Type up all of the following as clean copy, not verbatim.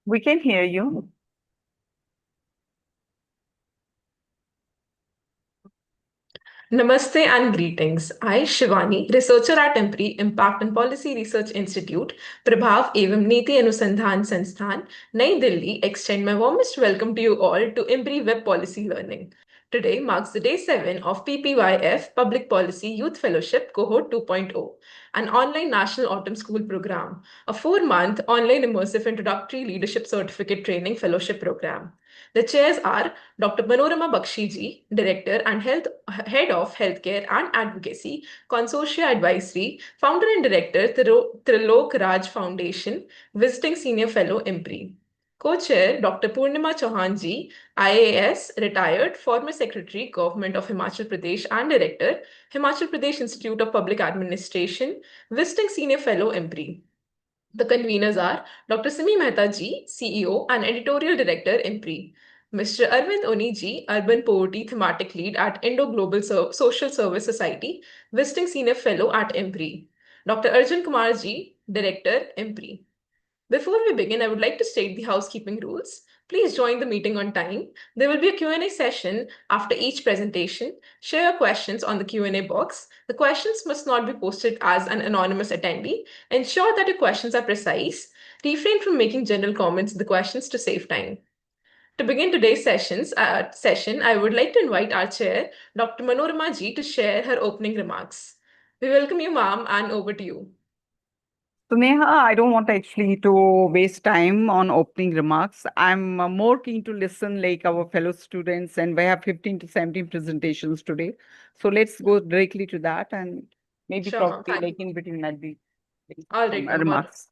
We can hear you. Namaste and greetings. I, Shivani, researcher at IMPRI, Impact and Policy Research Institute, Prabhav एवं नीति अनुसंधान संस्थान, Nai Delhi, extend my warmest welcome to you all to IMPRI Web Policy Learning. Today marks the day 7 of PPYF Public Policy Youth Fellowship Cohort 2.0, an online national autumn school program, a 4-month online immersive introductory leadership certificate training fellowship program. The chairs are Dr. Manorama Bakshi ji, Director and Head of Healthcare and Advocacy, Consortia Advisory, Founder and Director, Trilok Raj Foundation, Visiting Senior Fellow, IMPRI. Co-chair, Dr. Purnima Chauhan ji, IAS, retired, former Secretary, Government of Himachal Pradesh and Director, Himachal Pradesh Institute of Public Administration, Visiting Senior Fellow, IMPRI. The conveners are Dr. Simi Mehta ji, CEO and Editorial Director, IMPRI. Mr. Arvind Oni ji, Urban Poverty Thematic Lead at Indo-Global Social Service Society, Visiting Senior Fellow at IMPRI. Dr. Arjun Kumar ji, Director, IMPRI. Before we begin, I would like to state the housekeeping rules. Please join the meeting on time. There will be a Q&A session after each presentation. Share your questions on the Q&A box. The questions must not be posted as an anonymous attendee. Ensure that your questions are precise. Refrain from making general comments in the questions to save time. To begin today's session, I would like to invite our chair, Dr. Manorama ji, to share her opening remarks. We welcome you, ma'am, and over to you. So, Neha, I don't want actually to waste time on opening remarks. I'm more keen to listen like our fellow students, and we have 15 to 17 presentations today. So let's go directly to that, and maybe Sure, ma'am. probably Thank like in between I'll be making All some right, ma'am. remarks.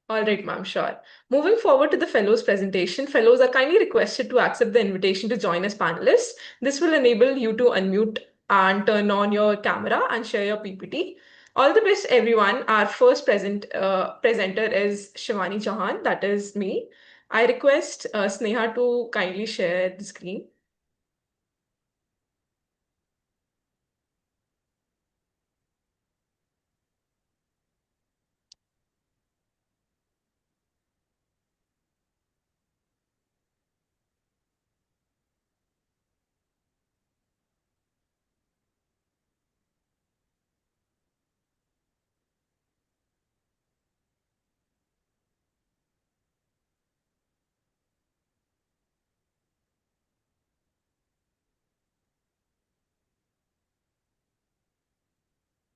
All right, ma'am, sure. Moving forward to the fellows presentation, fellows are kindly requested to accept the invitation to join as panelists. This will enable you to unmute and turn on your camera and share your PPT. All the best, everyone. Our first presenter is Shivani Chauhan, that is me. I request Sneha to kindly share the screen.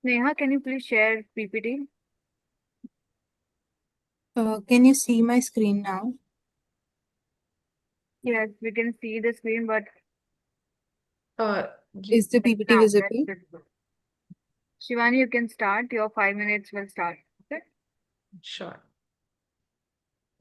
Neha, can you please share PPT? Can you see my screen now? Yes, we can see the screen, but Uh, Is the PPT visible? Shivani, you can start. Your 5 minutes will start. Okay. sure.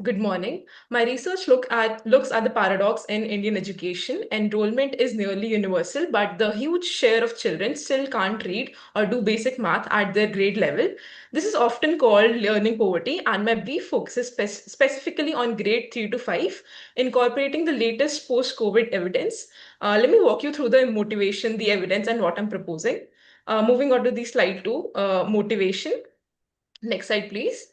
Good morning. My research looks at the paradox in Indian education. Enrollment is nearly universal, but the huge share of children still can't read or do basic math at their grade level. This is often called learning poverty, and my brief focuses specifically on grade 3 to 5, incorporating the latest post-COVID evidence. Let me walk you through the motivation, the evidence, and what I'm proposing. Moving on to the slide 2, motivation. Next slide, please.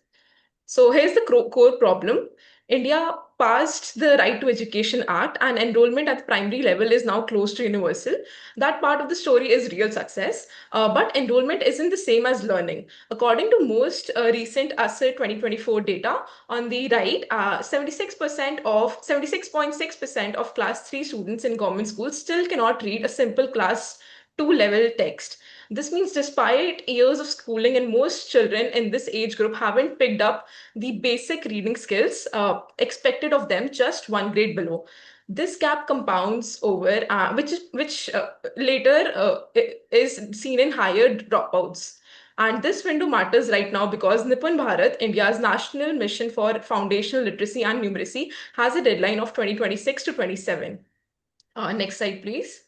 So here's the core problem. India passed the Right to Education Act, and enrollment at the primary level is now close to universal. That part of the story is real success, but enrollment isn't the same as learning. According to most recent ASER 2024 data, on the right, 76.6% of class 3 students in government schools still cannot read a simple class 2 level text. This means despite years of schooling, and most children in this age group haven't picked up the basic reading skills expected of them just one grade below. This gap compounds over, which later is seen in higher dropouts. And this window matters right now because Nipun Bharat, India's national mission for foundational literacy and numeracy, has a deadline of 2026 to 27. Next slide, please.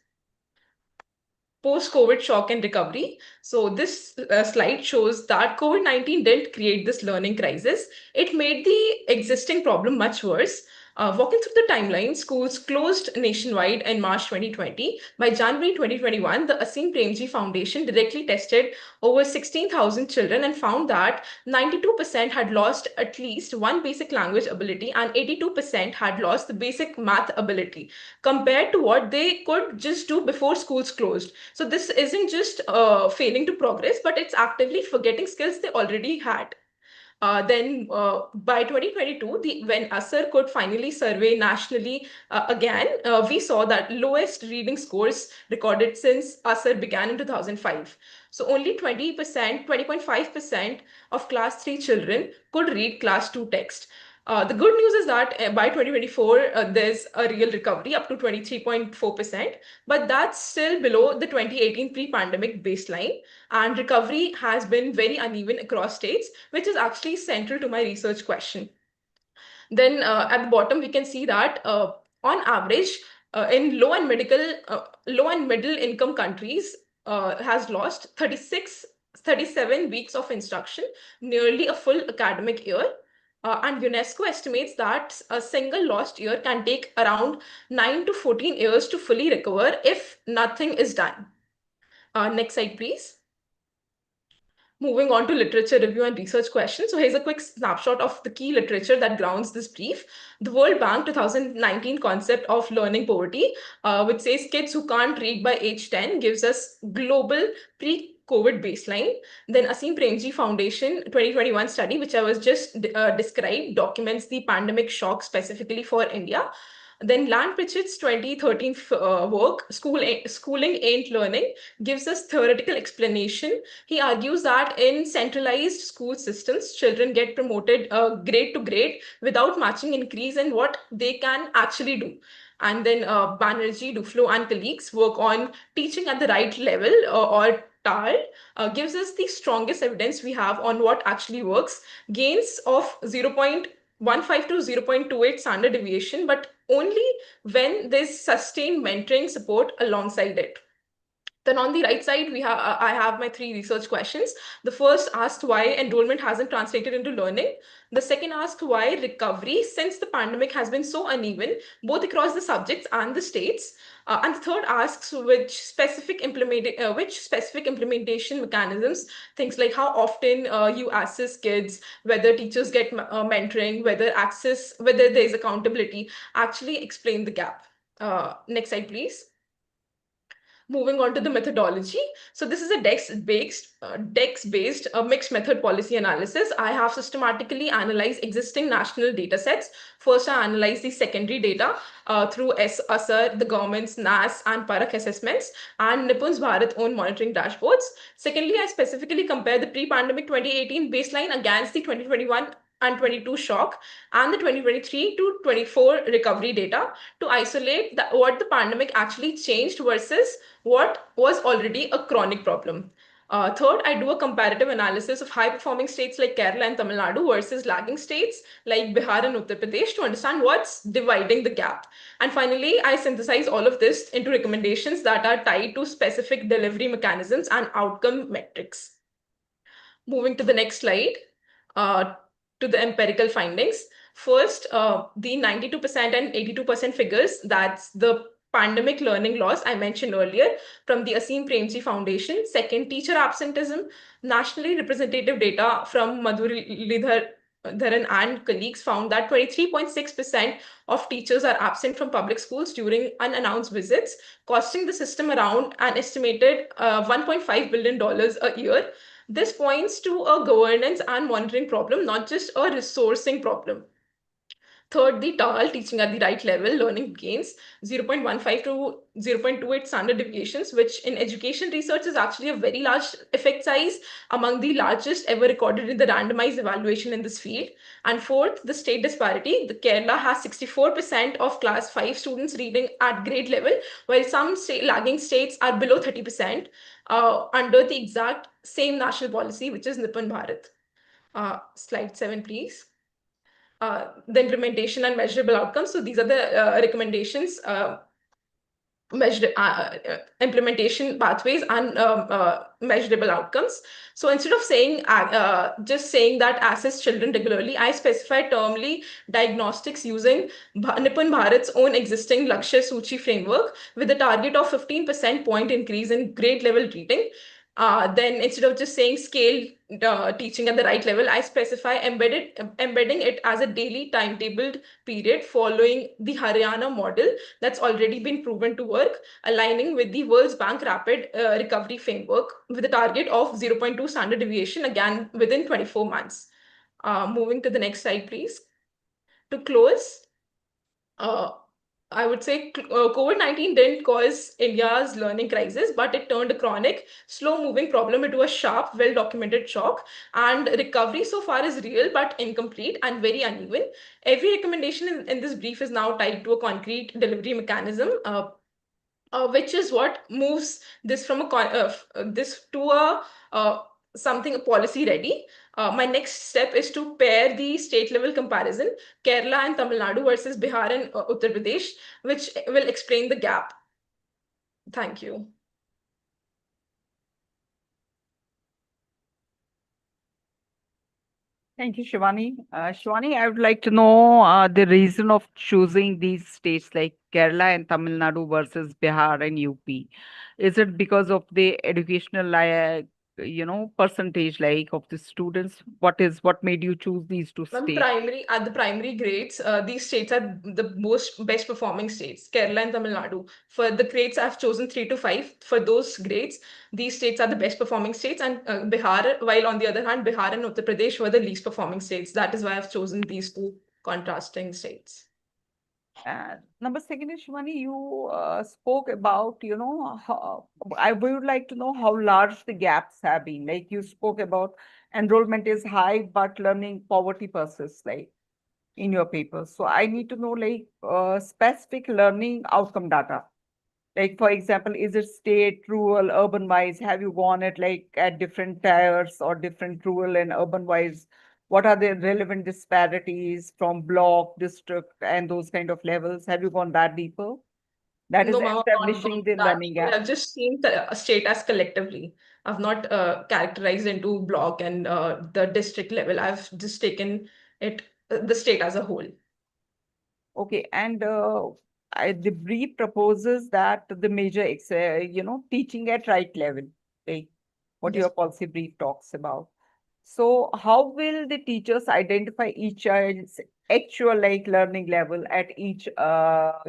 Post-COVID shock and recovery. So this slide shows that COVID-19 didn't create this learning crisis. It made the existing problem much worse. Walking through the timeline, schools closed nationwide in March 2020. By January 2021, the Asim Premji Foundation directly tested over 16,000 children and found that 92% had lost at least one basic language ability and 82% had lost the basic math ability compared to what they could just do before schools closed. So this isn't just failing to progress, but it's actively forgetting skills they already had. Then by 2022, when ASER could finally survey nationally again, we saw that lowest reading scores recorded since ASER began in 2005. So only 20%, 20.5% of class 3 children could read class 2 text. The good news is that by 2024, there's a real recovery up to 23.4%, but that's still below the 2018 pre-pandemic baseline. And recovery has been very uneven across states, which is actually central to my research question. Then at the bottom, we can see that on average, in low and middle income countries has lost 37 weeks of instruction, nearly a full academic year. And UNESCO estimates that a single lost year can take around 9 to 14 years to fully recover if nothing is done. Next slide, please. Moving on to literature review and research questions. So here's a quick snapshot of the key literature that grounds this brief. The World Bank 2019 concept of learning poverty, which says kids who can't read by age 10, gives us global pre-COVID baseline. Then Asim Premji Foundation 2021 study, which I was just described, documents the pandemic shock specifically for India. Then Land Pritchett's 2013 work, Schooling Ain't Learning, gives us theoretical explanation. He argues that in centralized school systems, children get promoted grade to grade without matching increase in what they can actually do. And then Banerjee, Duflo, and colleagues work on teaching at the right level or TAL, gives us the strongest evidence we have on what actually works. Gains of 0.15 to 0.28 standard deviation, but only when there's sustained mentoring support alongside it. Then on the right side, I have my 3 research questions. The first asked why enrollment hasn't translated into learning. The second asked why recovery, since the pandemic has been so uneven, both across the subjects and the states. And the third asks which specific implementation mechanisms, things like how often you assess kids, whether teachers get mentoring, whether there's accountability, actually explain the gap. Next slide, please. Moving on to the methodology. So this is a DEX-based mixed method policy analysis. I have systematically analyzed existing national data sets. First, I analyzed the secondary data through ASER, the government's NAS and Parak assessments, and Nipun's Bharat own monitoring dashboards. Secondly, I specifically compared the pre-pandemic 2018 baseline against the 2021 and 22 shock and the 2023 to 24 recovery data to isolate what the pandemic actually changed versus what was already a chronic problem. Third, I do a comparative analysis of high-performing states like Kerala and Tamil Nadu versus lagging states like Bihar and Uttar Pradesh to understand what's dividing the gap. And finally, I synthesize all of this into recommendations that are tied to specific delivery mechanisms and outcome metrics. Moving to the next slide, to the empirical findings. First, the 92% and 82% figures, that's the pandemic learning loss I mentioned earlier from the Asim Premji Foundation. Second, teacher absenteeism, nationally representative data from Madhuralidharan and colleagues found that 23.6% of teachers are absent from public schools during unannounced visits, costing the system around an estimated $1.5 billion a year. This points to a governance and monitoring problem, not just a resourcing problem. Third, the TAL, teaching at the right level, learning gains 0.15 to 0.28 standard deviations, which in education research is actually a very large effect size, among the largest ever recorded in the randomized evaluation in this field. And fourth, the state disparity. The Kerala has 64% of class 5 students reading at grade level, while some lagging states are below 30% under the exact same national policy, which is Nipun Bharat. Slide 7, please. The implementation and measurable outcomes. So these are the recommendations implementation pathways and measurable outcomes. So instead of saying just saying that assess children regularly, I specify termly diagnostics using Nipun Bharat's own existing Lakshya Suchi framework with a target of 15% point increase in grade level reading. Then instead of just saying scale teaching at the right level, I specify embedding it as a daily timetabled period following the Haryana model that's already been proven to work, aligning with the World Bank Rapid Recovery Framework with a target of 0.2 standard deviation, again within 24 months. Moving to the next slide, please. To close, uh, I would say COVID-19 didn't cause India's learning crisis, but it turned a chronic, slow-moving problem into a sharp, well-documented shock. And recovery so far is real, but incomplete and very uneven. Every recommendation in this brief is now tied to a concrete delivery mechanism, which is what moves this from this to a something policy ready. My next step is to pair the state level comparison, Kerala and Tamil Nadu versus Bihar and Uttar Pradesh, which will explain the gap. Thank you. Thank you, Shivani. Shivani, I would like to know the reason of choosing these states like Kerala and Tamil Nadu versus Bihar and UP. Is it because of the educational, percentage like of the students? What made you choose these two states? At the primary grades, these states are the most best performing states, Kerala and Tamil Nadu. For the grades, I've chosen 3 to 5. For those grades, these states are the best performing states, and Bihar, while on the other hand, Bihar and Uttar Pradesh were the least performing states. That is why I've chosen these two contrasting states. Number second is Shivani, you spoke about, how, I would like to know how large the gaps have been. Like you spoke about enrollment is high, but learning poverty persists, like in your paper. So I need to know like specific learning outcome data. Like for example, is it state, rural, urban wise? Have you gone at like at different tiers or different rural and urban wise? What are the relevant disparities from block, district, and those kind of levels? Have you gone that deeper? That is No, ma'am, I've not establishing gone the that learning deeper. gap. I've just seen a state as collectively. I've not characterized into block and the district level. I've just taken it the state as a whole. Okay, and the brief proposes that the major, teaching at right level, like what Yes. your policy brief talks about. So how will the teachers identify each child's actual like learning level at each, class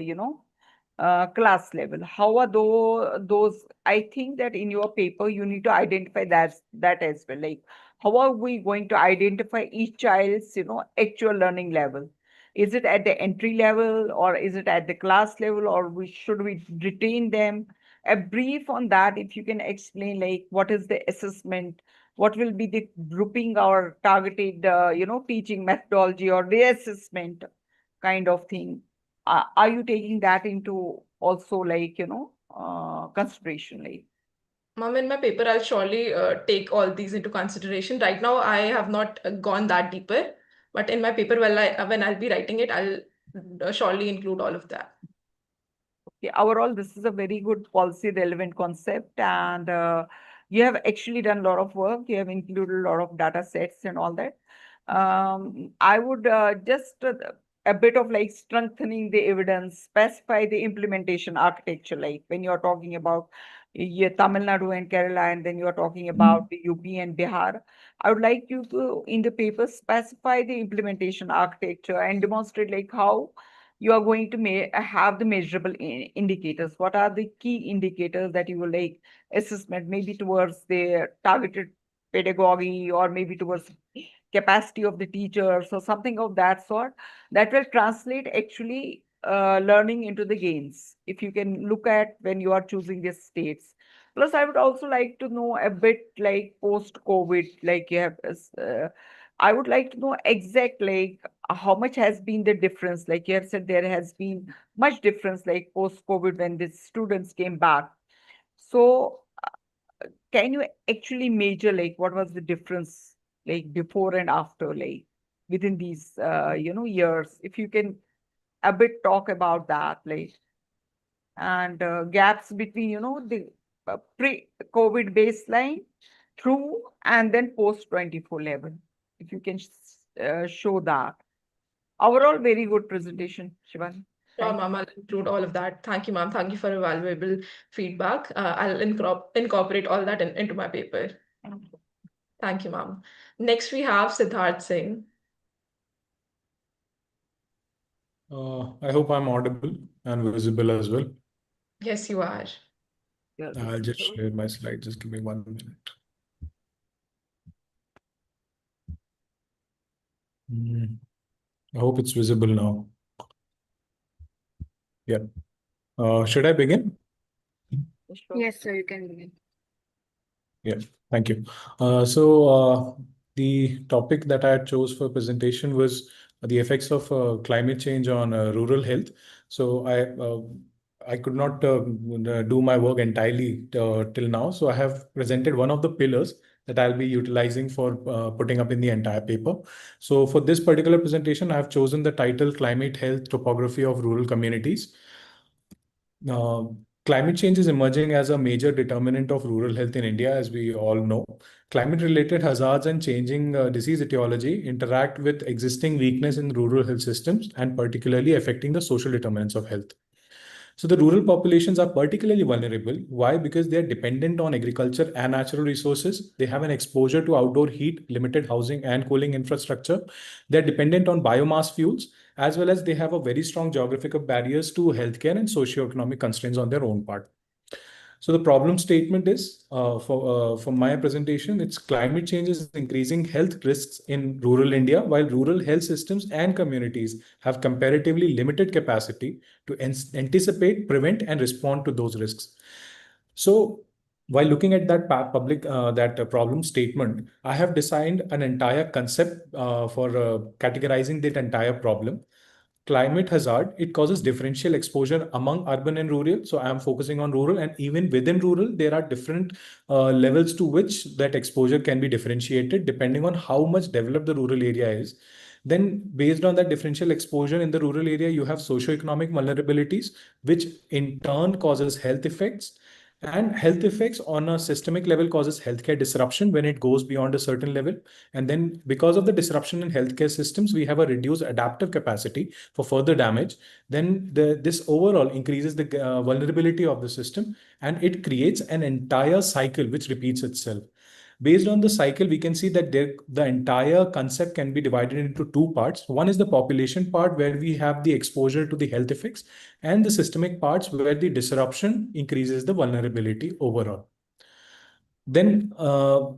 level? How are those? I think that in your paper you need to identify that as well. Like how are we going to identify each child's, actual learning level? Is it at the entry level or is it at the class level or should we retain them? A brief on that, if you can explain like what is the assessment, what will be the grouping or targeted, teaching methodology or reassessment kind of thing. Are you taking that into also like, consideration like? Ma'am, in my paper, I'll surely take all these into consideration. Right now, I have not gone that deeper, but in my paper, when I'll be writing it, I'll surely include all of that. Yeah, overall, this is a very good policy relevant concept, and you have actually done a lot of work. You have included a lot of data sets and all that. I would just a bit of like strengthening the evidence, specify the implementation architecture, like when you're talking about Tamil Nadu and Kerala, and then you're talking about the UP and Bihar. I would like you to, in the paper, specify the implementation architecture and demonstrate like how you are going to have the measurable indicators. What are the key indicators that you will like assessment, maybe towards the targeted pedagogy or maybe towards capacity of the teachers or something of that sort that will translate actually learning into the gains. If you can look at when you are choosing these states. Plus, I would also like to know a bit like post-COVID, like you have, I would like to know exact like how much has been the difference? Like you have said, there has been much difference like post-COVID when the students came back. So can you actually measure like what was the difference like before and after like within these years? If you can a bit talk about that like and gaps between, the pre-COVID baseline through and then post-24 level. If you can show that. Overall, very good presentation, Shivani. Sure, ma'am, I'll include all of that. Thank you, ma'am. Thank you for a valuable feedback. I'll incorporate all that into my paper. Thank you, ma'am. Next, we have Siddharth Singh. I hope I'm audible and visible as well. Yes, you are. I'll just share my slide. Just give me 1 minute. I hope it's visible now. Yeah. Should I begin? Yes, sir, you can begin. Yeah, thank you. The topic that I chose for presentation was the effects of climate change on rural health. So I could not do my work entirely till now. So I have presented one of the pillars that I'll be utilizing for putting up in the entire paper. So for this particular presentation, I have chosen the title Climate Health Topography of Rural Communities. Climate change is emerging as a major determinant of rural health in India, as we all know. Climate-related hazards and changing disease etiology interact with existing weakness in rural health systems and particularly affecting the social determinants of health. So the rural populations are particularly vulnerable. Why? Because they are dependent on agriculture and natural resources. They have an exposure to outdoor heat, limited housing and cooling infrastructure. They're dependent on biomass fuels, as well as they have a very strong geographical barriers to healthcare and socioeconomic constraints on their own part. So the problem statement is for my presentation, it's climate change is increasing health risks in rural India, while rural health systems and communities have comparatively limited capacity to anticipate, prevent, and respond to those risks. So while looking at that problem statement, I have designed an entire concept for categorizing that entire problem. Climate hazard, it causes differential exposure among urban and rural. So I'm focusing on rural, and even within rural, there are different levels to which that exposure can be differentiated depending on how much developed the rural area is. Then based on that differential exposure in the rural area, you have socioeconomic vulnerabilities, which in turn causes health effects. And health effects on a systemic level causes healthcare disruption when it goes beyond a certain level. And then because of the disruption in healthcare systems, we have a reduced adaptive capacity for further damage. Then this overall increases the vulnerability of the system, and it creates an entire cycle which repeats itself. Based on the cycle, we can see that the entire concept can be divided into two parts. One is the population part, where we have the exposure to the health effects, and the systemic parts where the disruption increases the vulnerability overall. Then the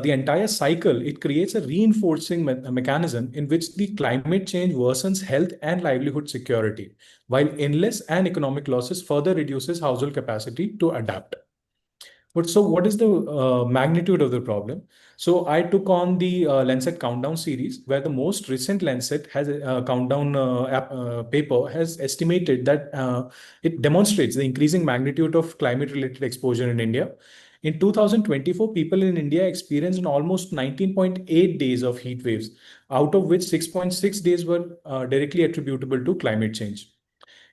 entire cycle, it creates a reinforcing mechanism in which the climate change worsens health and livelihood security, while illness and economic losses further reduces household capacity to adapt. But so what is the magnitude of the problem? So I took on the Lancet Countdown series, where the most recent Lancet has a countdown paper has estimated that it demonstrates the increasing magnitude of climate-related exposure in India. In 2024, people in India experienced almost 19.8 days of heat waves, out of which 6.6 days were directly attributable to climate change.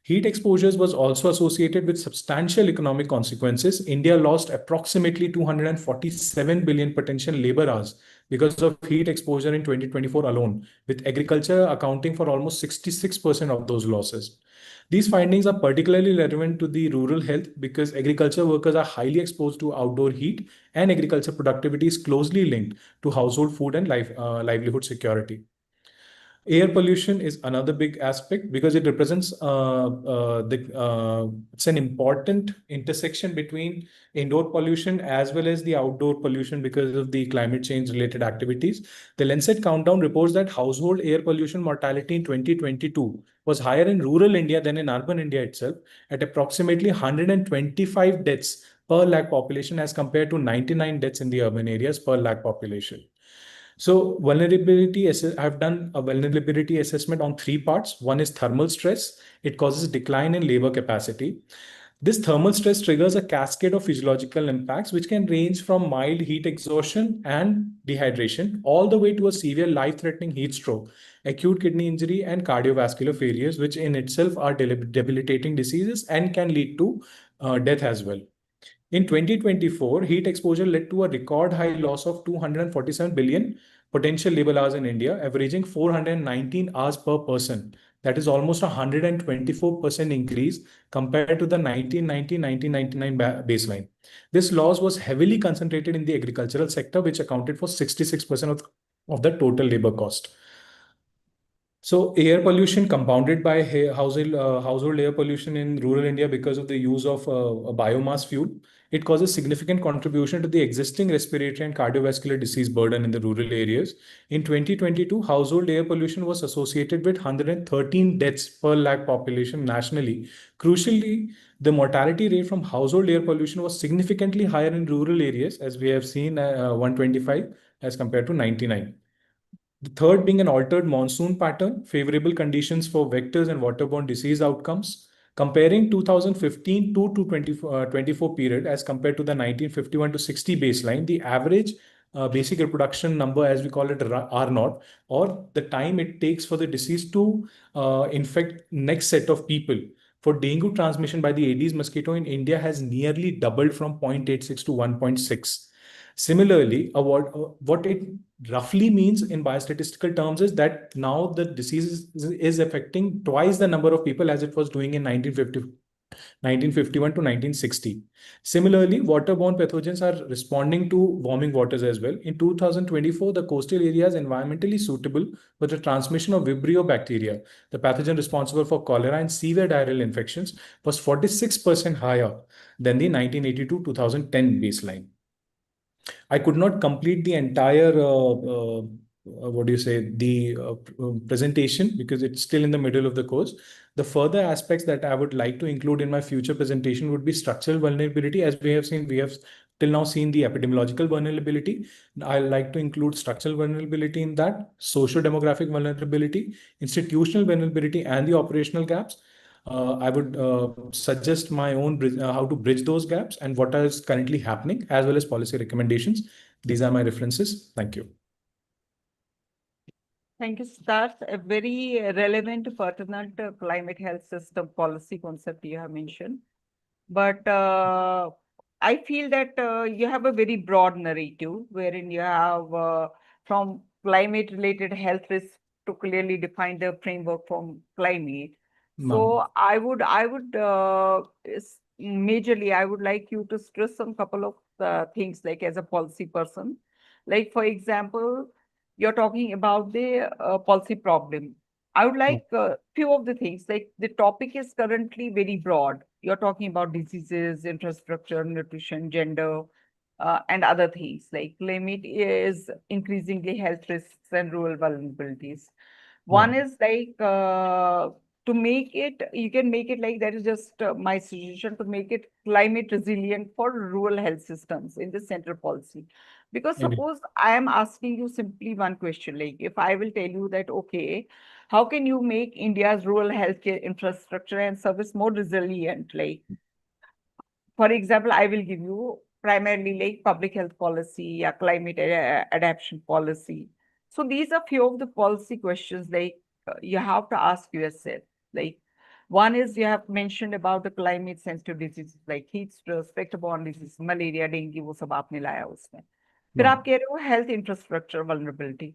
Heat exposures was also associated with substantial economic consequences. India lost approximately 247 billion potential labor hours because of heat exposure in 2024 alone, with agriculture accounting for almost 66% of those losses. These findings are particularly relevant to the rural health because agriculture workers are highly exposed to outdoor heat, and agriculture productivity is closely linked to household food and livelihood security. Air pollution is another big aspect because it represents it's an important intersection between indoor pollution as well as the outdoor pollution because of the climate change related activities. The Lancet Countdown reports that household air pollution mortality in 2022 was higher in rural India than in urban India itself, at approximately 125 deaths per lakh population as compared to 99 deaths in the urban areas per lakh population. So I've done a vulnerability assessment on three parts. One is thermal stress. It causes decline in labor capacity. This thermal stress triggers a cascade of physiological impacts, which can range from mild heat exhaustion and dehydration all the way to a severe life-threatening heat stroke, acute kidney injury, and cardiovascular failures, which in itself are debilitating diseases and can lead to death as well. In 2024, heat exposure led to a record high loss of 247 billion potential labor hours in India, averaging 419 hours per person. That is almost a 124% increase compared to the 1990-1999 baseline. This loss was heavily concentrated in the agricultural sector, which accounted for 66% of the total labor cost. So air pollution compounded by household air pollution in rural India because of the use of a biomass fuel, it causes significant contribution to the existing respiratory and cardiovascular disease burden in the rural areas. In 2022, household air pollution was associated with 113 deaths per lakh population nationally. Crucially, the mortality rate from household air pollution was significantly higher in rural areas, as we have seen 125 as compared to 99. The third being an altered monsoon pattern, favorable conditions for vectors and waterborne disease outcomes. Comparing 2015 to 24 period as compared to the 1951 to 60 baseline, the average basic reproduction number, as we call it R naught, or the time it takes for the disease to infect next set of people. For dengue transmission by the Aedes mosquito in India has nearly doubled from 0.86 to 1.6. Similarly, what it roughly means in biostatistical terms is that now the disease is affecting twice the number of people as it was doing in 1951 to 1960. Similarly, waterborne pathogens are responding to warming waters as well. In 2024, the coastal areas environmentally suitable for the transmission of Vibrio bacteria, the pathogen responsible for cholera and severe diarrheal infections, was 46% higher than the 1982-2010 baseline. I could not complete the entire presentation because it's still in the middle of the course. The further aspects that I would like to include in my future presentation would be structural vulnerability. As we have seen, we have till now seen the epidemiological vulnerability. I like to include structural vulnerability in that, socio-demographic vulnerability, institutional vulnerability, and the operational gaps. I would suggest my own how to bridge those gaps and what is currently happening, as well as policy recommendations. These are my references. Thank you. Thank you. That's a very relevant, pertinent climate health system policy concept you have mentioned. But I feel that you have a very broad narrative wherein you have from climate related health risks to clearly define the framework from climate. So majorly, I would like you to stress some couple of things like as a policy person. Like, for example, you're talking about the policy problem. I would like few of the things, like the topic is currently very broad. You're talking about diseases, infrastructure, nutrition, gender, and other things. Like climate is increasingly health risks and rural vulnerabilities. One is like to make it, you can make it like that is just my suggestion to make it climate resilient for rural health systems in the central policy. Because suppose I am asking you simply one question, like if I will tell you that, okay, how can you make India's rural healthcare infrastructure and service more resilient? Like, for example, I will give you primarily like public health policy, climate adaptation policy. So these are few of the policy questions like you have to ask yourself. Like one is you have mentioned about the climate sensitive diseases like heat stress, vector-borne disease, malaria, dengue, वो सब आपने लाया उसमें. फिर आप कह रहे हो health infrastructure vulnerability.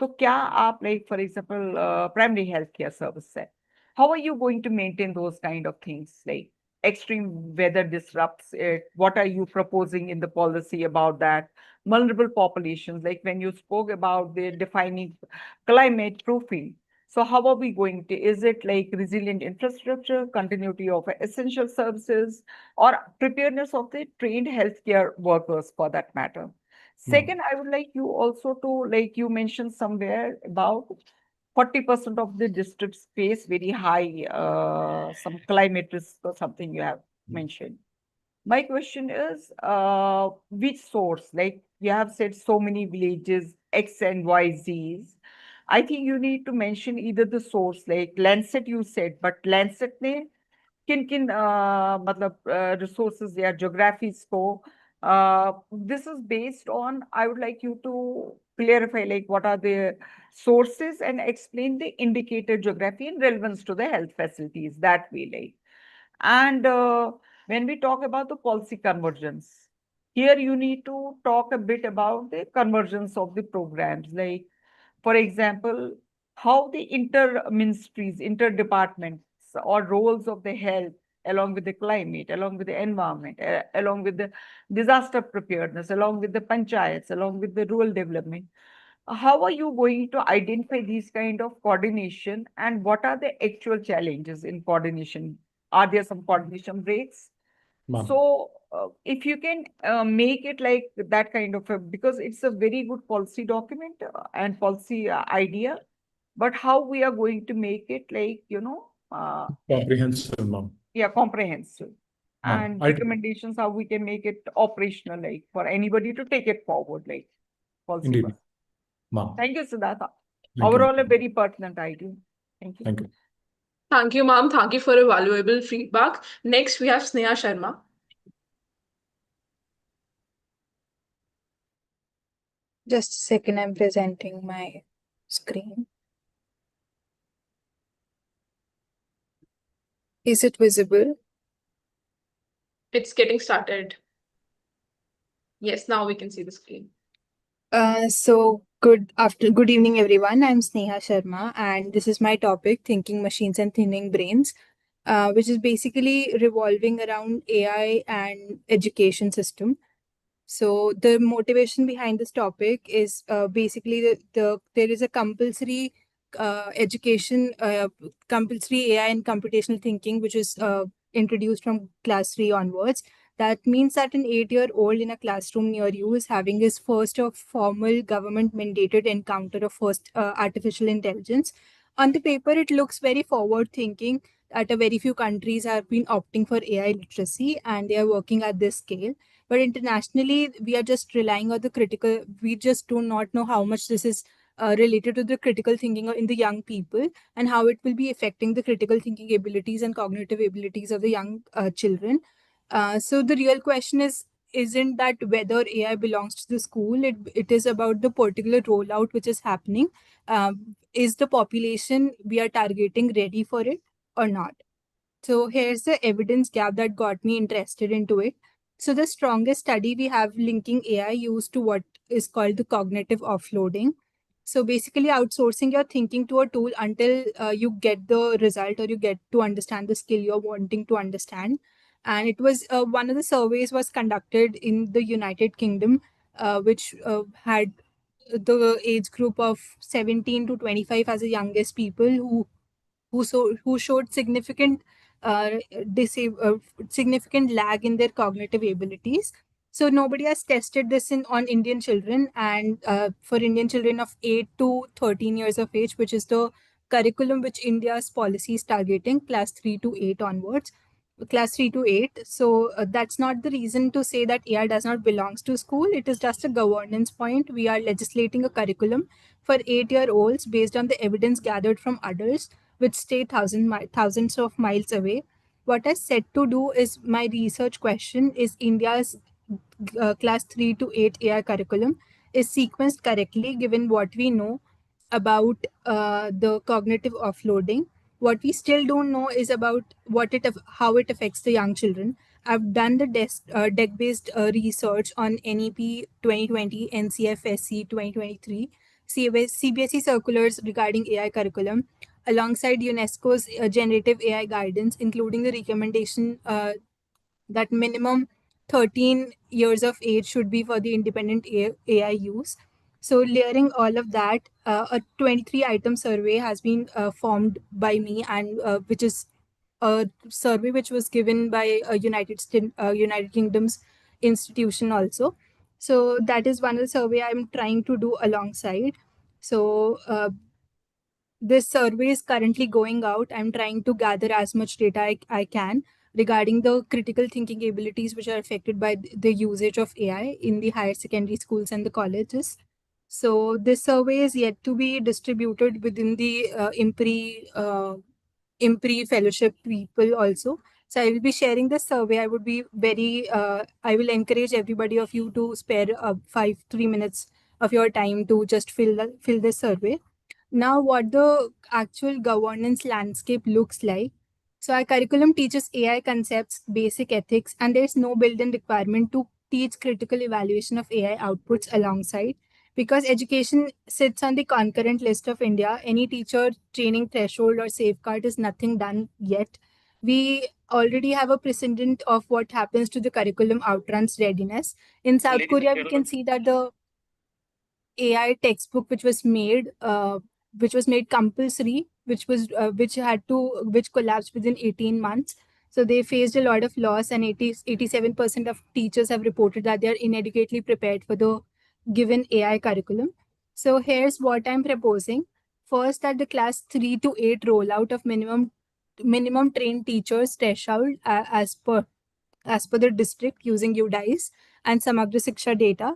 तो क्या आप like for example primary healthcare service है, how are you going to maintain those kind of things like extreme weather disrupts it? What are you proposing in the policy about that? Vulnerable populations, like when you spoke about the defining climate proofing. So how are we going to, is it like resilient infrastructure, continuity of essential services, or preparedness of the trained healthcare workers for that matter? Second, I would like you also to, like you mentioned somewhere about 40% of the districts face very high some climate risk or something you have mentioned. My question is, which source? Like you have said so many villages, X and Y, Z's. I think you need to mention either the source, like Lancet you said, but Lancet ne किन मतलब resources या geographies को this is based on, I would like you to clarify like what are the sources and explain the indicated geography in relevance to the health facilities that way like. And when we talk about the policy convergence, here you need to talk a bit about the convergence of the programs. Like, for example, how the inter-ministries, inter-departments or roles of the health, along with the climate, along with the environment, along with the disaster preparedness, along with the panchayats, along with the rural development, how are you going to identify these kind of coordination and what are the actual challenges in coordination? Are there some coordination breaks? Ma'am. So if you can make it like that kind of a, because it's a very good policy document and policy idea, but how we are going to make it like, Comprehensive, ma'am. yeah, comprehensive. Ma'am, And I- recommendations, how we can make it operational, like for anybody to take it forward, like policy. Indeed, wise. ma'am. Thank you, Siddhartha. Thank you, Overall, a ma'am. very pertinent idea. Thank you. Thank you. Thank you, ma'am. Thank you for a valuable feedback. Next, we have Sneha Sharma. Just a second, I'm presenting my screen. Is it visible? It's getting started. Yes, now we can see the screen. So good evening, everyone. I'm Sneha Sharma, and this is my topic, Thinking Machines and Thinning Brains, which is basically revolving around AI and education system. So the motivation behind this topic is basically there is a compulsory education, compulsory AI and computational thinking, which is introduced from class 3 onwards. That means that an 8-year-old in a classroom near you is having his first of formal government mandated encounter of first artificial intelligence. On the paper, it looks very forward thinking that a very few countries have been opting for AI literacy and they are working at this scale. But internationally, we are just relying on the critical, we just do not know how much this is related to the critical thinking in the young people and how it will be affecting the critical thinking abilities and cognitive abilities of the young children. So the real question isn't that whether AI belongs to the school, it is about the particular rollout which is happening. Is the population we are targeting ready for it or not? So here's the evidence gap that got me interested into it. So the strongest study we have linking AI use to what is called the cognitive offloading. So basically outsourcing your thinking to a tool until you get the result or you get to understand the skill you're wanting to understand. And it was one of the surveys was conducted in the United Kingdom, which had the age group of 17 to 25 as the youngest people who showed uh, significant lag in their cognitive abilities. So nobody has tested this on Indian children, and for Indian children of 8 to 13 years of age, which is the curriculum which India's policy is targeting, class 3 to 8 onwards, class 3 to 8. So that's not the reason to say that AI does not belongs to school. It is just a governance point. We are legislating a curriculum for 8-year-olds based on the evidence gathered from adults which stay thousands of miles away. What I set to do is my research question is India's class 3 to 8 AI curriculum is sequenced correctly given what we know about the cognitive offloading. What we still don't know is about how it affects the young children. I've done the deck-based research on NEP 2020, NCFSC 2023, CBSE circulars regarding AI curriculum, alongside UNESCO's generative AI guidance, including the recommendation that minimum 13 years of age should be for the independent AI use. So, layering all of that, a 23-item survey has been formed by me, and which is a survey which was given by a United Kingdom's institution also. So, that is one of the survey I'm trying to do alongside. So, this survey is currently going out. I'm trying to gather as much data I can regarding the critical thinking abilities which are affected by the usage of AI in the higher secondary schools and the colleges. So this survey is yet to be distributed within the IMPRI fellowship people also. So I will be sharing this survey. I would be I will encourage everybody of you to spare 3 minutes of your time to just fill this survey. Now, what the actual governance landscape looks like. So our curriculum teaches AI concepts, basic ethics, and there's no built-in requirement to teach critical evaluation of AI outputs alongside. Because education sits on the concurrent list of India, any teacher training threshold or safeguard is nothing done yet. We already have a precedent of what happens to the curriculum outruns readiness. In South Korea, we can see that the AI textbook which was made compulsory, which collapsed within 18 months. So they faced a lot of loss, and 87% of teachers have reported that they are inadequately prepared for the given AI curriculum. So here's what I'm proposing. First, that the class 3 to 8 rollout of minimum trained teachers threshold as per the district using UDICE and Samagra Shiksha data.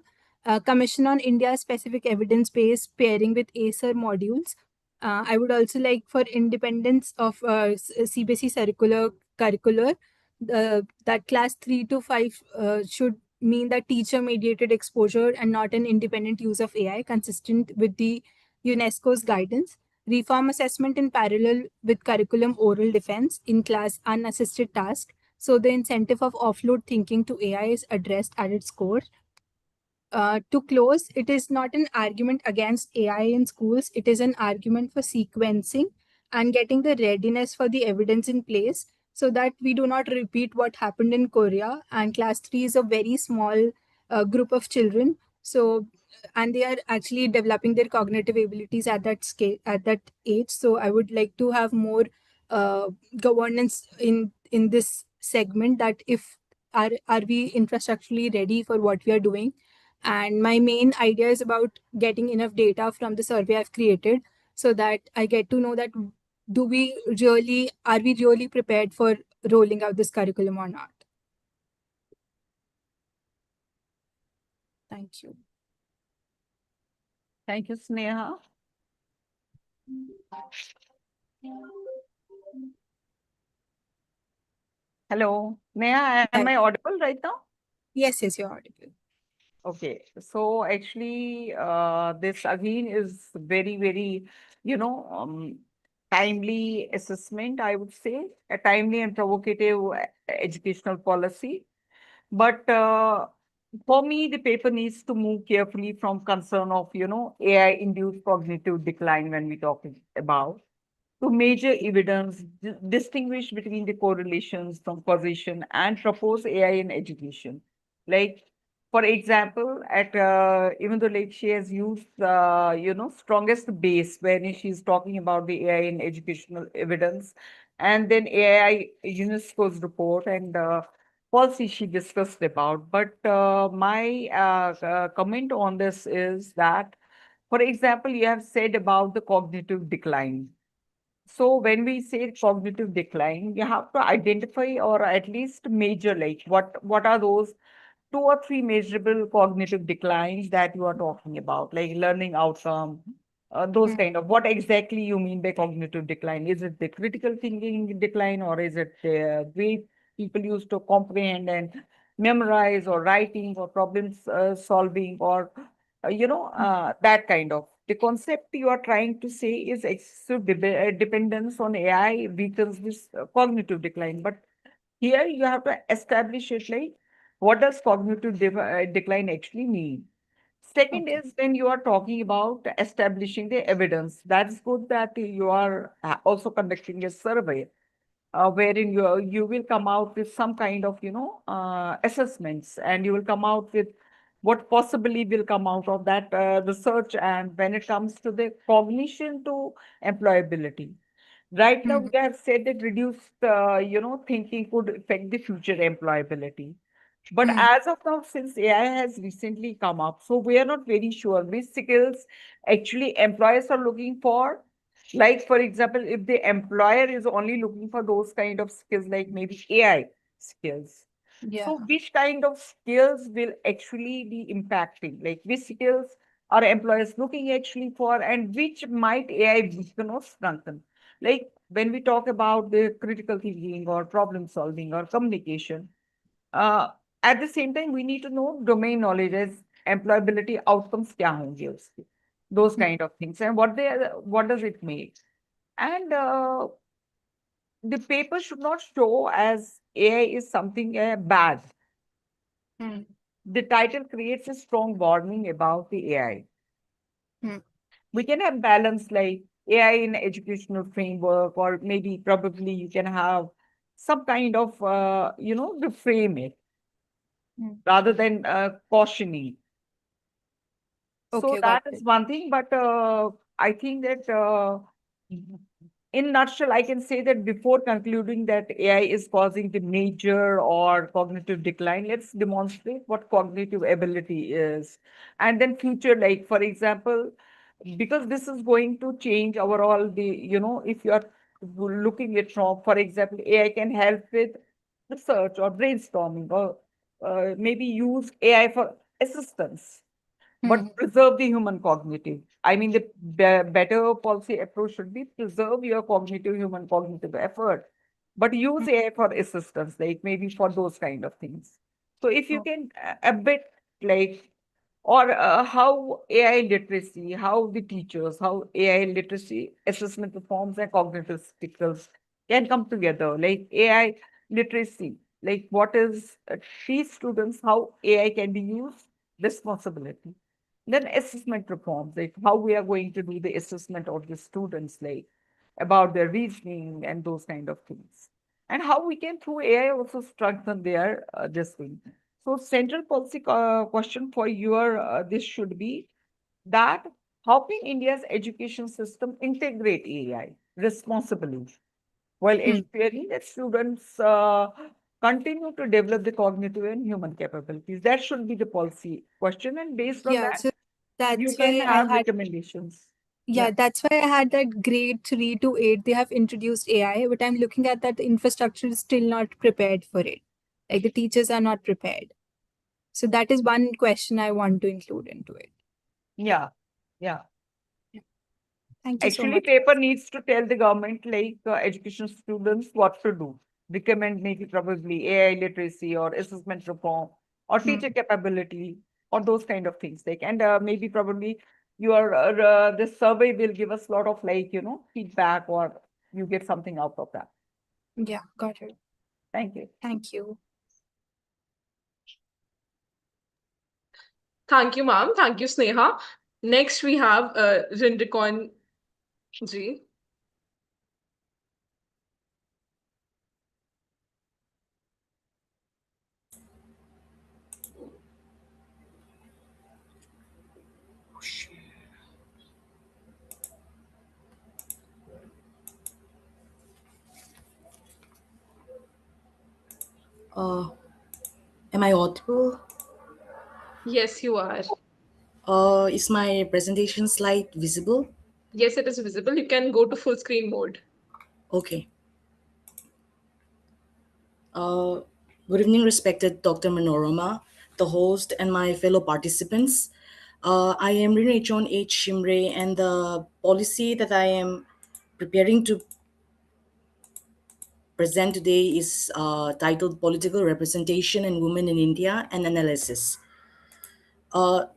Commission on India specific evidence based pairing with ACER modules. I would also like for independence of CBSE curricular, that class 3 to 5 should mean that teacher mediated exposure and not an independent use of AI consistent with the UNESCO's guidance. Reform assessment in parallel with curriculum oral defense in class unassisted task. So the incentive of offload thinking to AI is addressed at its core. To close, it is not an argument against AI in schools. It is an argument for sequencing and getting the readiness for the evidence in place so that we do not repeat what happened in Korea. And class 3 is a very small group of children. So, and they are actually developing their cognitive abilities at that scale, at that age. So I would like to have more governance in this segment, that if are we infrastructurally ready for what we are doing. And my main idea is about getting enough data from the survey I've created so that I get to know that are we really prepared for rolling out this curriculum or not. Thank you. Thank you, Sneha. Hello, Neha, am I audible right now? Yes, you're audible. Okay, so actually, this again is very, very, timely assessment, I would say, a timely and provocative educational policy. But for me, the paper needs to move carefully from concern of, AI-induced cognitive decline when we talk about to major evidence, distinguish between the correlations from causation and propose AI in education. Like, for example, at even though like she has used strongest base when she's talking about the AI in educational evidence, and then AI UNESCO's report and policy she discussed about. But my comment on this is that, for example, you have said about the cognitive decline. So when we say cognitive decline, you have to identify or at least measure like what are those 2 or 3 measurable cognitive declines that you are talking about, like learning outcome, those kind of what exactly you mean by cognitive decline? Is it the critical thinking decline, or is it the way people used to comprehend and memorize, or writing, or problems solving, or that kind of the concept you are trying to say is excessive dependence on AI weakens this cognitive decline. But here you have to establish it like what does cognitive decline actually mean? Second Okay. is when you are talking about establishing the evidence. That's good that you are also conducting a survey wherein you will come out with some kind of assessments, and you will come out with what possibly will come out of that research. And when it comes to the cognition to employability, right now we have said that reduced thinking could affect the future employability. But as of now, since AI has recently come up, so we are not very sure which skills actually employers are looking for. Like, for example, if the employer is only looking for those kind of skills, like maybe AI skills, Yeah. so which kind of skills will actually be impacting? Like, which skills are employers looking actually for, and which might AI strengthen? Like when we talk about the critical thinking or problem solving or communication, uh, at the same time, we need to know domain knowledge as employability outcomes kya honge uske, those kind of things, and what does it make? And the paper should not show as AI is something bad. Hmm. The title creates a strong warning about the AI. Hmm. We can have balance like AI in educational framework, or maybe probably you can have some kind of, reframe it Hmm. rather than cautioning. So Okay, got that is it. one thing, but I think that in nutshell, I can say that before concluding that AI is causing the major or cognitive decline, let's demonstrate what cognitive ability is. And then future, like for example, because this is going to change overall if you are looking at from, for example, AI can help with research or brainstorming, or maybe use AI for assistance, Hmm. but preserve the human cognitive. I mean, the better policy approach should be preserve your cognitive, human cognitive effort, but use AI for assistance, like maybe for those kind of things. So if you Oh. can a bit like, or how AI literacy, how the teachers, how AI literacy assessment reforms and cognitive skills can come together, like AI literacy, like what is teach students how AI can be used responsibility. Then assessment reforms, like how we are going to do the assessment of the students, like about their reasoning and those kind of things. And how we can through AI also strengthen their this thing. So central policy question for your this should be that how can India's education system integrate AI responsibly while Hmm. ensuring that students continue to develop the cognitive and human capabilities? That should be the policy question, and based on Yeah, that, so you that's can why I have had recommendations. yeah, Yeah. that's why I had that grade 3 to 8. They have introduced AI, but I'm looking at that the infrastructure is still not prepared for it. Like the teachers are not prepared. So that is one question I want to include into it. Yeah. Yeah. Yeah. Thank you so Actually, much. paper needs to tell the government, like education students, what to do. Recommend maybe probably AI literacy or assessment reform or Hmm. teacher capability or those kind of things. Like, and maybe probably your this survey will give us a lot of like feedback, or you get something out of that. Yeah, got it. Thank you. Thank you. Thank you, ma'am. Thank you, Sneha. Next, we have Rindikon ji. Uh, am I audible? Yes, you are. Is my presentation slide visible? Yes, it is visible. You can go to full screen mode. Okay. Uh, Good evening, respected Dr. Manorama, the host, and my fellow participants. I am Rinechon H. Shimre, and the policy that I am preparing to present today is titled Political Representation and Women in India, an Analysis.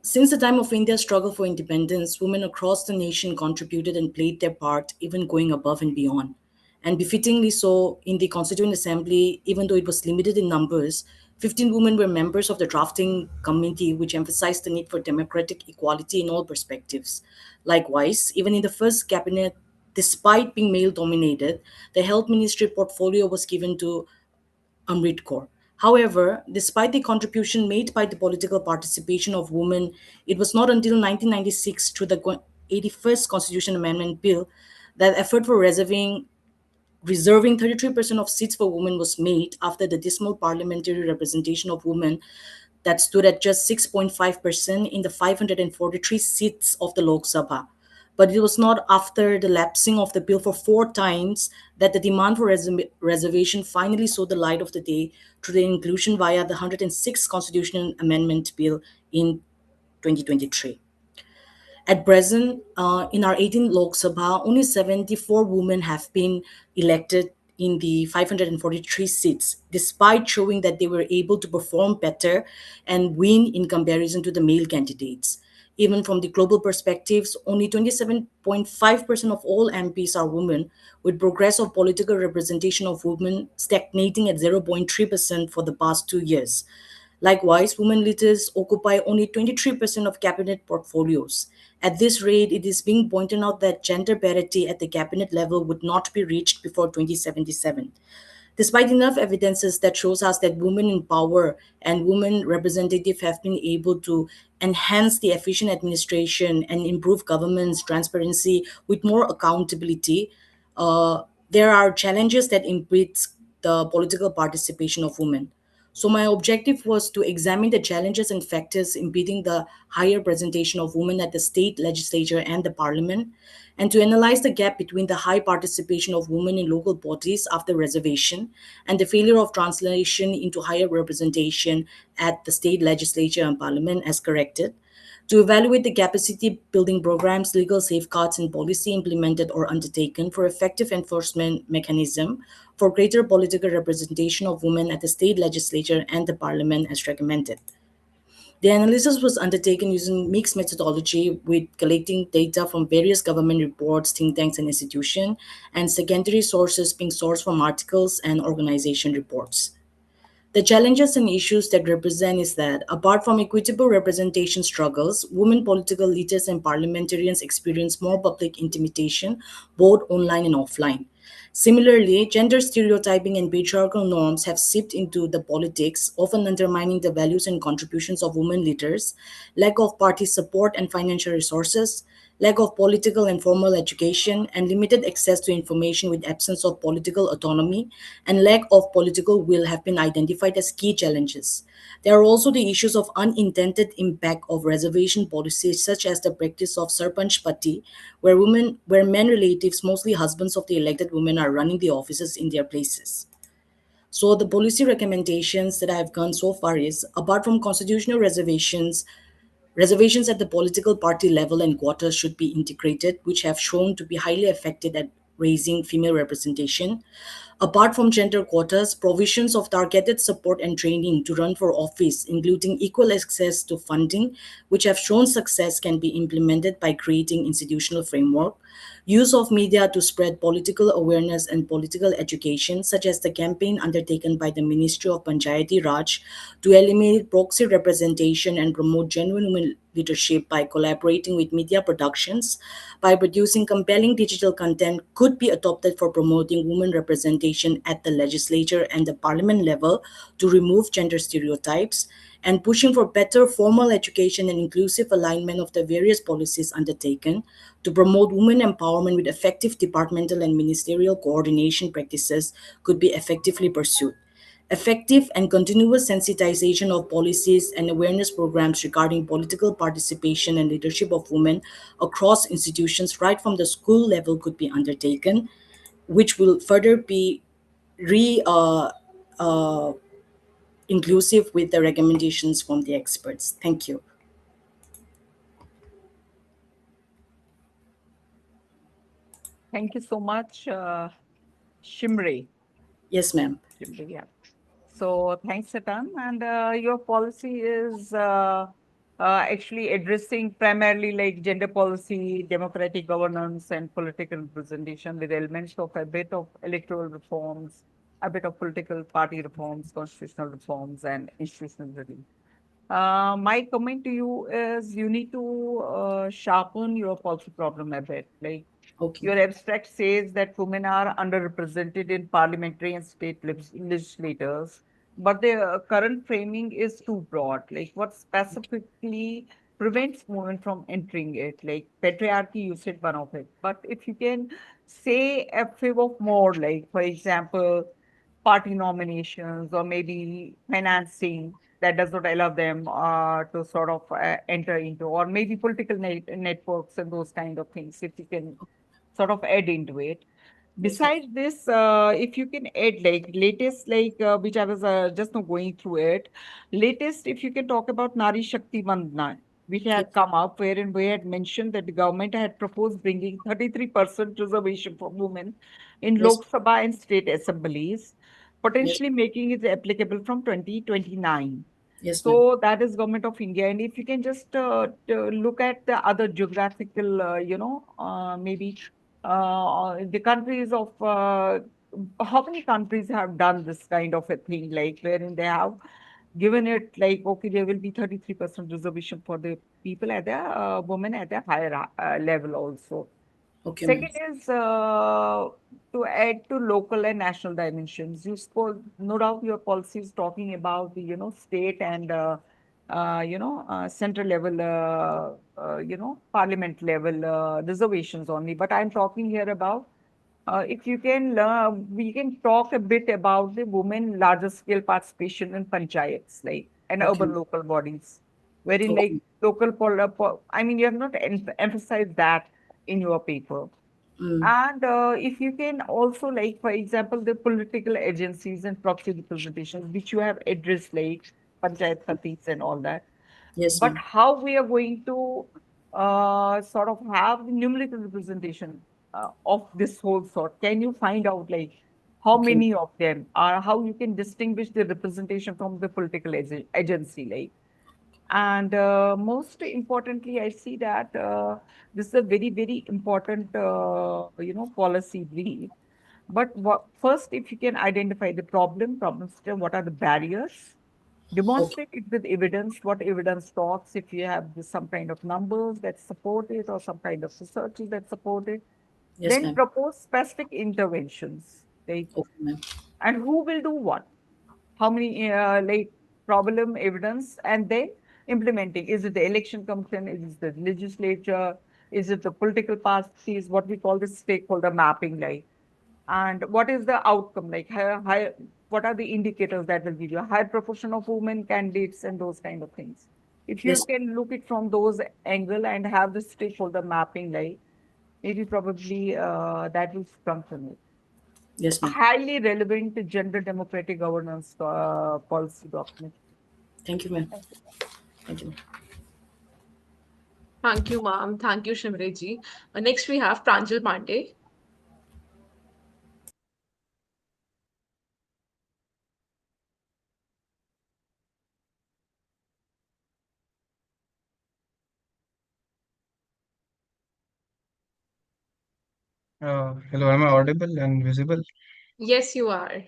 Since the time of India's struggle for independence, women across the nation contributed and played their part, even going above and beyond. And befittingly so, in the Constituent Assembly, even though it was limited in numbers, 15 women were members of the drafting committee, which emphasized the need for democratic equality in all perspectives. Likewise, even in the first cabinet, despite being male dominated, the health ministry portfolio was given to Amrit Kaur. However, despite the contribution made by the political participation of women, it was not until 1996 through the 81st Constitution Amendment Bill that effort for reserving 33% of seats for women was made after the dismal parliamentary representation of women that stood at just 6.5% in the 543 seats of the Lok Sabha. But it was not after the lapsing of the bill for 4 times that the demand for reservation finally saw the light of the day through the inclusion via the 106th Constitutional Amendment Bill in 2023. At present, in our 18th Lok Sabha, only 74 women have been elected in the 543 seats, despite showing that they were able to perform better and win in comparison to the male candidates. Even from the global perspectives, only 27.5% of all MPs are women, with progress of political representation of women stagnating at 0.3% for the past 2 years. Likewise, women leaders occupy only 23% of cabinet portfolios. At this rate, it is being pointed out that gender parity at the cabinet level would not be reached before 2077. Despite enough evidences that shows us that women in power and women representatives have been able to enhance the efficient administration and improve government's transparency with more accountability, there are challenges that impede the political participation of women. So my objective was to examine the challenges and factors impeding the higher presentation of women at the state legislature and the parliament, and to analyze the gap between the high participation of women in local bodies after reservation and the failure of translation into higher representation at the state legislature and parliament as corrected, to evaluate the capacity building programs, legal safeguards, and policy implemented or undertaken for effective enforcement mechanism for greater political representation of women at the state legislature and the parliament as recommended. The analysis was undertaken using mixed methodology with collecting data from various government reports, think tanks, and institutions, and secondary sources being sourced from articles and organization reports. The challenges and issues that represent is that, apart from equitable representation struggles, women political leaders and parliamentarians experience more public intimidation, both online and offline. Similarly, gender stereotyping and patriarchal norms have seeped into the politics, often undermining the values and contributions of women leaders, lack of party support and financial resources, lack of political and formal education, and limited access to information with absence of political autonomy and lack of political will have been identified as key challenges. There are also the issues of unintended impact of reservation policies such as the practice of Sarpanch Pati, where men relatives, mostly husbands of the elected women, are running the offices in their places. So the policy recommendations that I have gone so far is, apart from constitutional reservations, reservations at the political party level and quotas should be integrated, which have shown to be highly effective at raising female representation. Apart from gender quotas, provisions of targeted support and training to run for office, including equal access to funding, which have shown success, can be implemented by creating institutional framework. Use of media to spread political awareness and political education, such as the campaign undertaken by the Ministry of Panchayati Raj to eliminate proxy representation and promote genuine women leadership by collaborating with media productions, by producing compelling digital content, could be adopted for promoting women representation at the legislature and the parliament level to remove gender stereotypes, and pushing for better formal education and inclusive alignment of the various policies undertaken to promote women empowerment with effective departmental and ministerial coordination practices could be effectively pursued. Effective and continuous sensitization of policies and awareness programs regarding political participation and leadership of women across institutions right from the school level could be undertaken, which will further be re inclusive with the recommendations from the experts. Thank you. Thank you so much, Shimri. Yes, ma'am. Shimri, yeah. So thanks, Satan. And your policy is actually addressing primarily like gender policy, democratic governance, and political representation with elements of a bit of electoral reforms, a bit of political party reforms, constitutional reforms, and institutional review. My comment to you is you need to sharpen your policy problem a bit. Like Okay. your abstract says that women are underrepresented in parliamentary and state legislators, but the current framing is too broad. Like what specifically prevents women from entering it? Like patriarchy, you said one of it. But if you can say a few of more, like for example, party nominations or maybe financing that does not allow them to sort of enter into, or maybe political networks and those kind of things, if you can sort of add into it. Yes, ma'am. Besides this, if you can add like latest, like which I was just now going through it, latest, if you can talk about Nari Shakti Vandana, which had come up, wherein we had mentioned that the government had proposed bringing 33% reservation for women in Yes. Lok Sabha and state assemblies, Yes. potentially making it applicable from 2029. Yes, ma'am. So that is Government of India. And if you can just look at the other geographical, maybe the countries of, how many countries have done this kind of a thing, like wherein they have given it like, okay, there will be 33% reservation for the people at the women at a higher level also. Okay, ma'am. Second is to add to local and national dimensions. You spoke, no doubt your policy is talking about the, state and, central level, parliament level reservations only. But I'm talking here about if you can, we can talk a bit about the women larger scale participation in panchayats, like, and Okay. urban local bodies, wherein Okay. like local, I mean, you have not emphasized that in your paper. Mm. And if you can also, like, for example, the political agencies and proxy representations, which you have addressed, like Panchayat Satis and all that. Yes, But ma'am. how we are going to sort of have the numerical representation of this whole sort? Can you find out, like, how Okay. many of them are, how you can distinguish the representation from the political agency, like? And most importantly, I see that this is a very, very important, policy brief. But first, if you can identify the problem system, what are the barriers? Okay. Demonstrate it with evidence, what evidence talks, if you have some kind of numbers that support it or some kind of researches that support it. Yes, Then ma'am. propose specific interventions. Like, Okay, ma'am. and who will do what? How many, like, problem evidence, and then implementing. Is it the election commission? Is it the legislature? Is it the political parties? What we call the stakeholder mapping, like? And what is the outcome, like? What are the indicators that will give you a high proportion of women candidates and those kind of things? If you Yes. can look it from those angle and have the stakeholder mapping, like, maybe probably that will strengthen it. Yes, ma'am. Highly relevant to gender democratic governance policy document. Thank you, ma'am. Thank you. Thank you, ma'am. Thank you, ma'am. Thank you, Shimreji. Next, we have Pranjal Pandey. Hello, am I audible and visible? Yes, you are.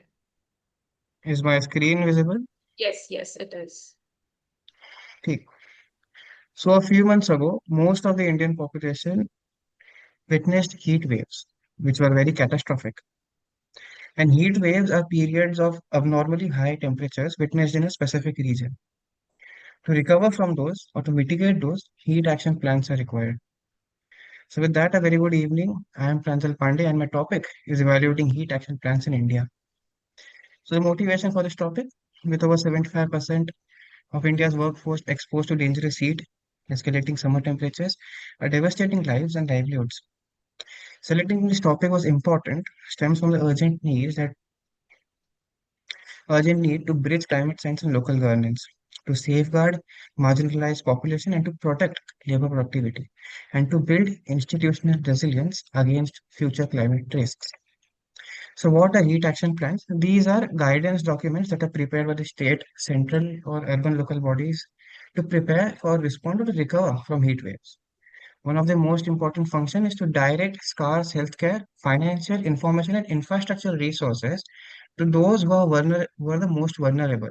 Is my screen visible? Yes, yes, it is. Okay. So a few months ago, most of the Indian population witnessed heat waves, which were very catastrophic. And heat waves are periods of abnormally high temperatures witnessed in a specific region. To recover from those or to mitigate those, heat action plans are required. So with that, a very good evening. I am Pranjal Pandey and my topic is evaluating heat action plans in India. So the motivation for this topic, with over 75% of India's workforce exposed to dangerous heat, escalating summer temperatures, are devastating lives and livelihoods. Selecting this topic was important, stems from the urgent need to bridge climate science and local governance, to safeguard marginalized population and to protect labor productivity, and to build institutional resilience against future climate risks. So what are heat action plans? These are guidance documents that are prepared by the state, central or urban local bodies to prepare or respond to recover from heat waves. One of the most important functions is to direct scarce healthcare, financial, information and infrastructure resources to those who are the most vulnerable.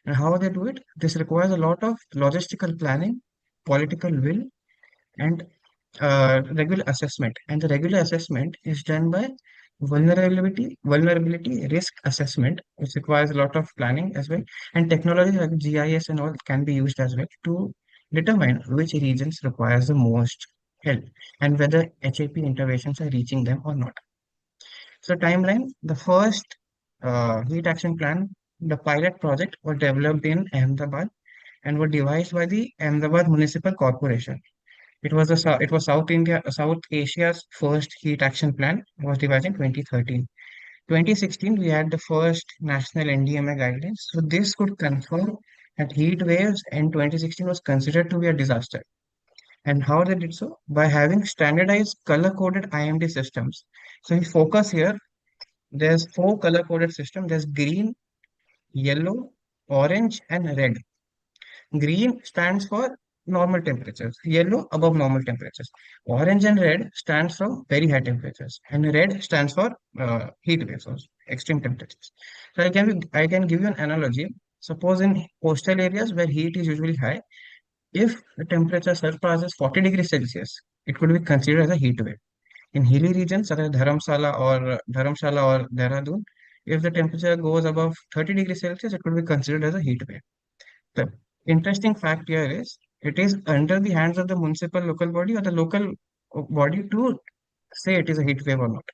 And how they do it? This requires a lot of logistical planning, political will, and regular assessment. And the regular assessment is done by vulnerability risk assessment, which requires a lot of planning as well. And technology like GIS and all can be used as well to determine which regions requires the most help and whether HAP interventions are reaching them or not. So timeline, the first heat action plan, the pilot project was developed in Ahmedabad and were devised by the Ahmedabad Municipal Corporation. It was South Asia's first heat action plan. It was devised in 2013. 2016, we had the first national NDMA guidelines. So this could confer And heat waves in 2016 was considered to be a disaster. And how they did so? By having standardized color-coded IMD systems. So we focus here, there's four color-coded systems. There's green, yellow, orange, and red. Green stands for normal temperatures, yellow above normal temperatures. Orange and red stands for very high temperatures, and red stands for heat waves or extreme temperatures. So I can give you an analogy. Suppose in coastal areas where heat is usually high, if the temperature surpasses 40 degrees Celsius, it could be considered as a heat wave. In hilly regions such as Dharamshala or Dehradun, if the temperature goes above 30 degrees Celsius, it could be considered as a heat wave. The interesting fact here is it is under the hands of the municipal local body or the local body to say it is a heat wave or not.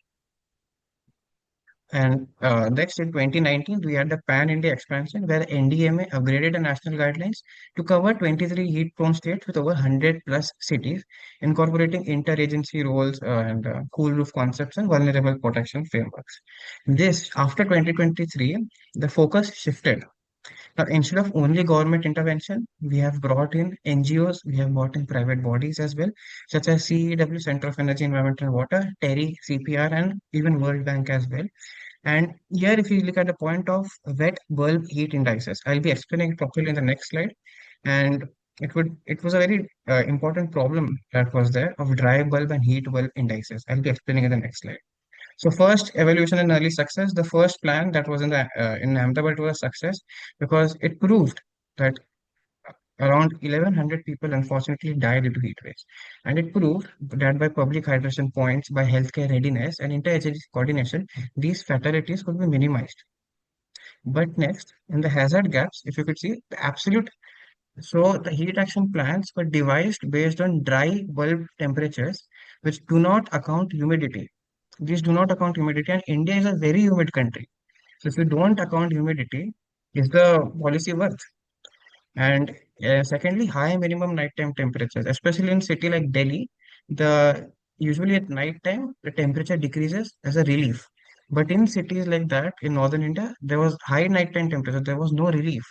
And next, in 2019, we had the Pan India expansion where NDMA upgraded the national guidelines to cover 23 heat-prone states with over 100 plus cities, incorporating interagency roles and cool roof concepts and vulnerable protection frameworks. This, after 2023, the focus shifted. Now, instead of only government intervention, we have brought in NGOs, we have brought in private bodies as well, such as CEW, Center of Energy, Environment and Water, TERI, CPR, and even World Bank as well. And here, if you look at the point of wet bulb heat indices, I'll be explaining it properly in the next slide. And it was a very important problem that was there of dry bulb and heat bulb indices. I'll be explaining in the next slide. So first, evolution and early success. The first plan that was in Ahmedabad was a success because it proved that around 1,100 people unfortunately died due to heat waves. And it proved that by public hydration points, by healthcare readiness and interagency coordination, these fatalities could be minimized. But next, in the hazard gaps, if you could see, so the heat action plans were devised based on dry bulb temperatures, which do not account humidity. These do not account humidity, and India is a very humid country. So if you don't account humidity, is the policy worth? And secondly, high minimum nighttime temperatures, especially in city like Delhi, the usually at nighttime the temperature decreases as a relief. But in cities like that in northern India, there was high nighttime temperature, there was no relief,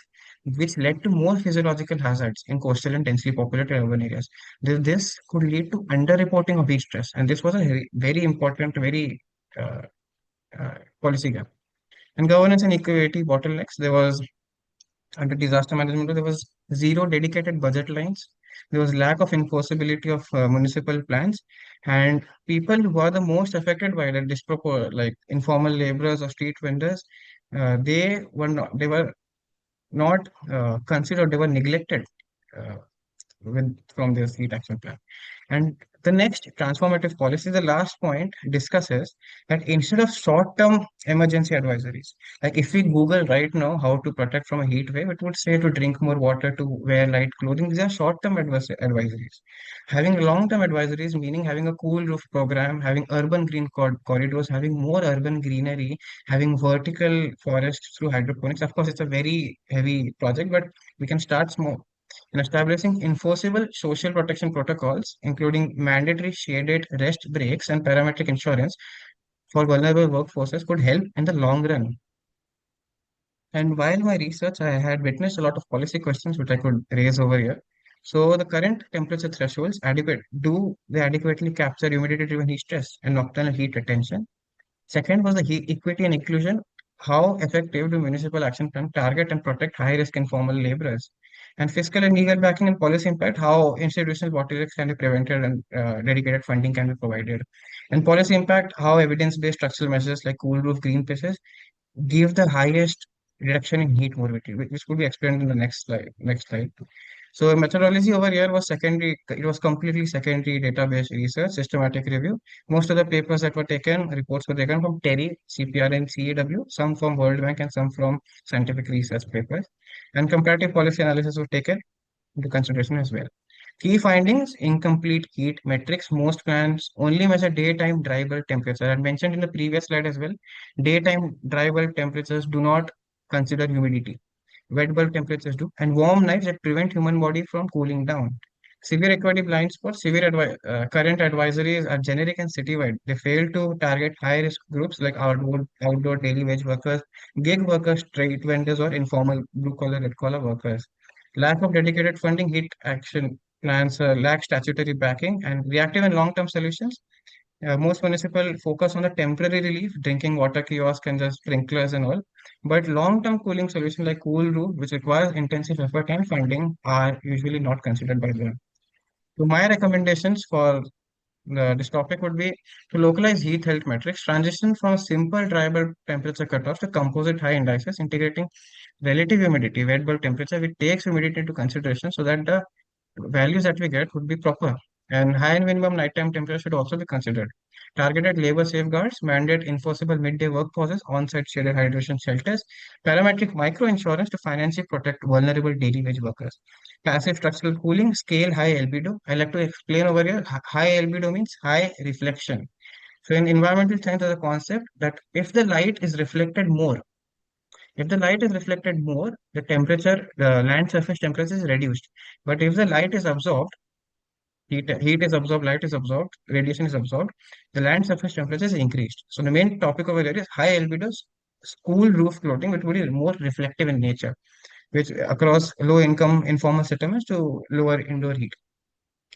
which led to more physiological hazards in coastal and densely populated urban areas. This could lead to underreporting of heat stress, and this was a very important, very uh, policy gap. And governance and equity bottlenecks. There was under disaster management, there was zero dedicated budget lines. There was lack of enforceability of municipal plans, and people who are the most affected by the like informal laborers or street vendors, they were not considered, they were neglected uh, from their heat action plan. And the next transformative policy, the last point, discusses that instead of short-term emergency advisories, like if we Google right now how to protect from a heat wave, it would say to drink more water, to wear light clothing. These are short-term advisories. Having long-term advisories, meaning having a cool roof program, having urban green corridors, having more urban greenery, having vertical forests through hydroponics. Of course, it's a very heavy project, but we can start small in establishing enforceable social protection protocols, including mandatory shaded rest breaks and parametric insurance for vulnerable workforces, could help in the long run. And while my research, I had witnessed a lot of policy questions which I could raise over here. So the current temperature thresholds do they adequately capture humidity-driven heat stress and nocturnal heat retention? Second was the equity and inclusion. How effective do municipal action plan target and protect high-risk informal laborers? And fiscal and legal backing and policy impact, how institutional bottlenecks can be prevented and dedicated funding can be provided. And policy impact, how evidence-based structural measures like cool roof green spaces give the highest reduction in heat morbidity, which could be explained in the next slide. Next slide. So methodology over here was secondary, it was completely secondary database research, systematic review. Most of the papers that were taken, reports were taken from TERI, CPR, and CEW, some from World Bank and some from scientific research papers. And comparative policy analysis was taken into consideration as well. Key findings, incomplete heat metrics. Most plants only measure daytime dry bulb temperature. I mentioned in the previous slide as well, daytime dry bulb temperatures do not consider humidity. Wet bulb temperatures do, and warm nights that prevent human body from cooling down. Severe equity blind spots, current advisories are generic and citywide. They fail to target high risk groups like outdoor daily wage workers, gig workers, street vendors, or informal blue collar, red collar workers. Lack of dedicated funding, heat action plans lack statutory backing, and reactive and long-term solutions. Most municipal focus on the temporary relief, drinking water kiosk and just sprinklers and all. But long-term cooling solution like cool roof, which requires intensive effort and funding, are usually not considered by them. So my recommendations for this topic would be to localize heat health metrics, transition from simple dry bulb temperature cutoff to composite high indices, integrating relative humidity, wet bulb temperature, which takes humidity into consideration so that the values that we get would be proper. And high and minimum nighttime temperature should also be considered. Targeted labor safeguards, mandate enforceable midday work pauses, on-site shaded hydration shelters, parametric micro insurance to financially protect vulnerable daily wage workers. Passive structural cooling, scale high albedo. I like to explain over here. High albedo means high reflection. So in environmental science, there's a concept that if the light is reflected more, the land surface temperature is reduced. But if the light is absorbed, heat is absorbed, light is absorbed, radiation is absorbed, the land surface temperature is increased. So the main topic over here is high albedo school roof clothing, which would be more reflective in nature, which across low income informal settlements to lower indoor heat.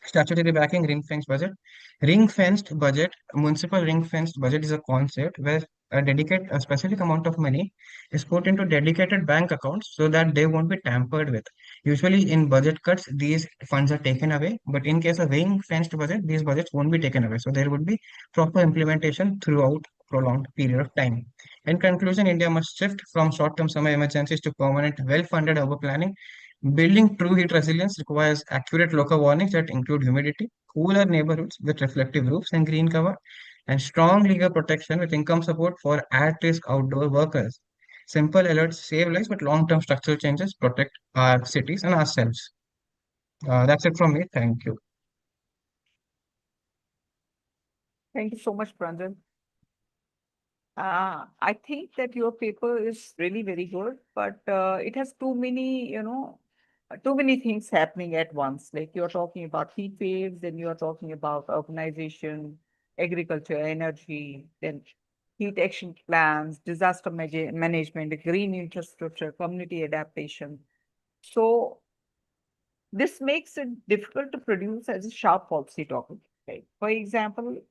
Statutory backing, ring-fenced budget, municipal ring-fenced budget is a concept where a specific amount of money is put into dedicated bank accounts so that they won't be tampered with. Usually in budget cuts, these funds are taken away, but in case of ring-fenced budget, these budgets won't be taken away. So there would be proper implementation throughout prolonged period of time. In conclusion, India must shift from short-term summer emergencies to permanent, well-funded urban planning. Building true heat resilience requires accurate local warnings that include humidity, cooler neighborhoods with reflective roofs and green cover, and strong legal protection with income support for at-risk outdoor workers. Simple alerts save lives, but long-term structural changes protect our cities and ourselves. That's it from me. Thank you. Thank you so much, Pranjal. I think that your paper is really very good, but it has too many, too many things happening at once. Like you're talking about heat waves, then you're talking about urbanization, agriculture, energy, then heat action plans, disaster management, green infrastructure, community adaptation. So this makes it difficult to produce as a sharp policy topic. Right? For example,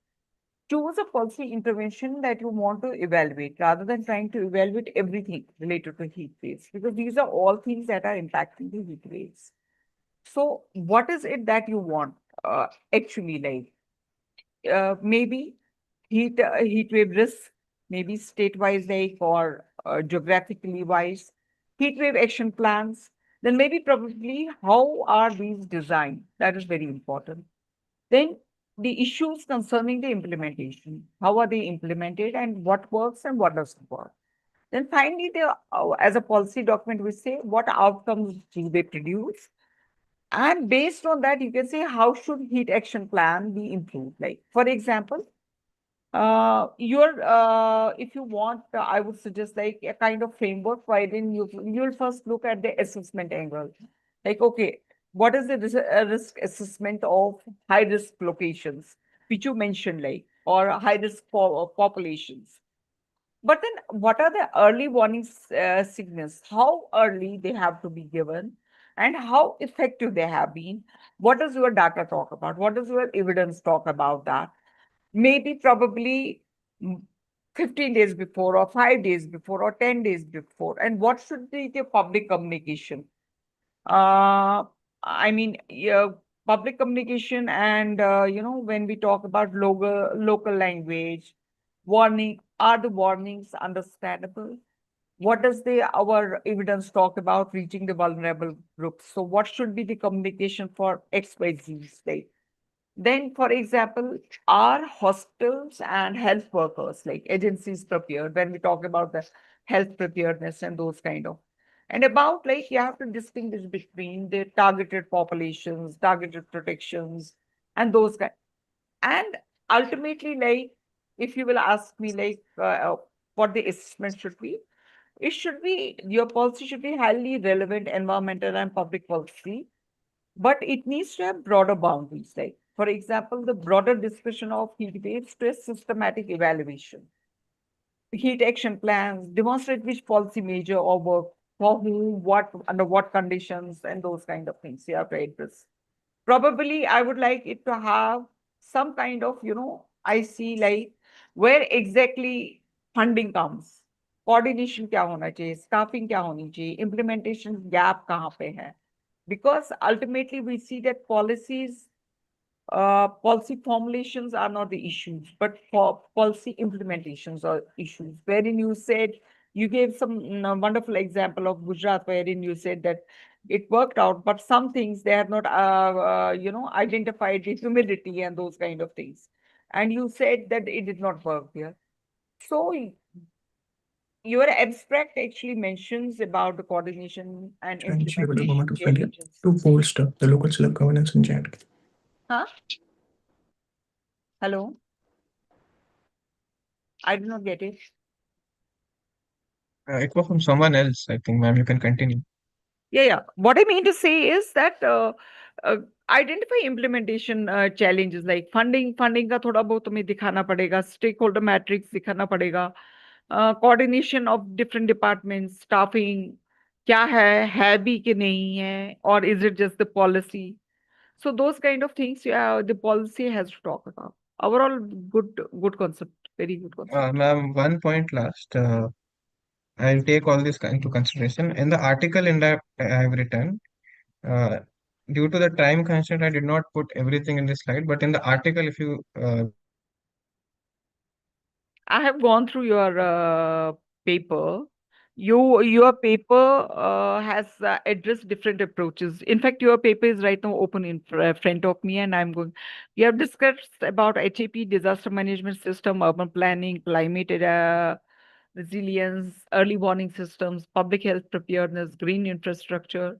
choose a policy intervention that you want to evaluate rather than trying to evaluate everything related to heat waves, because these are all things that are impacting the heat waves. So what is it that you want actually, like maybe heat wave risk, maybe state-wise like or geographically wise, heat wave action plans, then maybe probably how are these designed? That is very important. Then the issues concerning the implementation. How are they implemented and what works and what doesn't work? Then finally, as a policy document, we say what outcomes do they produce? And based on that, you can say how should heat action plan be improved? Like, for example, if you want, I would suggest like a kind of framework wherein you'll first look at the assessment angle. Like, okay, what is the risk assessment of high risk locations, which you mentioned, like, or high risk populations? But then, what are the early warning signals? How early they have to be given, and how effective they have been? What does your data talk about? What does your evidence talk about that? Maybe probably 15 days before, or 5 days before, or 10 days before. And what should be the public communication? I mean, yeah, public communication and, when we talk about local language, are the warnings understandable? What does our evidence talk about reaching the vulnerable groups? So what should be the communication for XYZ state? Then, for example, are hospitals and health workers, like agencies, prepared when we talk about the health preparedness and those kind of, and about like you have to distinguish between the targeted populations, targeted protections, and those kind. And ultimately, like if you will ask me, like what the assessment should be, it should be your policy should be highly relevant environmental and public policy, but it needs to have broader boundaries. Like, for example, the broader discussion of heat waves to a systematic evaluation. Heat action plans demonstrate which policy measure or work for whom, what, under what conditions, and those kind of things you have to address. Probably I would like it to have some kind of, I see like where exactly funding comes, coordination क्या होना चाहिए, staffing क्या होनी चाहिए, implementation gap कहाँ पे है. Because ultimately we see that policy formulations are not the issues, but for policy implementations are issues. Wherein you said, you gave some wonderful example of Gujarat, wherein you said that it worked out, but some things they have not, identified the humidity and those kind of things. And you said that it did not work here. So your abstract actually mentions about the coordination and To ensure the implementation government of India challenges. to bolster the local self-governance in J&K. Huh? Hello? I did not get it. It was from someone else, I think, ma'am. You can continue. Yeah. What I mean to say is that uh, identify implementation challenges like funding का थोड़ा बहुत तुम्हें दिखाना पड़ेगा, stakeholder matrix दिखाना पड़ेगा, coordination of different departments, staffing क्या है भी कि नहीं है, or is it just the policy? So those kind of things, the policy has to talk about. Overall, good concept, very good concept. Ma'am, one point last. I'll take all this into consideration. In the article I have written, uh, due to the time constraint, I did not put everything in this slide. But in the article, if you I have gone through your paper. Your paper has addressed different approaches. In fact, your paper is right now open in front of me, and I'm going. We have discussed about HAP, disaster management system, urban planning, climate resilience, early warning systems, public health preparedness, green infrastructure,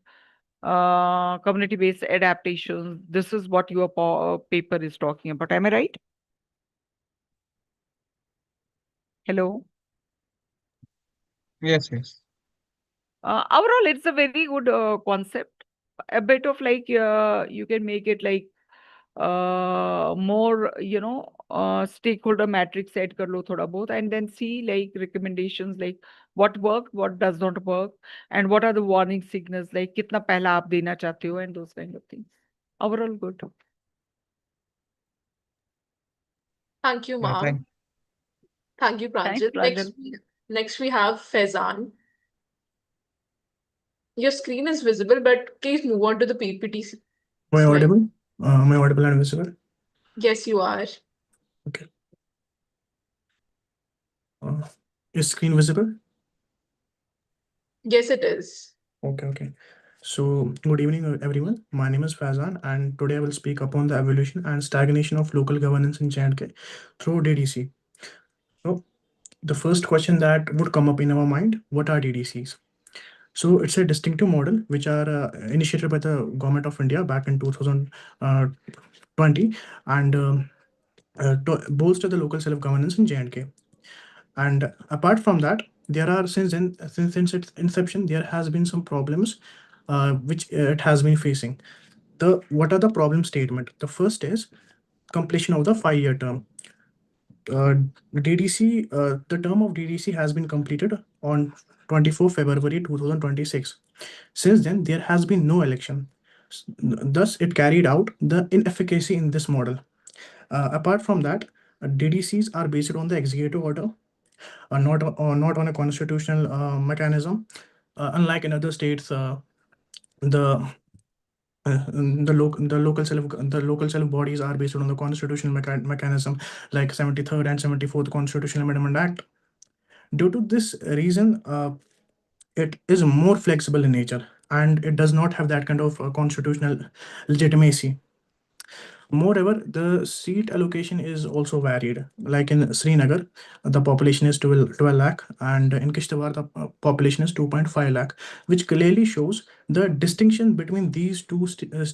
community-based adaptations. This is what your paper is talking about. Am I right? Hello. yes, yes. Overall, it's a very good concept. A bit of like you can make it like more, stakeholder matrix set kar lo thoda bahut, and then see like recommendations like what worked, what does not work, and what are the warning signals, like kitna pehla aap dena chahte ho, and those kind of things. Overall, good. Thank you, Yeah, ma'am. Thank you, Thanks, Pranjit. Pranjal. Next we have Faizan. Your screen is visible, but please move on to the PPT Am I slide. audible? Am I audible and visible? Yes, you are. Okay. Is screen visible? Yes, it is. Okay. So, good evening, everyone. My name is Faizan, and today I will speak upon the evolution and stagnation of local governance in J&K through DDC. So, the first question that would come up in our mind, what are DDCs? So, it's a distinctive model which are initiated by the Government of India back in 2020 and to bolster the local self-governance in J&K. And apart from that, there are since its inception, there has been some problems which it has been facing. What are the problem statement? The first is completion of the 5-year term. DDC, the term of DDC has been completed on 24 February 2026. Since then, there has been no election. Thus, it carried out the inefficacy in this model. Apart from that, DDCs are based on the executive order, not on a constitutional mechanism. Unlike in other states, the the local self bodies are based on the constitutional mechanism like 73rd and 74th Constitutional Amendment Act. Due to this reason, it is more flexible in nature and it does not have that kind of constitutional legitimacy. Moreover, the seat allocation is also varied. Like in Srinagar, the population is 12 lakh, and in Kishtawar, the population is 2.5 lakh, which clearly shows the distinction between these two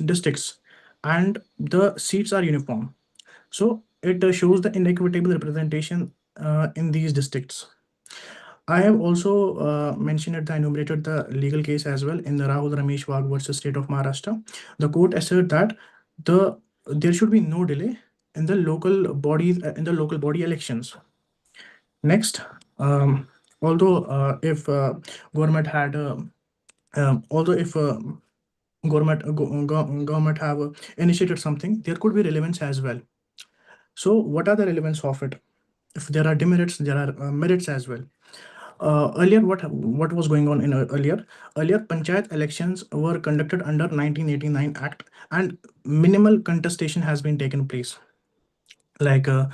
districts, and the seats are uniform. So it shows the inequitable representation in these districts. I have also mentioned it, I enumerated the legal case as well in the Rahul Ramesh Wagh versus State of Maharashtra. The court asserted that there should be no delay in the local body elections. Next, although if government had although if government have initiated something, there could be relevance as well. So what are the relevance of it? If there are demerits, there are merits as well. Earlier, what was going on in earlier panchayat elections were conducted under 1989 Act, and minimal contestation has been taken place. Like uh,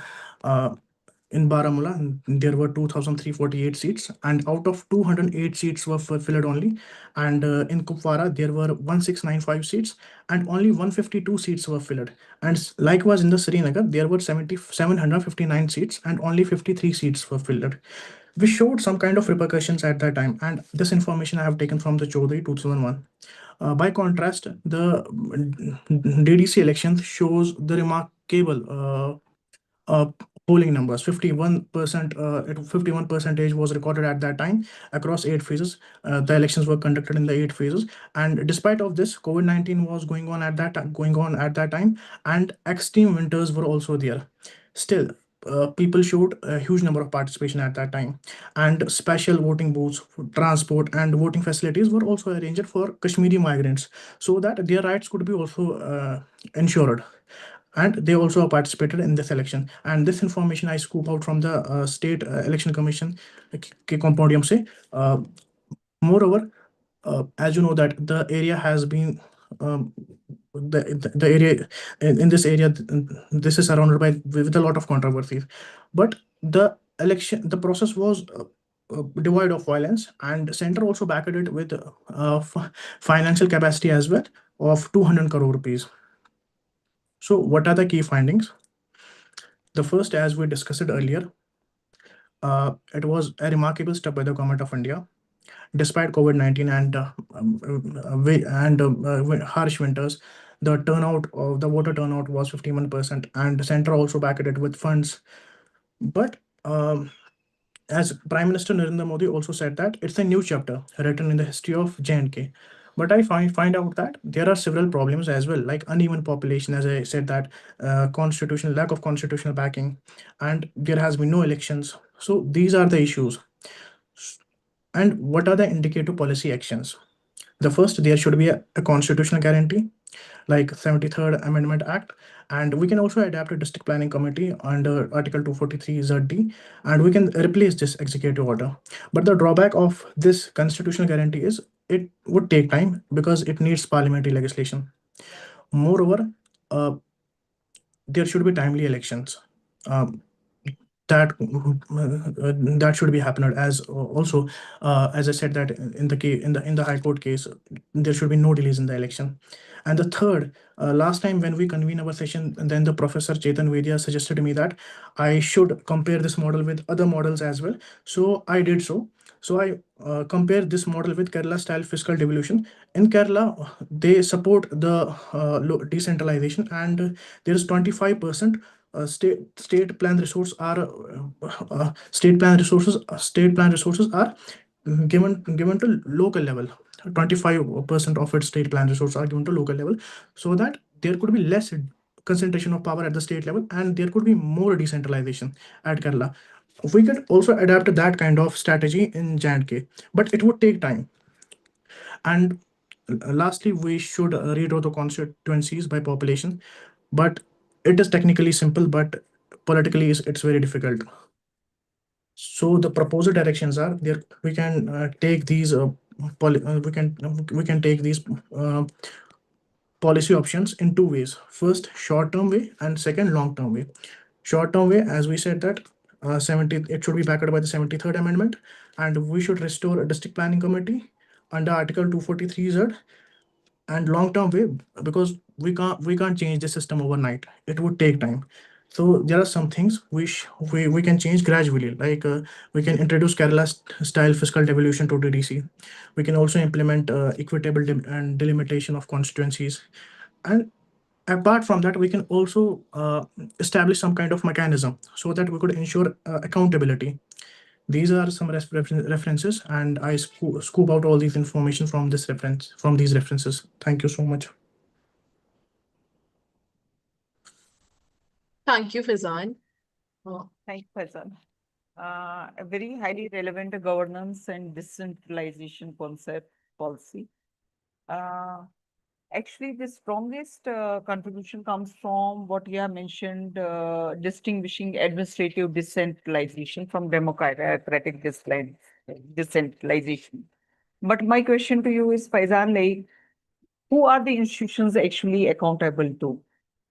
in Baramulla, there were 2,348 seats, and out of 208 seats were filled only. And in Kupwara, there were 1,695 seats, and only 152 seats were filled. And likewise in the Srinagar, there were 759 seats, and only 53 seats were filled. We showed some kind of repercussions at that time, and this information I have taken from the Chaudhary 2001. By contrast, the DDC election shows the remarkable polling numbers. 51%, 51 percentage was recorded at that time across 8 phases. The elections were conducted in the 8 phases, and despite of this, COVID-19 was going on at that time, and extreme winters were also there. Still, people showed a huge number of participation at that time, and special voting booths, transport, and voting facilities were also arranged for Kashmiri migrants so that their rights could be also ensured, and they also participated in this election. And this information I scoop out from the state election commission के compendium से. Moreover, as you know that the area has been the area in this area, this is surrounded by with a lot of controversies, but the process was devoid of violence, and center also backed it with financial capacity as well of 200 crore rupees. So what are the key findings? The first, as we discussed earlier, it was a remarkable step by the government of India. Despite COVID-19 and harsh winters, the turnout of the voter turnout was 51%, and the center also backed it with funds. But as Prime Minister Narendra Modi also said that it's a new chapter written in the history of J&K. But I find out that there are several problems as well, like uneven population, as I said, that constitutional lack of constitutional backing, and there has been no elections. So these are the issues. And what are the indicative policy actions? The first, there should be a constitutional guarantee, like 73rd Amendment Act, and we can also adapt a district planning committee under Article 243 ZD, and we can replace this executive order. But the drawback of this constitutional guarantee is it would take time because it needs parliamentary legislation. Moreover, there should be timely elections. That should be happened, as also as I said that in the high court case, there should be no delays in the election. And the third, last time when we convened our session, then the Professor Chetan Vedya suggested me that I should compare this model with other models as well. So I did so. So I compare this model with Kerala style fiscal devolution. In Kerala, they support the decentralization, and there is 25% state plan resources are state plan resources are given to local level. 25% of its state plan resources are given to local level, so that there could be less concentration of power at the state level, and there could be more decentralization at Kerala. We could also adapt that kind of strategy in J&K, but it would take time. And lastly, we should redraw the constituencies by population, but it is technically simple, but politically it's very difficult. So the proposed directions are there. We can take these we can take these policy options in two ways. First, short-term way, and second, long-term way. Short-term way, as we said that it should be backed by the 73rd Amendment, and we should restore a district planning committee under Article 243Z. And long-term way, because we can't change the system overnight. It would take time. So there are some things we can change gradually, like we can introduce Kerala style fiscal devolution to DDC. We can also implement equitable and delimitation of constituencies. And apart from that, we can also establish some kind of mechanism so that we could ensure accountability. These are some references, and I scoop out all these information from these references. Thank you so much. Thank you, Fizan. Thank you, Faizan. a very highly relevant governance and decentralization concept policy. Actually, the strongest contribution comes from what you have mentioned, distinguishing administrative decentralization from democratic decentralization. But my question to you is, Faizan, like, who are the institutions actually accountable to?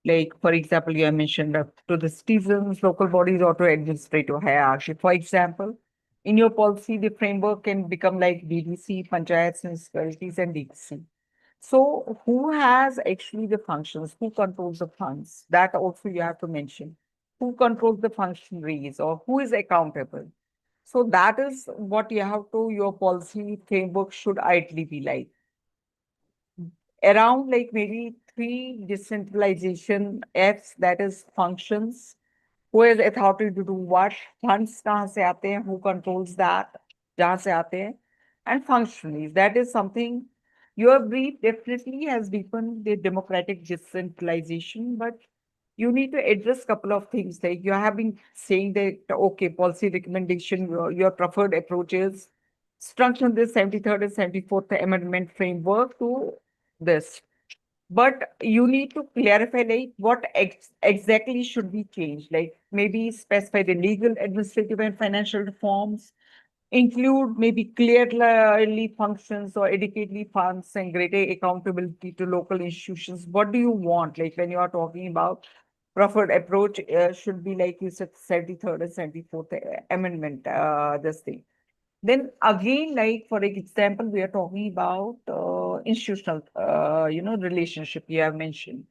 Like, for example, you have mentioned to the citizens, local bodies, or to administrative hierarchy. For example, in your policy, the framework can become like DDC, panchayats, municipalities, and DDC. So, who has actually the functions? Who controls the funds? That also you have to mention. Who controls the functionaries or who is accountable? So, that is what you have to, your policy framework should ideally be like. Around like maybe 3 decentralization Fs, that is functions, who has authority to do what, funds kahan se aate hain, who controls that, jahan se aate hain, and functionaries. That is something your brief definitely has deepened the democratic decentralization, but you need to address couple of things. Like you have been saying that, okay, policy recommendation, your preferred approaches, strengthen this 73rd and 74th Amendment framework to this. But you need to clarify like what exactly should be changed. Like maybe specify the legal, administrative, and financial reforms, include maybe clearly functions or adequately funds and greater accountability to local institutions. What do you want? Like when you are talking about preferred approach, should be like you said, 73rd and 74th Amendment, this thing. Then again, like for example, we are talking about institutional, relationship you have mentioned.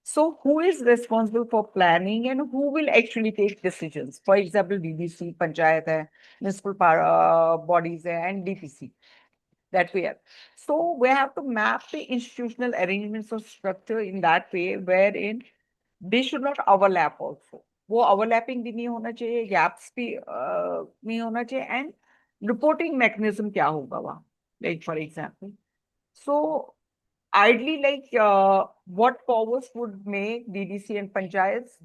So who is responsible for planning and who will actually take decisions? For example, DDC, Panchayat, municipal bodies, and DPC that we have. So we have to map the institutional arrangements or structure in that way wherein they should not overlap also. वो overlapping भी नहीं होना चाहिए, gaps भी नहीं होना चाहिए, and reporting mechanism क्या होगा वहाँ? Like for example, so ideally, like what powers would make DDC and panchayats,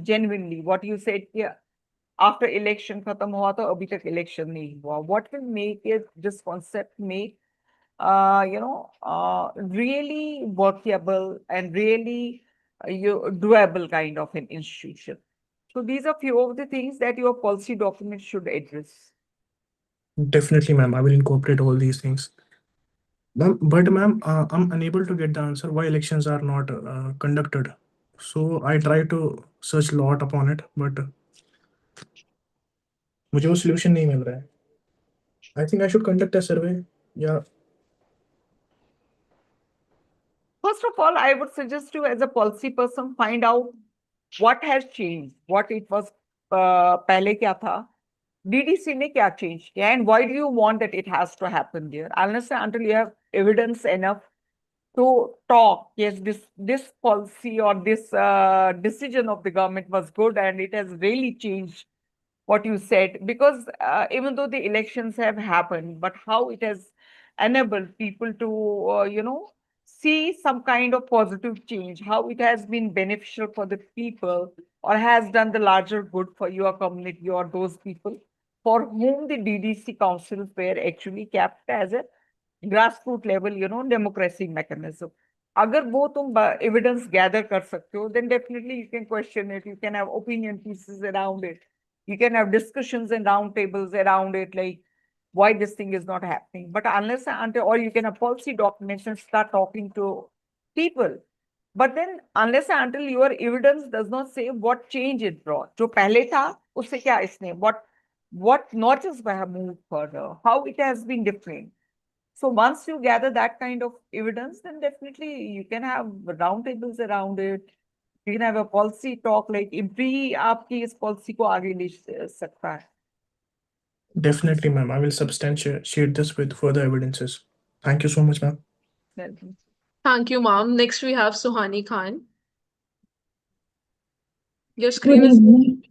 genuinely what you said here. After election खत्म हुआ तो अभी तक election नहीं हुआ. What will make it this concept make really workable and really doable kind of an institution. So these are few of the things that your policy document should address. Definitely, ma'am. I will incorporate all these things. But ma'am, I'm unable to get the answer why elections are not conducted. So I try to search a lot upon it, but मुझे वो solution नहीं मिल रहा है. I think I should conduct a survey. Yeah. First of all, I would suggest you as a policy person, find out what has changed, what it was पहले क्या था, DDC ने क्या change किया, and why do you want that it has to happen there? Unless and until you have evidence enough to talk, yes, this policy or this decision of the government was good and it has really changed what you said. Because even though the elections have happened, but how it has enabled people to, see some kind of positive change, how it has been beneficial for the people or has done the larger good for your community or those people for whom the DDC councils were actually kept as a grassroots level, democracy mechanism. अगर वो तुम evidence gather कर सकते हो, then definitely you can question it. You can have opinion pieces around it. You can have discussions and round tables around it, like why this thing is not happening. But unless and until, or you can have policy documents and start talking to people. But then unless and until your evidence does not say what change it brought, जो पहले था उससे क्या इसने, what notches have moved further, how it has been different. So once you gather that kind of evidence, then definitely you can have roundtables around it. You can have a policy talk, like IMPRI आपकी इस policy को आगे ले सकता है. Definitely, ma'am. I will substantiate this with further evidences. Thank you so much, ma'am. Welcome. Thank you, ma'am. Next, we have Suhani Khan. Your Good screen is... evening.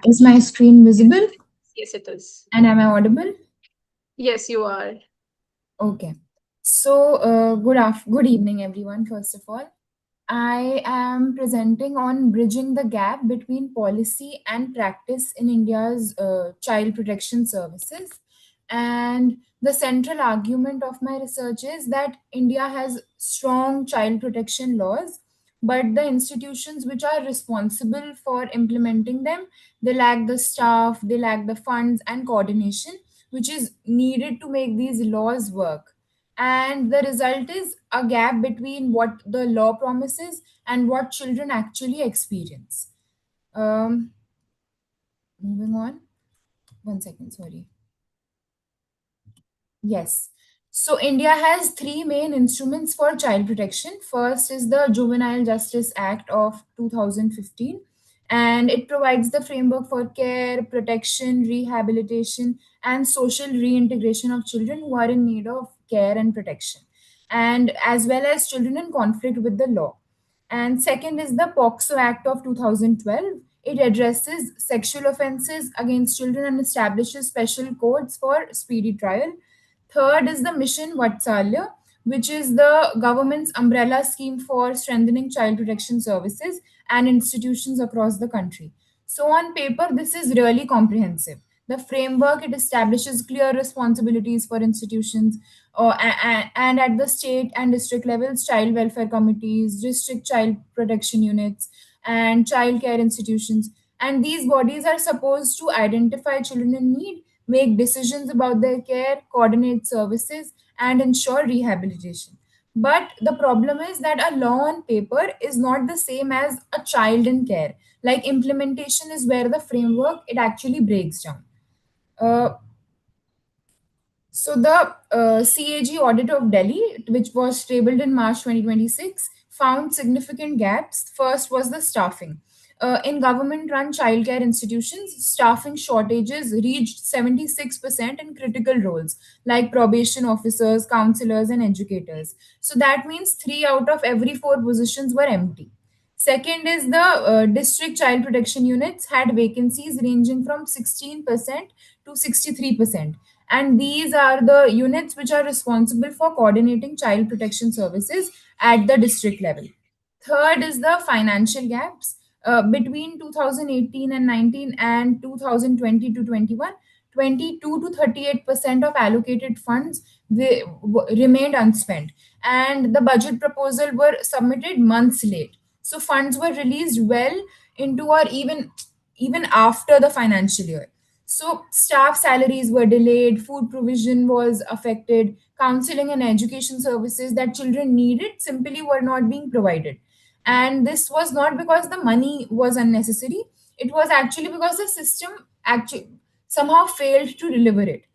Is my screen visible Yes, it is. and am I audible? Yes, you are. Okay. So, good evening, everyone, first of all. I am presenting on bridging the gap between policy and practice in India's child protection services. And the central argument of my research is that India has strong child protection laws, but the institutions which are responsible for implementing them, they lack the staff, they lack the funds and coordination, which is needed to make these laws work. And the result is a gap between what the law promises and what children actually experience. um, Moving on, 1 second, sorry. Yes. So India has three main instruments for child protection. First is the Juvenile Justice Act of 2015, and it provides the framework for care, protection, rehabilitation, and social reintegration of children who are in need of care and protection, and as well as children in conflict with the law. And second is the POXO Act of 2012. It addresses sexual offenses against children and establishes special codes for speedy trial. Third is the Mission Vatsalya, which is the government's umbrella scheme for strengthening child protection services and institutions across the country. So, on paper, this is really comprehensive. The framework, it establishes clear responsibilities for institutions, and at the state and district levels, child welfare committees, district child protection units, and child care institutions. And these bodies are supposed to identify children in need, make decisions about their care, coordinate services, and ensure rehabilitation. But the problem is that a law on paper is not the same as a child in care. Like implementation is where the framework it actually breaks down. Uh, so the CAG audit of Delhi, which was tabled in March 2026, found significant gaps. First was the staffing. In government-run childcare institutions, staffing shortages reached 76% in critical roles like probation officers, counselors, and educators. So that means 3 out of every 4 positions were empty. Second is the district child protection units had vacancies ranging from 16% to 63%. And these are the units which are responsible for coordinating child protection services at the district level. Third is the financial gaps. Between 2018 and 19 and 2020 to 21, 22 to 38% of allocated funds remained unspent, and the budget proposal were submitted months late. So funds were released well into or even after the financial year. So staff salaries were delayed, food provision was affected, counseling and education services that children needed simply were not being provided. And this was not because the money was unnecessary, it was actually because the system actually somehow failed to deliver it.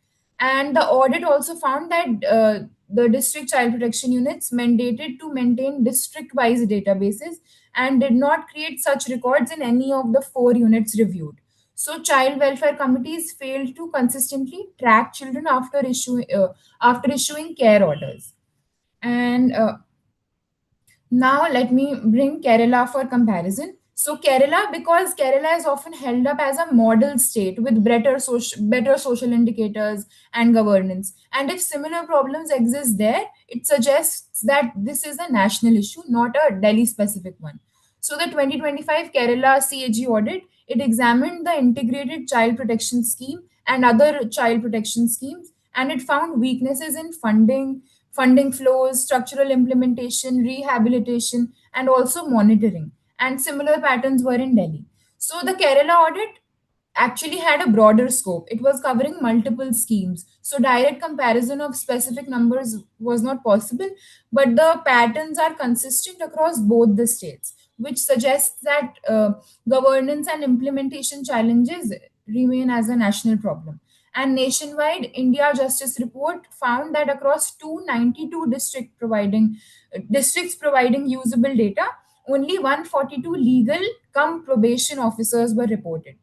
And the audit also found that the district child protection units mandated to maintain district wise databases and did not create such records in any of the 4 units reviewed. So child welfare committees failed to consistently track children after issuing care orders. And now let me bring Kerala for comparison. So Kerala, because Kerala is often held up as a model state with better social indicators and governance. And if similar problems exist there, it suggests that this is a national issue, not a Delhi specific one. So the 2025 Kerala CAG audit, it examined the integrated child protection scheme and other child protection schemes, and it found weaknesses in funding flows, structural implementation, rehabilitation, and also monitoring. And similar patterns were in Delhi. So the Kerala audit actually had a broader scope. It was covering multiple schemes. So direct comparison of specific numbers was not possible, but the patterns are consistent across both the states, which suggests that governance and implementation challenges remain as a national problem. And nationwide, India Justice Report found that across 292 districts providing usable data, only 142 legal cum probation officers were reported,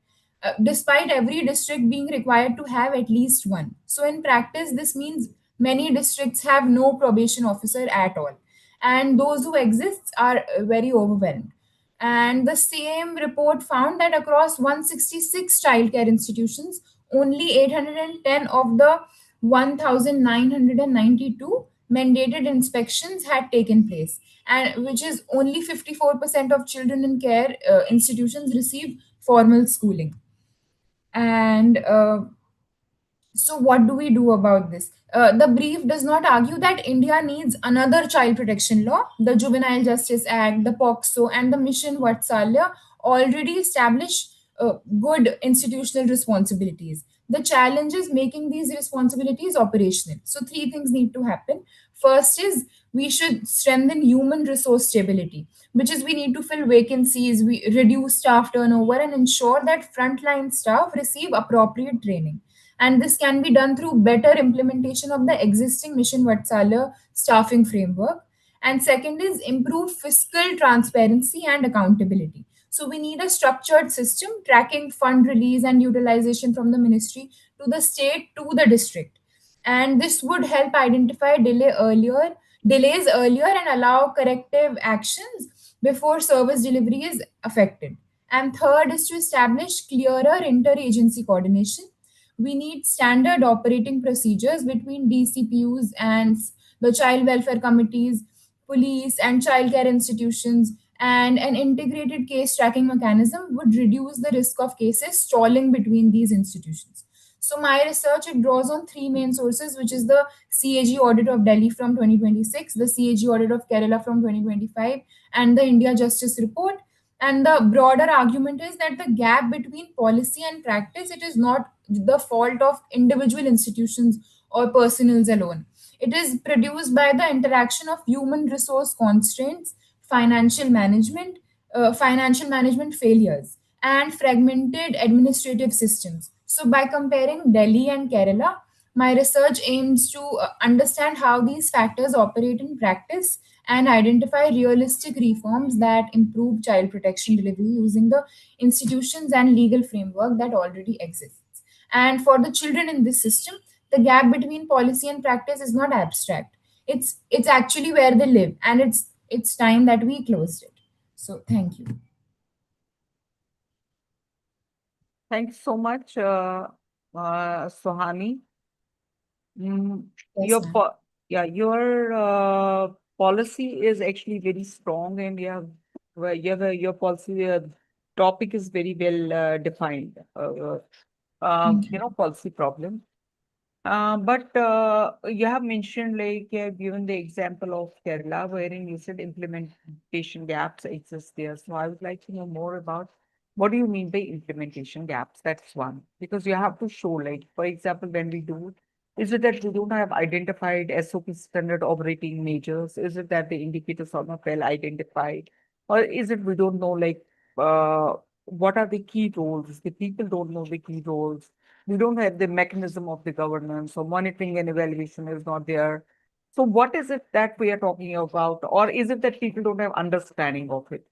despite every district being required to have at least one. So, in practice, this means many districts have no probation officer at all, and those who exist are very overwhelmed. And the same report found that across 166 childcare institutions, only 810 of the 1,992 mandated inspections had taken place, and which is only 54% of children in care institutions receive formal schooling. And so, what do we do about this? The brief does not argue that India needs another child protection law. The Juvenile Justice Act, the POCSO, and the Mission Vatsalya already establish good institutional responsibilities. The challenge is making these responsibilities operational. So, three things need to happen. First is we should strengthen human resource stability, which is we need to fill vacancies, we reduce staff turnover, and ensure that frontline staff receive appropriate training, and this can be done through better implementation of the existing Mission Vatsalya staffing framework. And second is improved fiscal transparency and accountability. So we need a structured system tracking fund release and utilization from the ministry to the state to the district. And this would help identify delays earlier and allow corrective actions before service delivery is affected. And third is to establish clearer interagency coordination. We need standard operating procedures between DCPUs and the child welfare committees, police, and childcare institutions, and an integrated case tracking mechanism would reduce the risk of cases stalling between these institutions. So my research, it draws on three main sources, which is the CAG audit of Delhi from 2026, the CAG audit of Kerala from 2025, and the India Justice Report. And the broader argument is that the gap between policy and practice, it is not the fault of individual institutions or personals alone. It is produced by the interaction of human resource constraints, financial management failures, and fragmented administrative systems. So by comparing Delhi and Kerala, my research aims to understand how these factors operate in practice and identify realistic reforms that improve child protection delivery using the institutions and legal framework that already exists. And for the children in this system, the gap between policy and practice is not abstract. It's actually where they live, and it's time that we closed it. So thank you. Thanks so much, Sohani. Yes, Your ma'am. your policy is actually very strong, and your policy topic is very well defined. Thank you. Policy problem. But you have mentioned, like, you have given the example of Kerala, wherein you said implementation gaps exist there. So I would like to know more about what do you mean by implementation gaps? That's one. Because you have to show, like, for example, when we do, is it that we don't have identified SOP standard operating measures? Is it that the indicators are not well identified? Or is it we don't know, like, what are the key roles? The people don't know the key roles. We don't have the mechanism of the governance, so monitoring and evaluation is not there. So what is it that we are talking about? Or is it that people don't have understanding of it?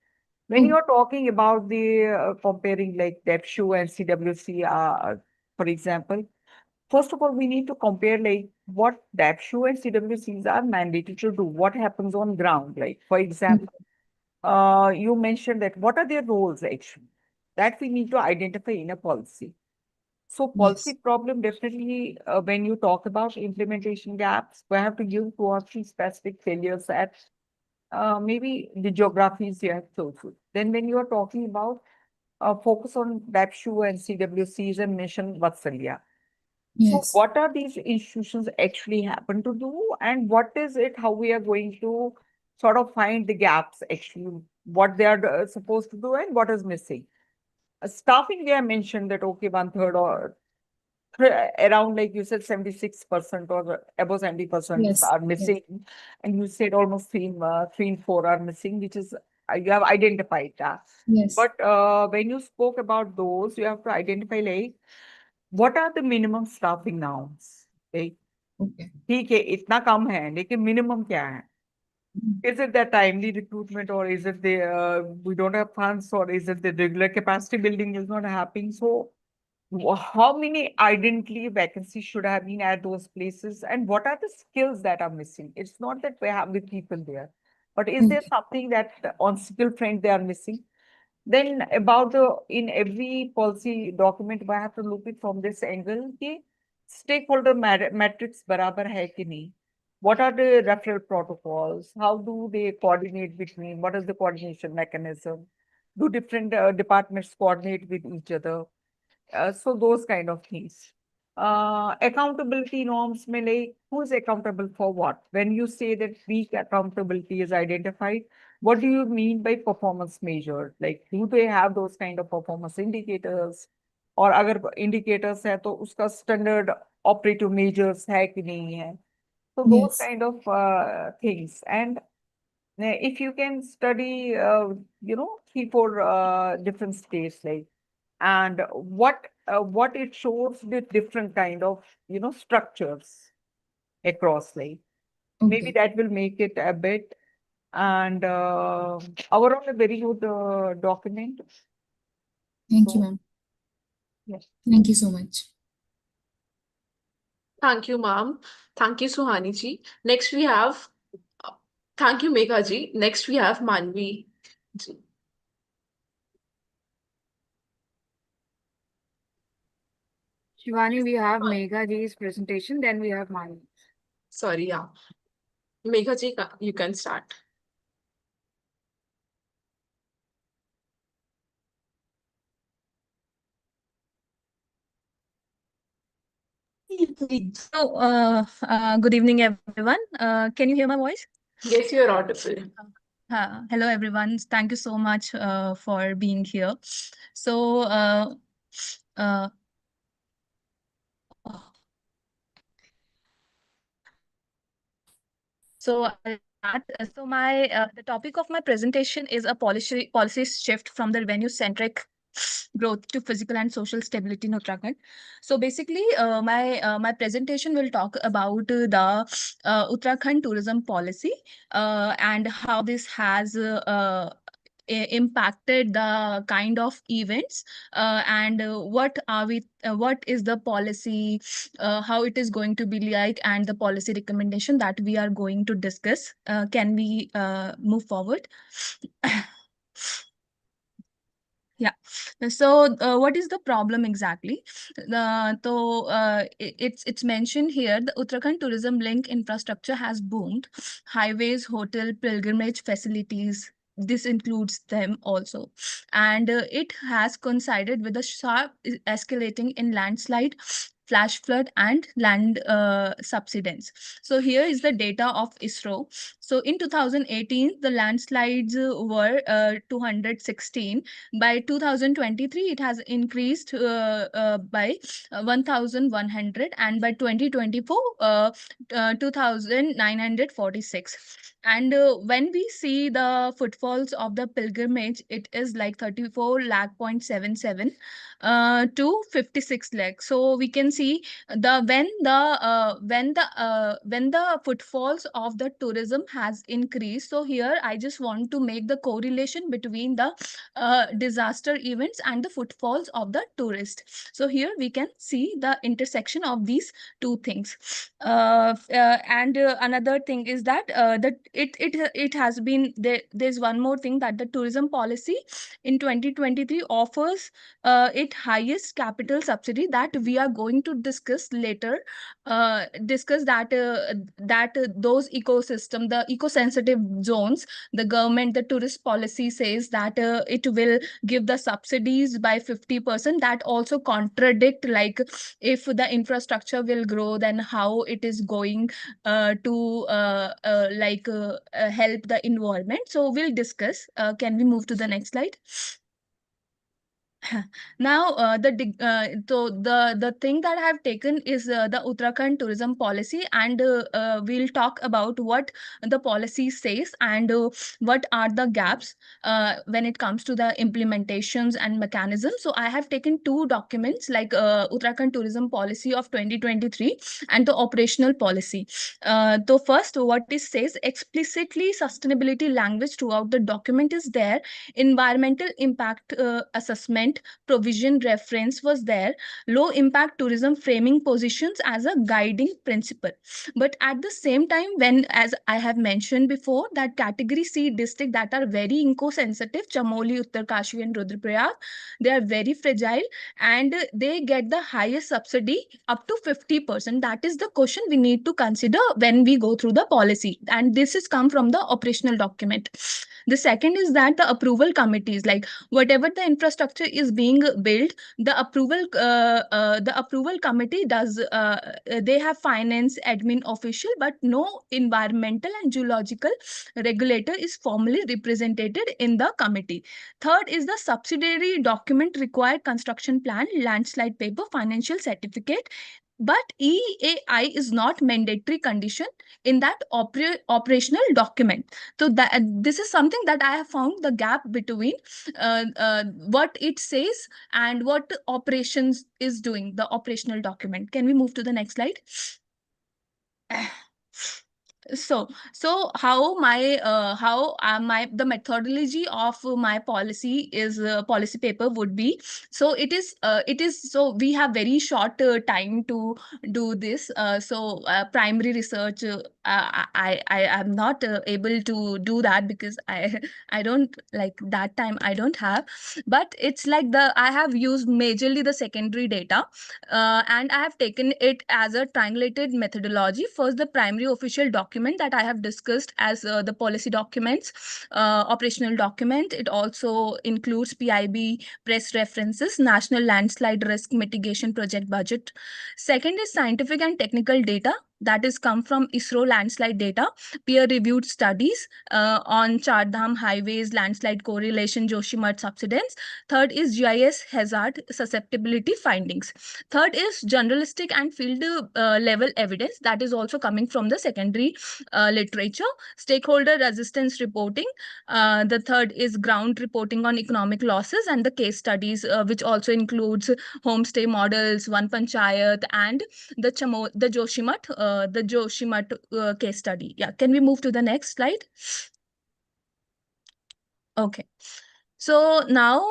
When you're talking about the comparing like DEPSHU and CWC, for example, first of all, we need to compare like what DEPSHU and CWCs are mandated to do, what happens on ground. Like, for example, you mentioned that what are their roles actually? That we need to identify in a policy. So policy problem definitely, when you talk about implementation gaps, we have to give 2 or 3 specific failures at maybe the geographies you have chosen. Then when you are talking about focus on DAPSHU and CWCs and Mission Vatsalya. So Yes. what are these institutions actually happen to do, and what is it, how we are going to sort of find the gaps actually, what they are supposed to do and what is missing? Staffing, they have mentioned that, okay, 1/3 or around, like you said, 76% or above 70% Yes. are Yes. missing. And you said almost 3 and 4 are missing, which is, you have identified that. Yes. But when you spoke about those, you have to identify, like, what are the minimum staffing norms? Like, Okay. ठीक है, इतना कम है, लेकिन minimum क्या है? Mhm. Is it the timely recruitment, or is it the we don't have funds, or is it the regular capacity building is not happening? So how many identity vacancies should have been at those places, and what are the skills that are missing? It's not that we have the people there, but is there something that on skill front they are missing? Then about the, in every policy document, we have to look it from this angle कि stakeholder matrix बराबर है कि नहीं? What are the referral protocols? How do they coordinate between? What is the coordination mechanism? Do different departments coordinate with each other? So those kind of things. Accountability norms may like who is accountable for what? When you say that weak accountability is identified, what do you mean by performance measure? Like do they have those kind of performance indicators? और अगर indicators है तो उसका standard operative measures है कि नहीं है? So those Yes. kind of things. And if you can study, 3, 4 different states, like, and what it shows the different kind of, structures across, like, maybe Okay. that will make it a bit. And overall, a very good document. Thank you, So, ma'am. yes. Thank you so much. Thank you, ma'am. Thank you, Suhani ji. Next we have, thank you, Megha ji. Next we have Manvi ji. Shivani, we have Megha ji's presentation, then we have mine. Sorry, yeah. Megha ji, you can start. So, good evening, everyone. Can you hear my voice? Yes, you're audible. Hello, everyone. Thank you so much for being here. So, uh, so I'll start. So my the topic of my presentation is a policy shift from the revenue centric growth to physical and social stability in Uttarakhand. So basically, my presentation will talk about the Uttarakhand tourism policy and how this has impacted the kind of events and what is the policy, how it is going to be like, and the policy recommendation that we are going to discuss. Can we move forward? Yeah. So, what is the problem exactly? It's mentioned here. The Uttarakhand tourism link infrastructure has boomed. Highways, hotel, pilgrimage facilities. This includes them also, and it has coincided with a sharp escalating in landslide, flash flood, and land subsidence. So here is the data of ISRO. So in 2018, the landslides were 216. By 2023, it has increased by 1,100, and by 2024, 2,946. And when we see the footfalls of the pilgrimage, it is like 34 lakh 0.77 to 56 lakh. So we can see when the footfalls of the tourism has increased. So here I just want to make the correlation between the disaster events and the footfalls of the tourist. So here we can see the intersection of these two things. And another thing is that it has been there's one more thing, that the tourism policy in 2023 offers it highest capital subsidy that we are going to discuss later. Discuss that those ecosystem, the eco-sensitive zones, the government, the tourist policy says that it will give the subsidies by 50%. That also contradict, like, if the infrastructure will grow, then how it is going to help the environment. So we'll discuss. Can we move to the next slide? Now, the thing that I have taken is the Uttarakhand tourism policy, and we'll talk about what the policy says and what are the gaps when it comes to the implementations and mechanisms. So I have taken two documents, like Uttarakhand tourism policy of 2023 and the operational policy. So first, what it says explicitly, sustainability language throughout the document is there. Environmental impact assessment document provision reference was there, low impact tourism framing positions as a guiding principle. But at the same time, when, as I have mentioned before, that category C district that are very inco-sensitive, Chamoli, Uttarkashi and Rudraprayag, they are very fragile and they get the highest subsidy up to 50%. That is the question we need to consider when we go through the policy. And this is come from the operational document. The second is that the approval committees, like whatever the infrastructure is being built, the approval committee does, they have finance, admin, official, but no environmental and geological regulator is formally represented in the committee. Third is the subsidiary document required construction plan, landslide paper, financial certificate. But EAI is not mandatory condition in that operational document. So that this is something that I have found the gap between what it says and what operations is doing, the operational document. Can we move to the next slide? So how my the methodology of my policy is policy paper would be. So it is so we have very short time to do this. Primary research, I am not able to do that because I don't like that time, I don't have. But it's like I have used majorly the secondary data, and I have taken it as a triangulated methodology. First, the primary official document that I have discussed as the policy documents, operational document. It also includes PIB, press references, National Landslide Risk Mitigation Project budget. Second is scientific and technical data that is come from ISRO landslide data, peer-reviewed studies on Char Dham highways, landslide correlation, Joshimath subsidence. Third is GIS hazard susceptibility findings. Third is journalistic and field level evidence that is also coming from the secondary literature. Stakeholder resistance reporting. The third is ground reporting on economic losses and the case studies, which also includes homestay models, One Panchayat, and the Joshimath case study. Yeah, can we move to the next slide? Okay. So now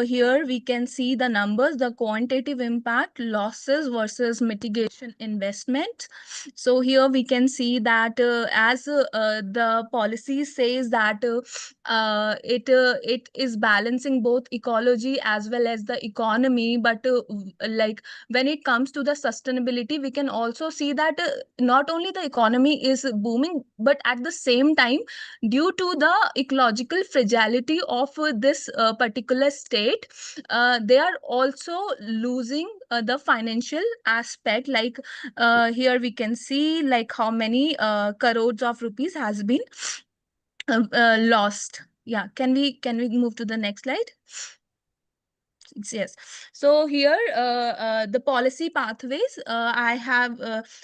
here we can see the numbers, the quantitative impact, losses versus mitigation investment. So here we can see that as the policy says that it is balancing both ecology as well as the economy. But like when it comes to the sustainability, we can also see that not only the economy is booming, but at the same time, due to the ecological fragility of this particular state, they are also losing the financial aspect. Like here we can see like how many crores of rupees has been lost. Yeah, can we move to the next slide? Yes. So here the policy pathways I have,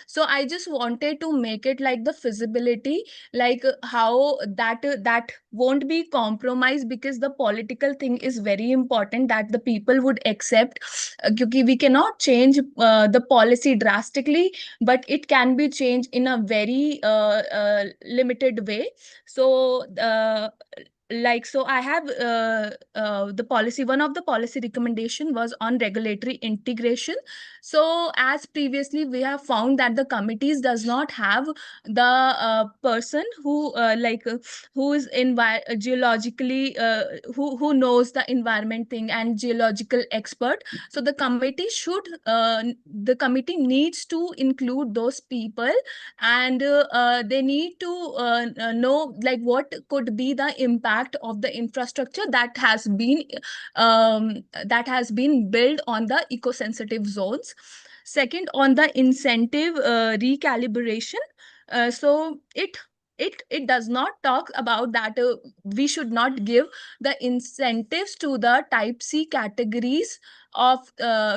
so I just wanted to make it like the feasibility, like how that won't be compromised, because the political thing is very important that the people would accept, because we cannot change the policy drastically, but it can be changed in a very limited way. So so I have the policy, one of the policy recommendation was on regulatory integration. So as previously we have found that the committees does not have the person who who is geologically who knows the environment thing and geological expert. So the committee needs to include those people, and they need to know like what could be the impact of the infrastructure that has been built on the eco-sensitive zones. Second, on the incentive recalibration, so it does not talk about that we should not give the incentives to the type C categories of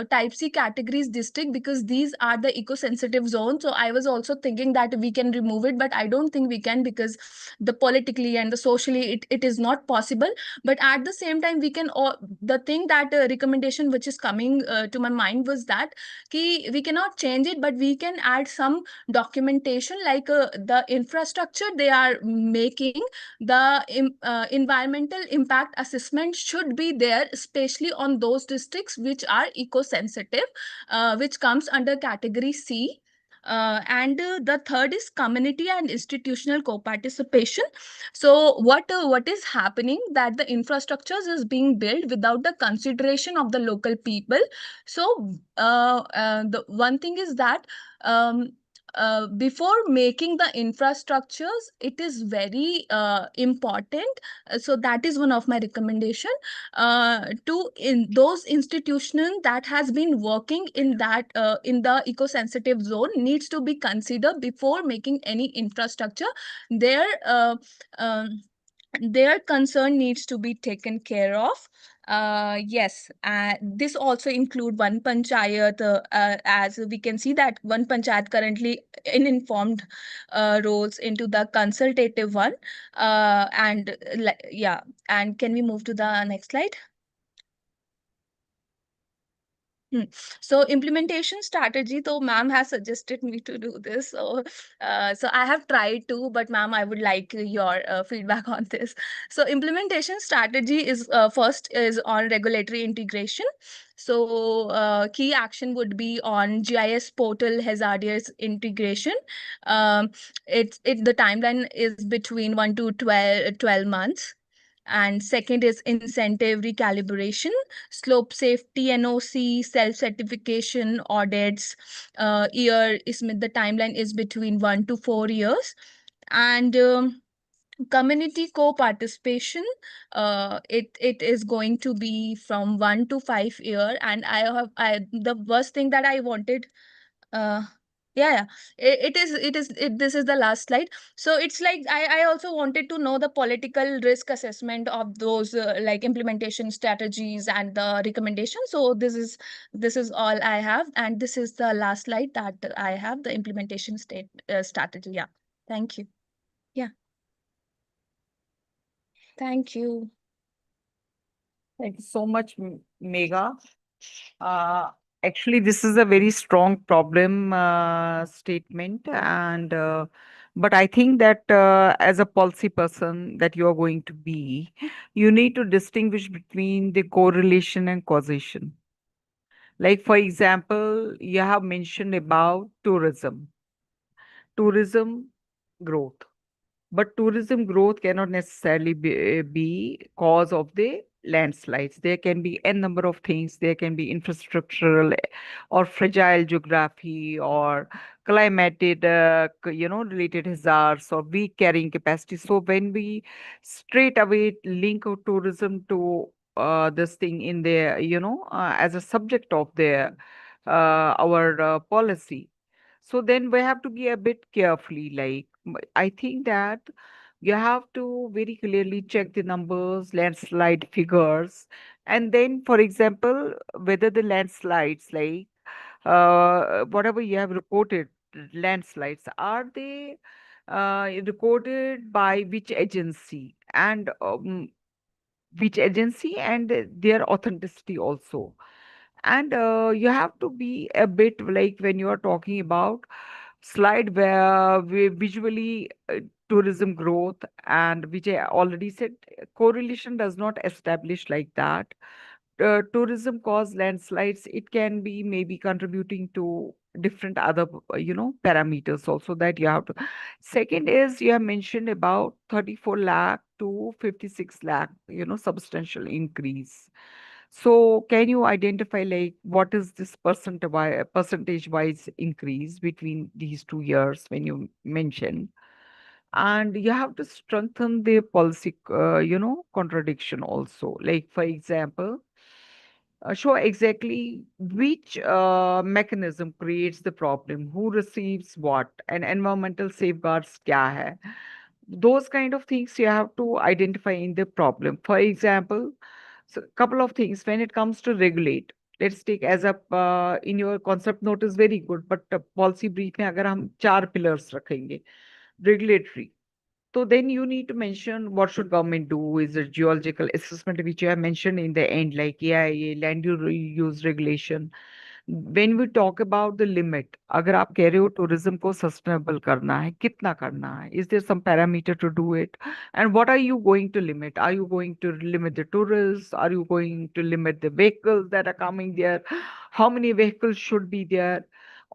type C categories district, because these are the eco-sensitive zones. So I was also thinking that we can remove it, but I don't think we can, because the politically and the socially it is not possible. But at the same time, we can the thing that recommendation which is coming to my mind was that we cannot change it, but we can add some documentation, like the infrastructure they are making, the environmental impact assessment should be there, especially on those districts which are eco-sensitive, which comes under category C. And the third is community and institutional co-participation. So what is happening, that the infrastructures is being built without the consideration of the local people. So the one thing is that before making the infrastructures, it is very important. So that is one of my recommendation, to in those institutions that has been working in that in the eco-sensitive zone needs to be considered before making any infrastructure. Their their concern needs to be taken care of. Yes, this also include one panchayat, as we can see that one panchayat currently informed roles into the consultative one. And yeah, and can we move to the next slide? So implementation strategy, though ma'am has suggested me to do this. So I have tried to, but ma'am, I would like your feedback on this. So implementation strategy is first is on regulatory integration. So key action would be on GIS portal hazardous integration. The timeline is between 1 to 12 months. And second is incentive recalibration, slope safety NOC, self-certification audits. The timeline is between 1 to 4 years. And community co-participation, it is going to be from 1 to 5 year. And the worst thing that I wanted, uh yeah, this is the last slide. So it's like I also wanted to know the political risk assessment of those like implementation strategies and the recommendation. So this is all I have, and this is the last slide that I have, the implementation strategy. Yeah, thank you. Yeah, thank you. Thank you so much, Megha. Actually, this is a very strong problem statement, and but I think that as a policy person that you are going to be, you need to distinguish between the correlation and causation. Like, for example, you have mentioned about tourism growth. But tourism growth cannot necessarily be cause of the landslides. There can be n number of things. There can be infrastructural or fragile geography or climated, related hazards or weak carrying capacity. So when we straight away link tourism to this thing in there, as a subject of their our policy, so then we have to be a bit carefully. Like, I think that you have to very clearly check the numbers, landslide figures, and then, for example, whether the landslides, like whatever you have reported, landslides, are they recorded by which agency and their authenticity also. And you have to be a bit like when you are talking about slide where we visually tourism growth, and which I already said, correlation does not establish like that. Tourism cause landslides, it can be maybe contributing to different other parameters also that you have to. Second is, you have mentioned about 34 lakh to 56 lakh, substantial increase. So can you identify like what is this percentage wise increase between these 2 years when you mentioned? And you have to strengthen the policy, contradiction also. Like, for example, show exactly which mechanism creates the problem, who receives what, and environmental safeguards kya hai. Those kind of things you have to identify in the problem. For example, so couple of things when it comes to regulate. let's take as a in your concept note is very good, but policy brief में अगर हम 4 pillars रखेंगे, regulatory. So then you need to mention what should government do? Is it geological assessment, which you have mentioned in the end, like AIA, land use regulation. When we talk about the limit, अगर आप कह रहे हो tourism को sustainable करना है, कितना करना है? Is there some parameter to do it? And what are you going to limit? Are you going to limit the tourists? Are you going to limit the vehicles that are coming there? How many vehicles should be there?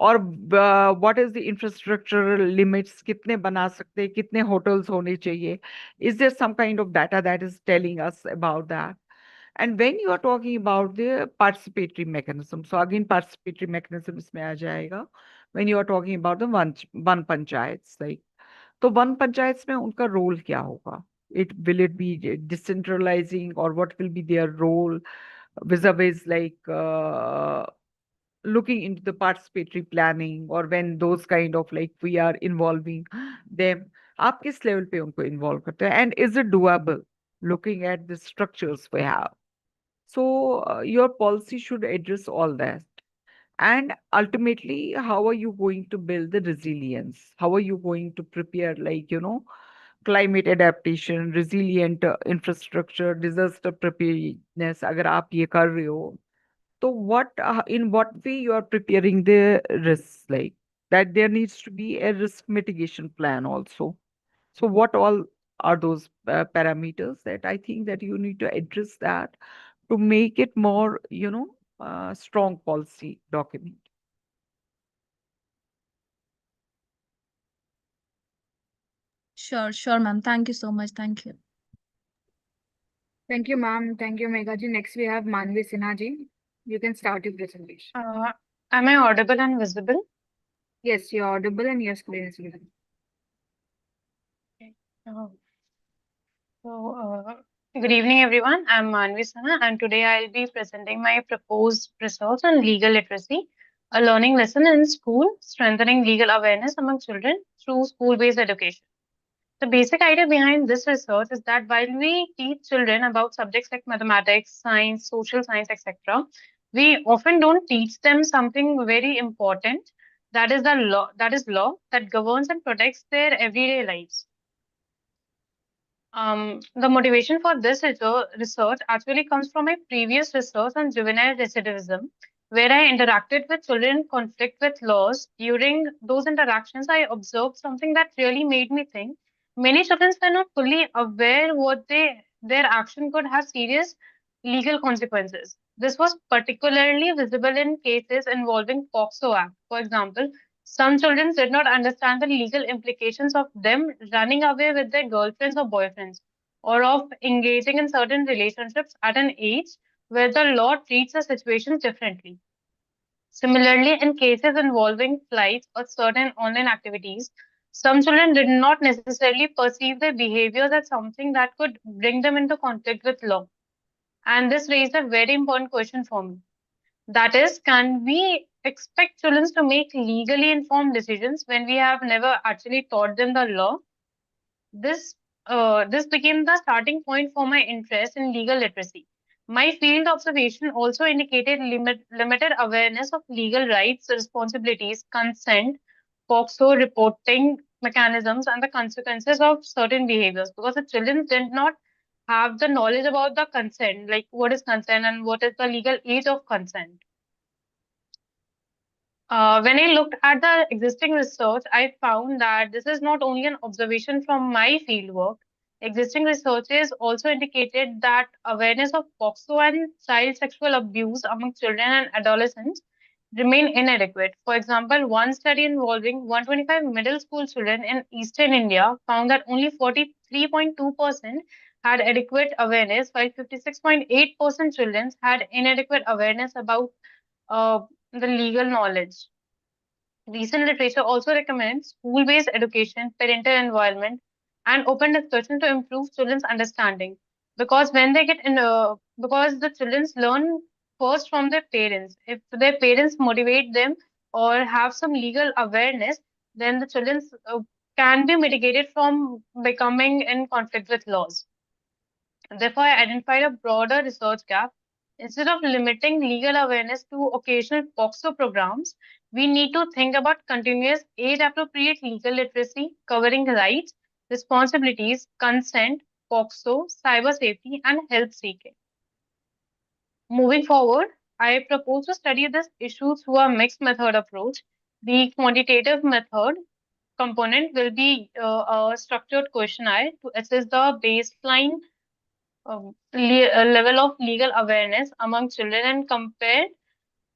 और what is the infrastructural limits, कितने बना सकते हैं, कितने hotels होने चाहिए? Is there some kind of data that is telling us about that? And when you are talking about the participatory mechanism, so again participatory mechanism इसमें आ जाएगा. When you are talking about the one panchayats, like, तो one panchayat में उनका role क्या होगा? Will it be decentralizing, or what will be their role vis-a-vis like looking into the participatory planning, or when those kind of like we are involving them, आप किस level पे उनको involve करते हैं? And is it doable looking at the structures we have? So your policy should address all that. And ultimately, how are you going to build the resilience? How are you going to prepare, like, climate adaptation, resilient infrastructure, disaster preparedness? अगर आप ये कर रहे हो, so what, in what way you are preparing the risks, like that there needs to be a risk mitigation plan also. So what all are those parameters that I think that you need to address that to make it more, strong policy document. Sure, ma'am. Thank you so much. Thank you. Thank you, ma'am. Thank you, Megha ji. Next, we have Manvi Sinha ji. You can start your presentation. Am I audible and visible? Yes, you're audible and your screen is visible. Okay. Good evening, everyone. I'm Manvi Sinha, and today I'll be presenting my proposed research on legal literacy, a learning lesson in school, strengthening legal awareness among children through school-based education. The basic idea behind this research is that while we teach children about subjects like mathematics, science, social science, etc., we often don't teach them something very important, that is law that governs and protects their everyday lives. The motivation for this research actually comes from my previous research on juvenile recidivism, where I interacted with children in conflict with laws. During those interactions, I observed something that really made me think. Many children were not fully aware their action could have serious legal consequences. This was particularly visible in cases involving POCSO Act. For example, some children did not understand the legal implications of them running away with their girlfriends or boyfriends, or of engaging in certain relationships at an age where the law treats the situation differently. Similarly, in cases involving flights or certain online activities, some children did not necessarily perceive their behaviors as something that could bring them into conflict with law. And this raised a very important question for me. That is, can we expect children to make legally informed decisions when we have never actually taught them the law? This became the starting point for my interest in legal literacy. My field observation also indicated limited awareness of legal rights, responsibilities, consent, POCSO reporting mechanisms, and the consequences of certain behaviors, because the children did not have the knowledge about the consent, like what is consent and what is the legal age of consent. When I looked at the existing research, I found that this is not only an observation from my fieldwork. Existing researches also indicated that awareness of POCSO and child sexual abuse among children and adolescents remain inadequate. For example, one study involving 125 middle school children in eastern India found that only 43.2% had adequate awareness, while 56.8% children had inadequate awareness about the legal knowledge. Recent literature also recommends school-based education, parental involvement, and open discussion to improve children's understanding. Because when they get in, because the children learn first from their parents. If their parents motivate them or have some legal awareness, then the children can be mitigated from becoming in conflict with laws. Therefore, I identified a broader research gap Instead of limiting legal awareness to occasional POXO programs, we need to think about continuous age-appropriate legal literacy covering rights, responsibilities, consent, POXO, cyber safety, and health seeking. Moving forward, I propose to study this issue through a mixed method approach. The quantitative method component will be a structured questionnaire to assess the baseline level of legal awareness among children and compare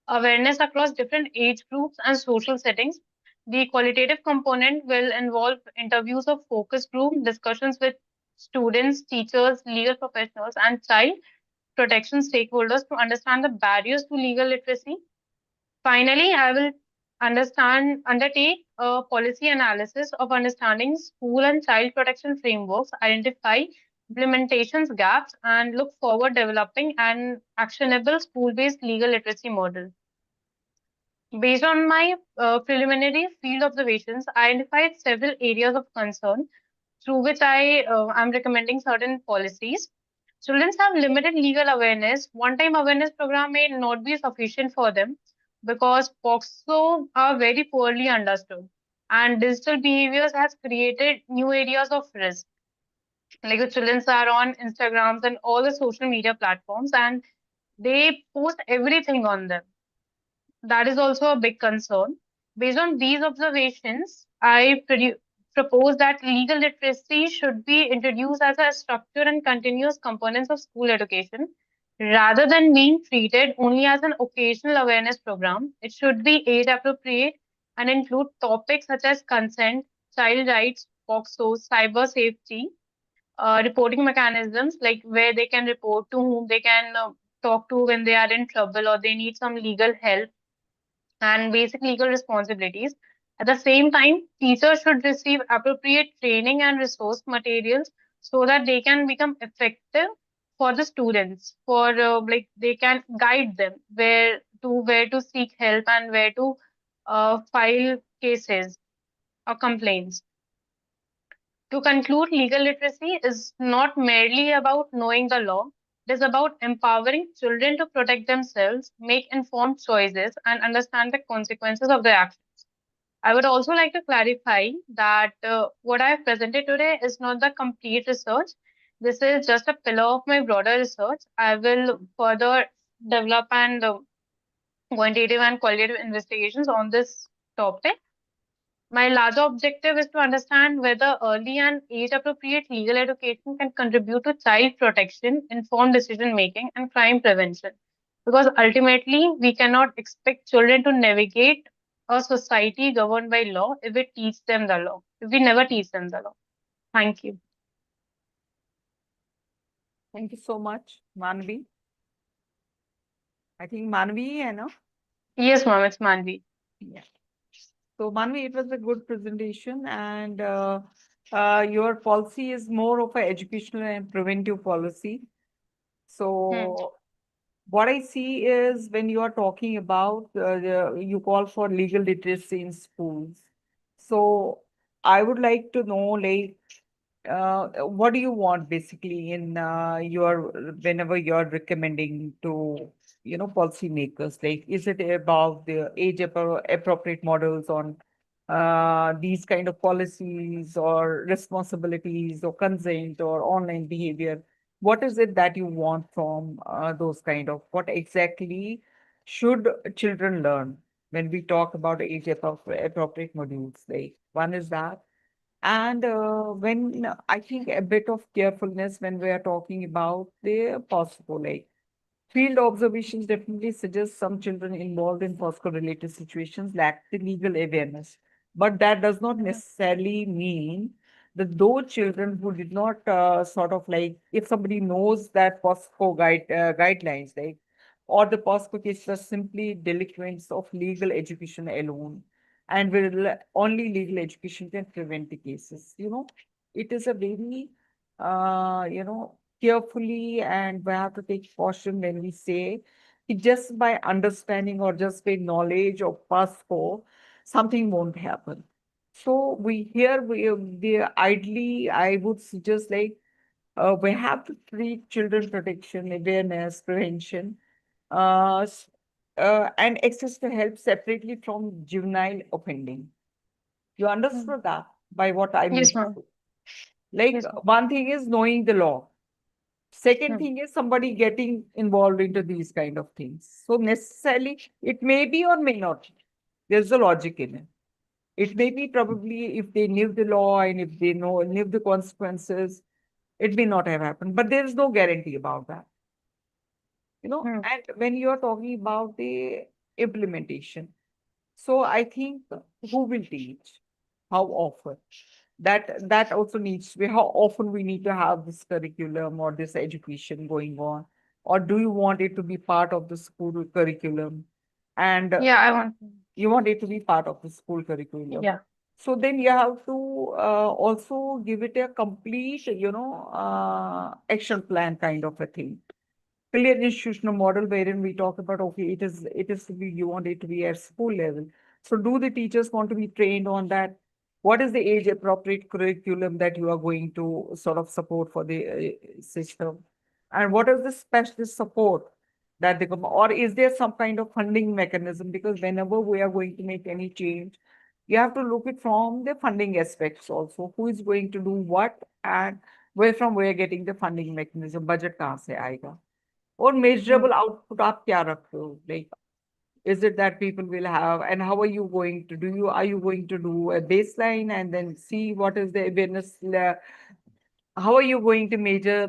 awareness across different age groups and social settings. The qualitative component will involve interviews of focus group, discussions with students, teachers, legal professionals, and child protection stakeholders to understand the barriers to legal literacy. Finally, I will undertake a policy analysis of understanding school and child protection frameworks, identify implementations gaps, and look forward developing an actionable school-based legal literacy model. Based on my preliminary field observations, I identified several areas of concern through which I am recommending certain policies. Children have limited legal awareness. One-time awareness program may not be sufficient for them because POXO are very poorly understood. And digital behaviors has created new areas of risk. Like the children are on Instagrams and all the social media platforms and they post everything on them. That is also a big concern. Based on these observations, I propose that legal literacy should be introduced as a structured and continuous component of school education. Rather than being treated only as an occasional awareness program, it should be age appropriate and include topics such as consent, child rights, POXO, cyber safety, reporting mechanisms like where they can report, to whom they can talk to when they are in trouble or they need some legal help and basic legal responsibilities. At the same time, teachers should receive appropriate training and resource materials so that they can become effective for the students, for like they can guide them where to seek help and where to file cases or complaints. To conclude, legal literacy is not merely about knowing the law. It is about empowering children to protect themselves, make informed choices, and understand the consequences of their actions. I would also like to clarify that what I have presented today is not the complete research. This is just a pillar of my broader research. I will further develop and quantitative and qualitative investigations on this topic. My larger objective is to understand whether early and age appropriate legal education can contribute to child protection, informed decision making, and crime prevention. Because ultimately, we cannot expect children to navigate a society governed by law if we teach them the law, if we never teach them the law. Thank you. Thank you so much, Manvi. I think Manvi, you know? Yes, ma'am, it's Manvi. Yeah. So Manvi, it was a good presentation and your policy is more of an educational and preventive policy. So what I see is when you are talking about, you call for legal literacy in schools. So I would like to know, like, what do you want basically in your whenever you're recommending to policymakers? Like, is it about the appropriate models on these kind of policies or responsibilities or consent or online behavior? What is it that you want from those kind of what exactly should children learn when we talk about appropriate modules? Like one is that. And when I think a bit of carefulness when we are talking about the possible, like field observations definitely suggest some children involved in POSCO-related situations lack the legal awareness. But that does not necessarily mean that those children who did not sort of like, if somebody knows that POSCO guidelines, like, or the POSCO cases are simply delinquents of legal education alone, and will only legal education can prevent the cases. It is a very, carefully, and we have to take caution when we say it just by understanding or just by knowledge of POSCO, something won't happen. So ideally, I would suggest like we have to treat children protection, awareness, prevention s- and access to help separately from juvenile offending. You understood that by what I mean? Yes, ma'am. Like Yes, ma'am. one thing is knowing the law. Second Hmm. thing is somebody getting involved into these kind of things. So necessarily it may be or may not. There's a logic in it. It may be probably if they knew the law and if they knew the consequences, it may not have happened. But there is no guarantee about that. Hmm. And when you're talking about the implementation, so I think who will teach? How often? That also needs to be how often we need to have this curriculum or this education going on, or do you want it to be part of the school curriculum? And Yeah, I want. you want it to be part of the school curriculum. Yeah. So then you have to also give it a complete, action plan kind of a thing. Clear institutional model wherein we talk about, okay, it is to be, you want it to be at school level. So do the teachers want to be trained on that? What is the age appropriate curriculum that you are going to sort of support for the system? And what is the specialist support that they come, or is there some kind of funding mechanism? Because whenever we are going to make any change, you have to look it from the funding aspects also. Who is going to do what, and where from where getting the funding mechanism, budget kahan se aayega? और Hmm. measurable output आप क्या रखते हो? Like, is it that people will have, and how are you going to do? Are you going to do a baseline and then see what is the awareness? How are you going to measure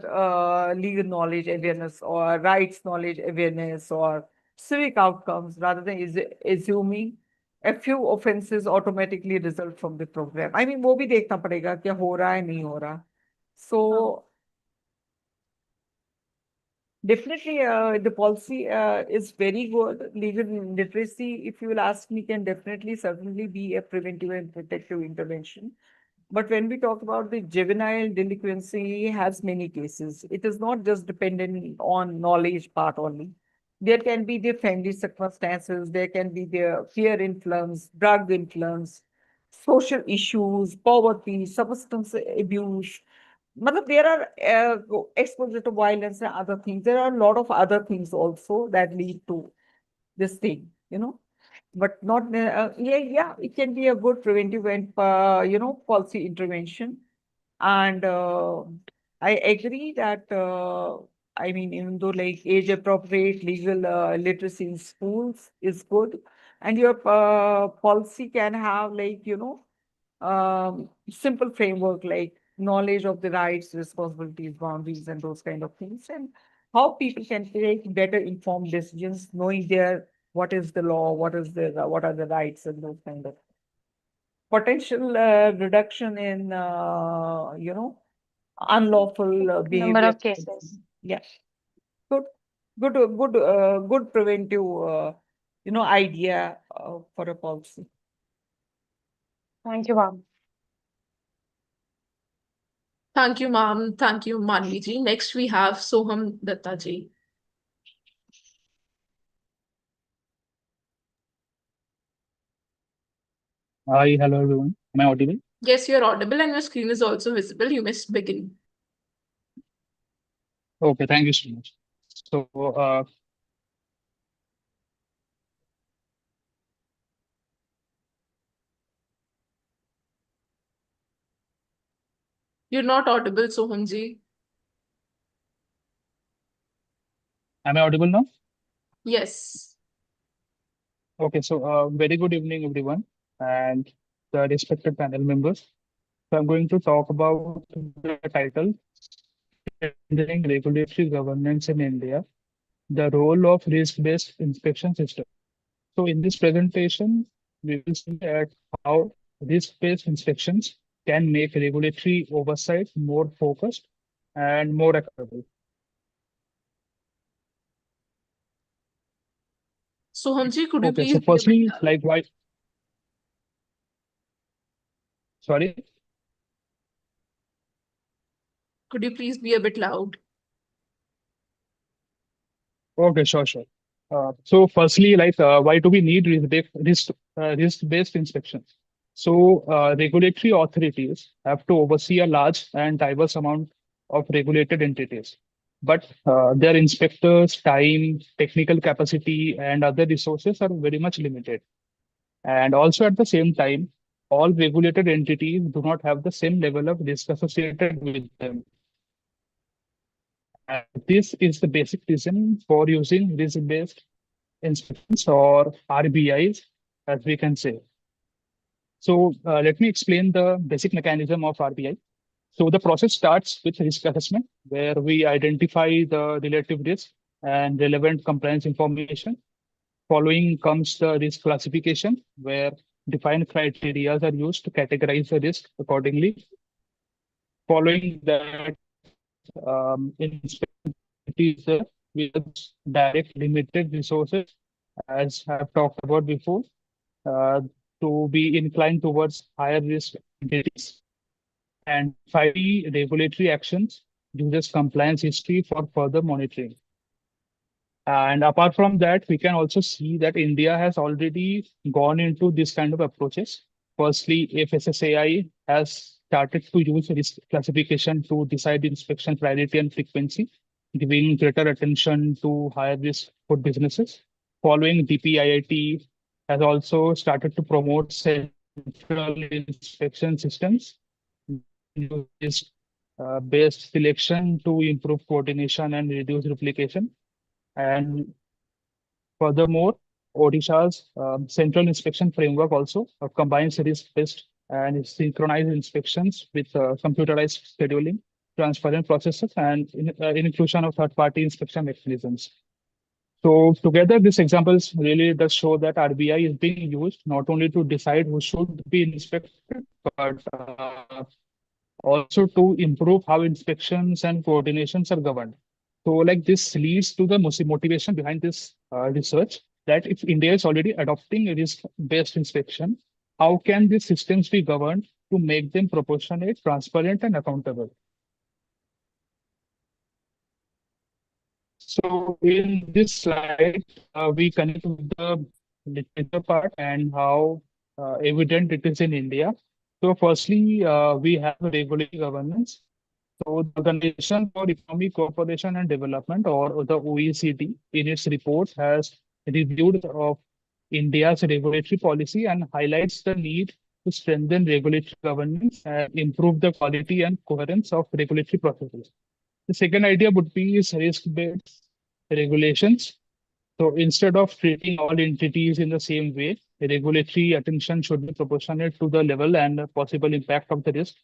legal knowledge awareness or rights knowledge awareness or civic outcomes rather than assuming a few offenses automatically result from the program? I mean, वो भी देखना पड़ेगा क्या हो रहा है नहीं हो रहा. So definitely, the policy is very good. Legal literacy, if you will ask me, can definitely, certainly be a preventive and protective intervention. But when we talk about the juvenile delinquency, has many cases. It is not just dependent on knowledge part only. There can be the family circumstances. There can be the fear influence, drug influence, social issues, poverty, substance abuse. Matlab, there are exposure to violence and other things. There are a lot of other things also that lead to this thing. But not, yeah, it can be a good preventive and, policy intervention. And I agree that, I mean, even though like age appropriate legal literacy in schools is good, and your policy can have like, simple framework like knowledge of the rights, responsibilities, boundaries, and those kind of things, and how people can take better informed decisions, knowing their what is the law, what are the rights, and those kind of potential reduction in unlawful Number behavior. of cases. Yeah, good, good preventive, idea for a policy. Thank you, ma'am. Thank you, ma'am. Thank you, Manvi ji. Next, we have Soham Datta ji. Hi, hello everyone. Am I audible? Yes, you're audible and your screen is also visible. You must begin. Okay, thank you so much. So, You're not audible, Soham ji. am I audible now? Yes. Okay, so very good evening, everyone, and the respected panel members. So, I'm going to talk about the title, Strengthening Regulatory Governance in India, the role of risk-based inspection system. So, in this presentation, we will see at how risk-based inspections can make regulatory oversight more focused and more accountable. Soham ji, could you Okay, please so be a bit firstly, loud? like why, sorry. Could you please be a bit loud? Okay, sure, sure. So firstly, why do we need risk-based inspections? So regulatory authorities have to oversee a large and diverse amount of regulated entities. but their inspectors, time, technical capacity, and other resources are very much limited. And also at the same time, all regulated entities do not have the same level of risk associated with them. And this is the basic reason for using risk-based inspections or RBIs, as we can say. So let me explain the basic mechanism of RBI. So the process starts with risk assessment, where we identify the relative risk and relevant compliance information. Following comes the risk classification, where defined criteria are used to categorize the risk accordingly. Following that, inspection is with direct limited resources, as I've talked about before, uh, to be inclined towards higher risk entities. And finally, regulatory actions uses compliance history for further monitoring. And apart from that, we can also see that India has already gone into this kind of approaches. Firstly, FSSAI has started to use risk classification to decide inspection priority and frequency, giving greater attention to higher risk food businesses. Following, DPIIT has also started to promote central inspection systems, use based selection to improve coordination and reduce replication. And furthermore, Odisha's central inspection framework also combines risk-based and synchronized inspections with computerized scheduling, transparent processes, and inclusion of third-party inspection mechanisms. So together, these examples really does show that RBI is being used not only to decide who should be inspected, but also to improve how inspections and coordinations are governed. So like this leads to the motivation behind this research, that if India is already adopting risk-based inspection, how can these systems be governed to make them proportionate, transparent, and accountable? So in this slide, we connect with the literature part and how evident it is in India. So firstly, we have regulatory governance. So the Organization for Economic Cooperation and Development, or the OECD, in its report has reviewed of India's regulatory policy and highlights the need to strengthen regulatory governance and improve the quality and coherence of regulatory processes. The second idea would be is risk-based regulations. So instead of treating all entities in the same way, regulatory attention should be proportionate to the level and possible impact of the risk.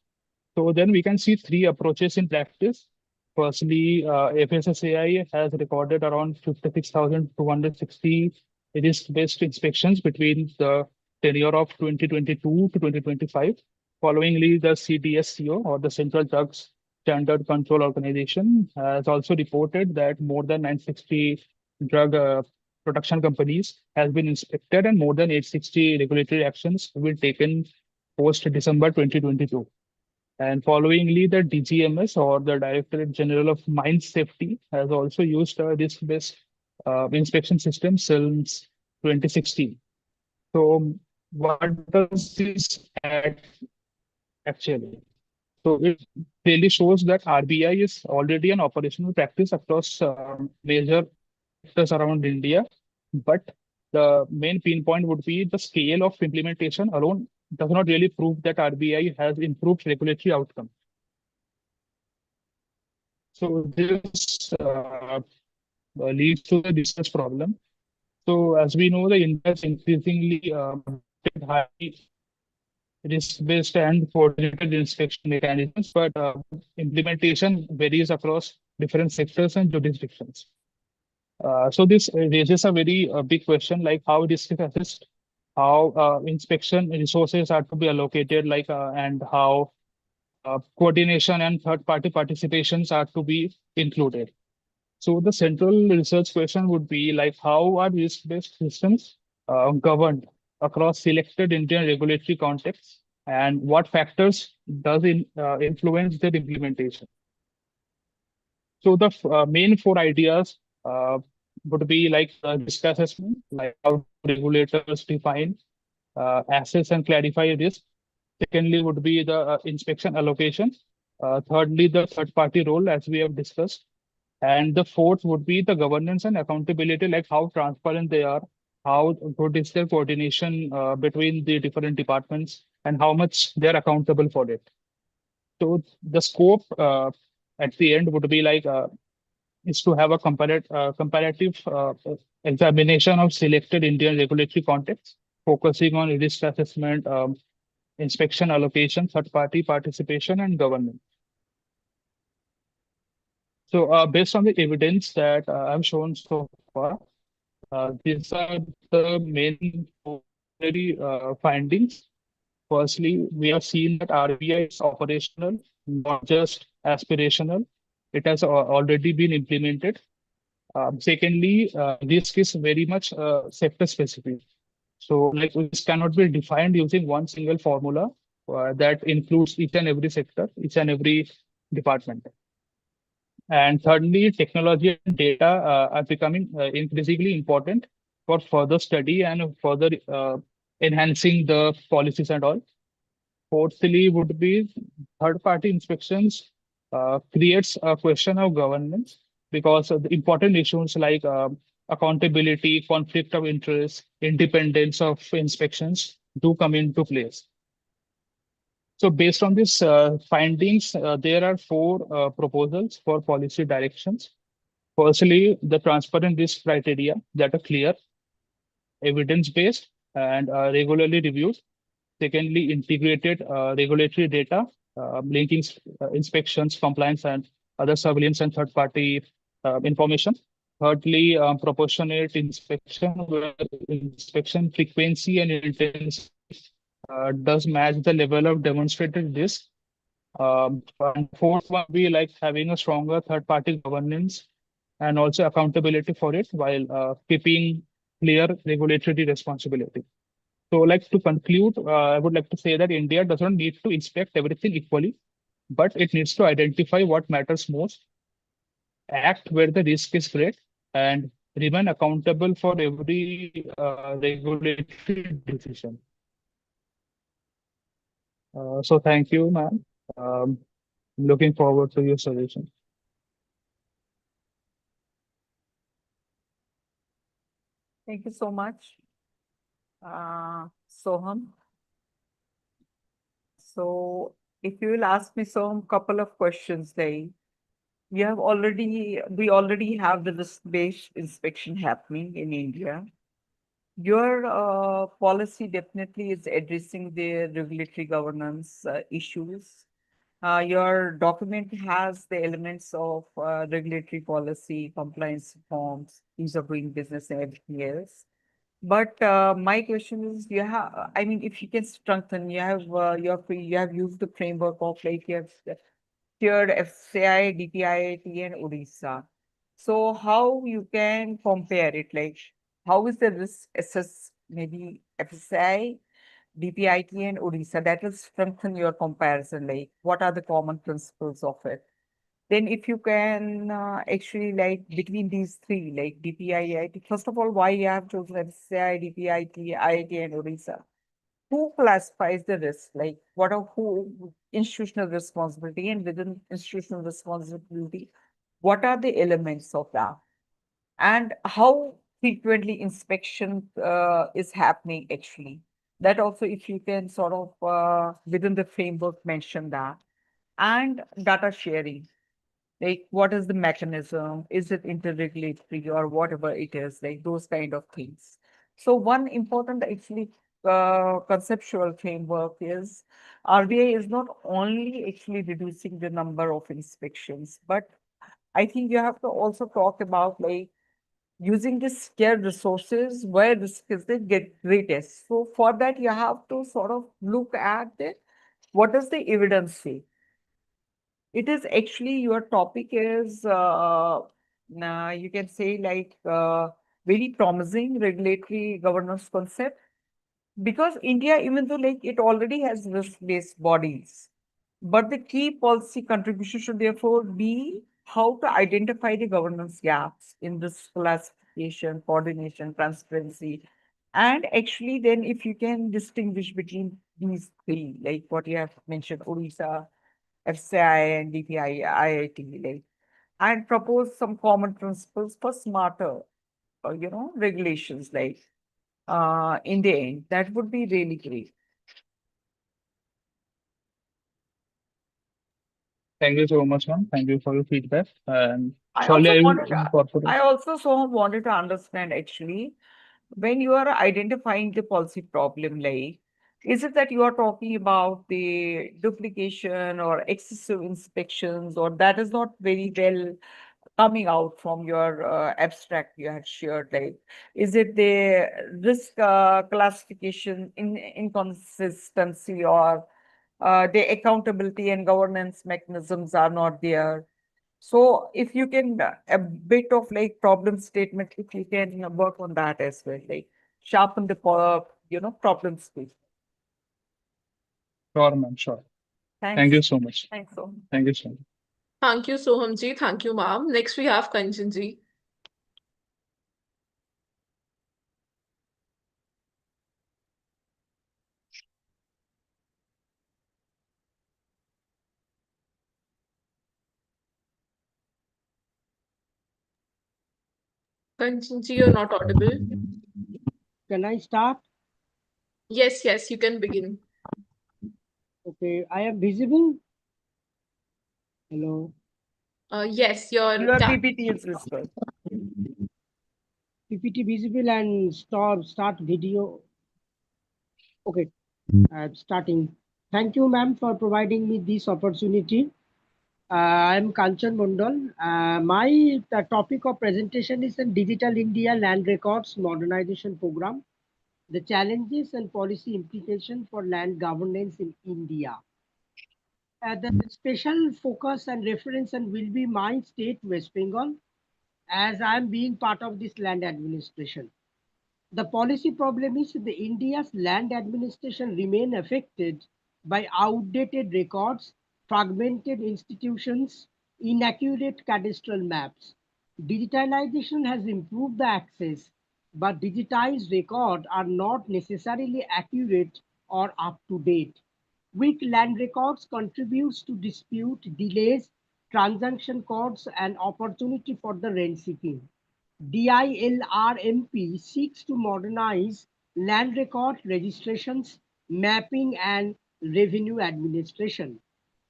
So then we can see three approaches in practice. Firstly, FSSAI has recorded around 56,260 risk-based inspections between the tenure of 2022 to 2025. Followingly, the CDSCO, or the Central Drugs Standard Control Organization, has also reported that more than 960 drug production companies has been inspected and more than 860 regulatory actions have been taken post December 2022. And followingly, the DGMS, or the Directorate General of Mine Safety, has also used a risk-based inspection system since 2016. So what does this add actually? So it really shows that RBI is already an operational practice across major sectors around India, but the main pain point would be the scale of implementation alone does not really prove that RBI has improved regulatory outcome. So this leads to the research problem. So as we know, the India is increasingly high risk-based and coordinated inspection mechanisms, but implementation varies across different sectors and jurisdictions. So this raises a very big question, like how risk is assessed, how inspection resources are to be allocated, and how coordination and third-party participations are to be included. So the central research question would be like, how are risk-based systems governed across selected Indian regulatory contexts, and what factors does influence their implementation? So the main four ideas would be like risk assessment, like how regulators define, assess and clarify risk. Secondly, would be the inspection allocation. Thirdly, the third-party role, as we have discussed. And the fourth would be the governance and accountability, like how transparent they are, how good is their coordination between the different departments, and how much they're accountable for it. So the scope at the end would be like is to have a comparative examination of selected Indian regulatory contexts, focusing on risk assessment, inspection allocation, third-party participation, and governance. So based on the evidence that I've shown so far, these are the main findings. Firstly, we have seen that RBI is operational, not just aspirational. It has already been implemented. Secondly, risk is very much sector specific. So, like, this cannot be defined using one single formula that includes each and every sector, each and every department. And thirdly, technology and data are becoming increasingly important for further study and further enhancing the policies and all. Fourthly, would be third-party inspections creates a question of governance because of the important issues like accountability, conflict of interest, independence of inspections do come into place. So based on these findings, there are four proposals for policy directions. Firstly, the transparent risk criteria that are clear, evidence-based, and regularly reviewed. Secondly, integrated regulatory data, linking inspections, compliance, and other surveillance and third-party information. Thirdly, proportionate inspection, where inspection frequency and intensity does match the level of demonstrated risk. And fourth one be like having a stronger third-party governance and also accountability for it while keeping clear regulatory responsibility. So, like to conclude, I would like to say that India doesn't need to inspect everything equally, but it needs to identify what matters most, act where the risk is great, and remain accountable for every regulatory decision. So, thank you, ma'am. Looking forward to your solution. Thank you so much, Soham. So if you will ask me some couple of questions, like we already have the risk-based inspection happening in India. Your policy definitely is addressing the regulatory governance issues. Your document has the elements of regulatory policy, compliance forms, ease of doing business, and everything else. But my question is, I mean, if you can strengthen, you have used the framework of like you have tiered FCI, DPIIT, and Odisha. So how you can compare it? Like, how is the risk assessed? Maybe FCI, DPIT, and Odisha. That will strengthen your comparison. Like, what are the common principles of it? Then if you can actually like between these three, like DPI, IIT, first of all, why you have chosen FCI, DPIT, IIT, and Odisha? Who classifies the risk? Like what are who institutional responsibility, and within institutional responsibility, what are the elements of that? And how frequently inspection is happening actually? That also, if you can sort of within the framework mention that. And data sharing, like what is the mechanism, is it interregulatory or whatever it is, like those kind of things. So one important actually conceptual framework is RBI is not only actually reducing the number of inspections, but I think you have to also talk about like using the scarce resources where risk is the greatest. So for that you have to sort of look at the what does the evidence say. It is actually your topic is you can say like very promising regulatory governance concept, because India, even though like it already has risk-based bodies, but the key policy contribution should therefore be how to identify the governance gaps in this classification, coordination, transparency, and actually then if you can distinguish between these three, like what you have mentioned, Odisha, FCI and DPI, IIT, like and propose some common principles for smarter, regulations like in the end. That would be really great. Thank you so much, ma'am. Thank you for your feedback. And I surely also I will wanted, incorporate. I also so wanted to understand actually when you are identifying the policy problem, like, is it that you are talking about the duplication or excessive inspections, or that is not very well coming out from your abstract you had shared? Like, is it the risk classification inconsistency, or the accountability and governance mechanisms are not there? So if you can, a bit of like problem statement, if you can work on that as well, like sharpen the, problem space. Sure, ma'am. Sure. Thank Thanks. you so much. Thanks so much. Thank you so much. Thank you, Sohamji. Thank you, ma'am. Next, we have Kanchanji. Kanchanji, you're not audible. Can I start? Yes, yes, you can begin. Okay, I am visible. Hello. Yes, your Your PPT is visible. PPT visible and start video. Okay, I'm starting. Thank you, ma'am, for providing me this opportunity. I'm Kanchan Mondal. My topic of presentation is in Digital India Land Records Modernization Program, the challenges and policy implication for land governance in India. The special focus and reference and will be my state, West Bengal, as I'm being part of this land administration. The policy problem is the India's land administration remain affected by outdated records, fragmented institutions, inaccurate cadastral maps. Digitalization has improved the access, but digitized records are not necessarily accurate or up to date. Weak land records contributes to dispute, delays, transaction costs, and opportunity for the rent seeking. DILRMP seeks to modernize land record registrations, mapping, and revenue administration.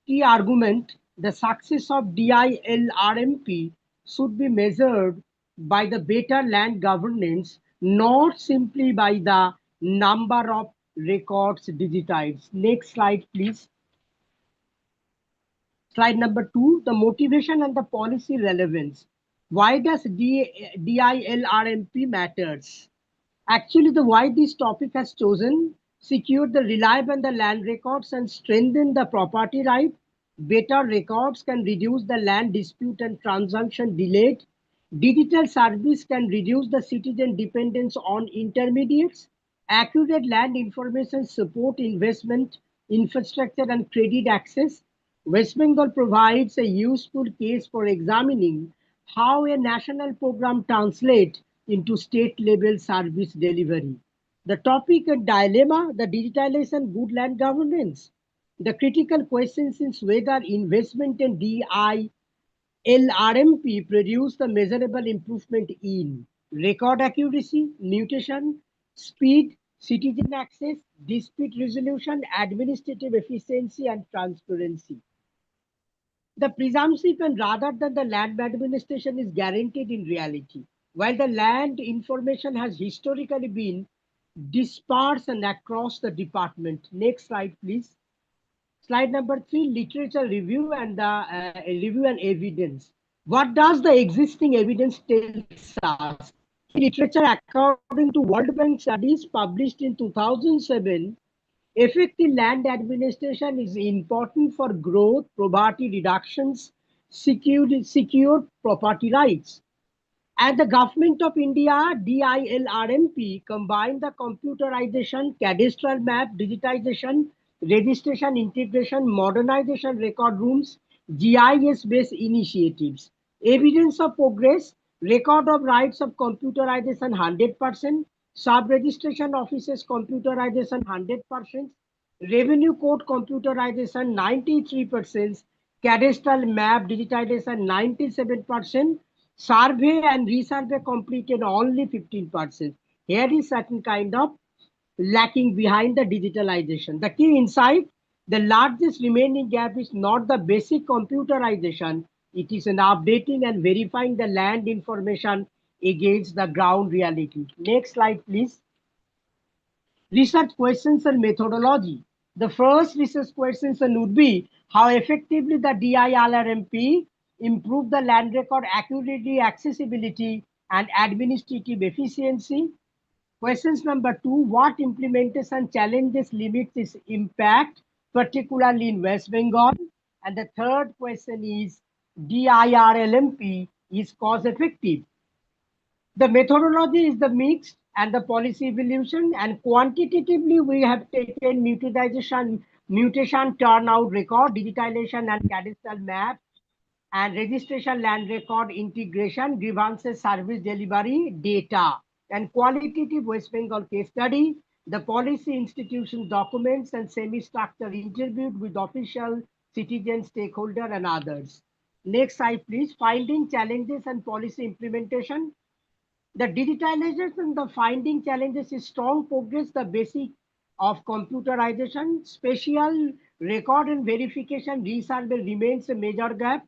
Key argument: the success of DILRMP should be measured by the better land governance, not simply by the number of records digitized. Next slide, please. Slide number 2, the motivation and the policy relevance. Why does DILRMP matters? Actually, the why this topic has chosen: secure the reliable the land records and strengthen the property right. Better records can reduce the land dispute and transaction delayed. Digital service can reduce the citizen dependence on intermediates. Accurate land information support investment, infrastructure, and credit access. West Bengal provides a useful case for examining how a national program translates into state level service delivery. The topic and dilemma: the digitalization good land governance. The critical question is whether investment in DILRMP produce the measurable improvement in record accuracy, mutation, speed, citizen access, dispute resolution, administrative efficiency, and transparency. The presumption and rather than the land administration is guaranteed in reality, while the land information has historically been dispersed and across the department. Next slide, please. Slide number 3, literature review and the review and evidence. What does the existing evidence tells us? Literature, according to World Bank studies published in 2007, effective land administration is important for growth, poverty reductions, secure property rights. At the Government of India, DILRMP combined the computerization, cadastral map, digitization, registration integration, modernization record rooms, GIS-based initiatives. Evidence of progress: record of rights of computerization 100%, sub-registration offices computerization 100%, revenue code computerization 93%, cadastral map digitization 97%, survey and resurvey completed only 15%. Here is certain kind of lacking behind the digitalization. The key insight, the largest remaining gap is not the basic computerization, it is an updating and verifying the land information against the ground reality. Next slide, please. Research questions and methodology. The first research question would be how effectively the DIRMP improved the land record accuracy, accessibility, and administrative efficiency. Questions number 2, what implementation challenges limit its impact, particularly in West Bengal? And the third question is DIRLMP is cost effective. The methodology is the mix and the policy evolution, and quantitatively we have taken mutation turnout record, digitalization and cadastral map, and registration land record integration, grievances service delivery data, and qualitative West Bengal case study, the policy institution documents and semi-structured interviewed with official, citizen, stakeholder and others. Next slide please. Finding, challenges and policy implementation. The digitalization, the finding challenges is strong progress, the basic of computerization, spatial record and verification resurvey remains a major gap.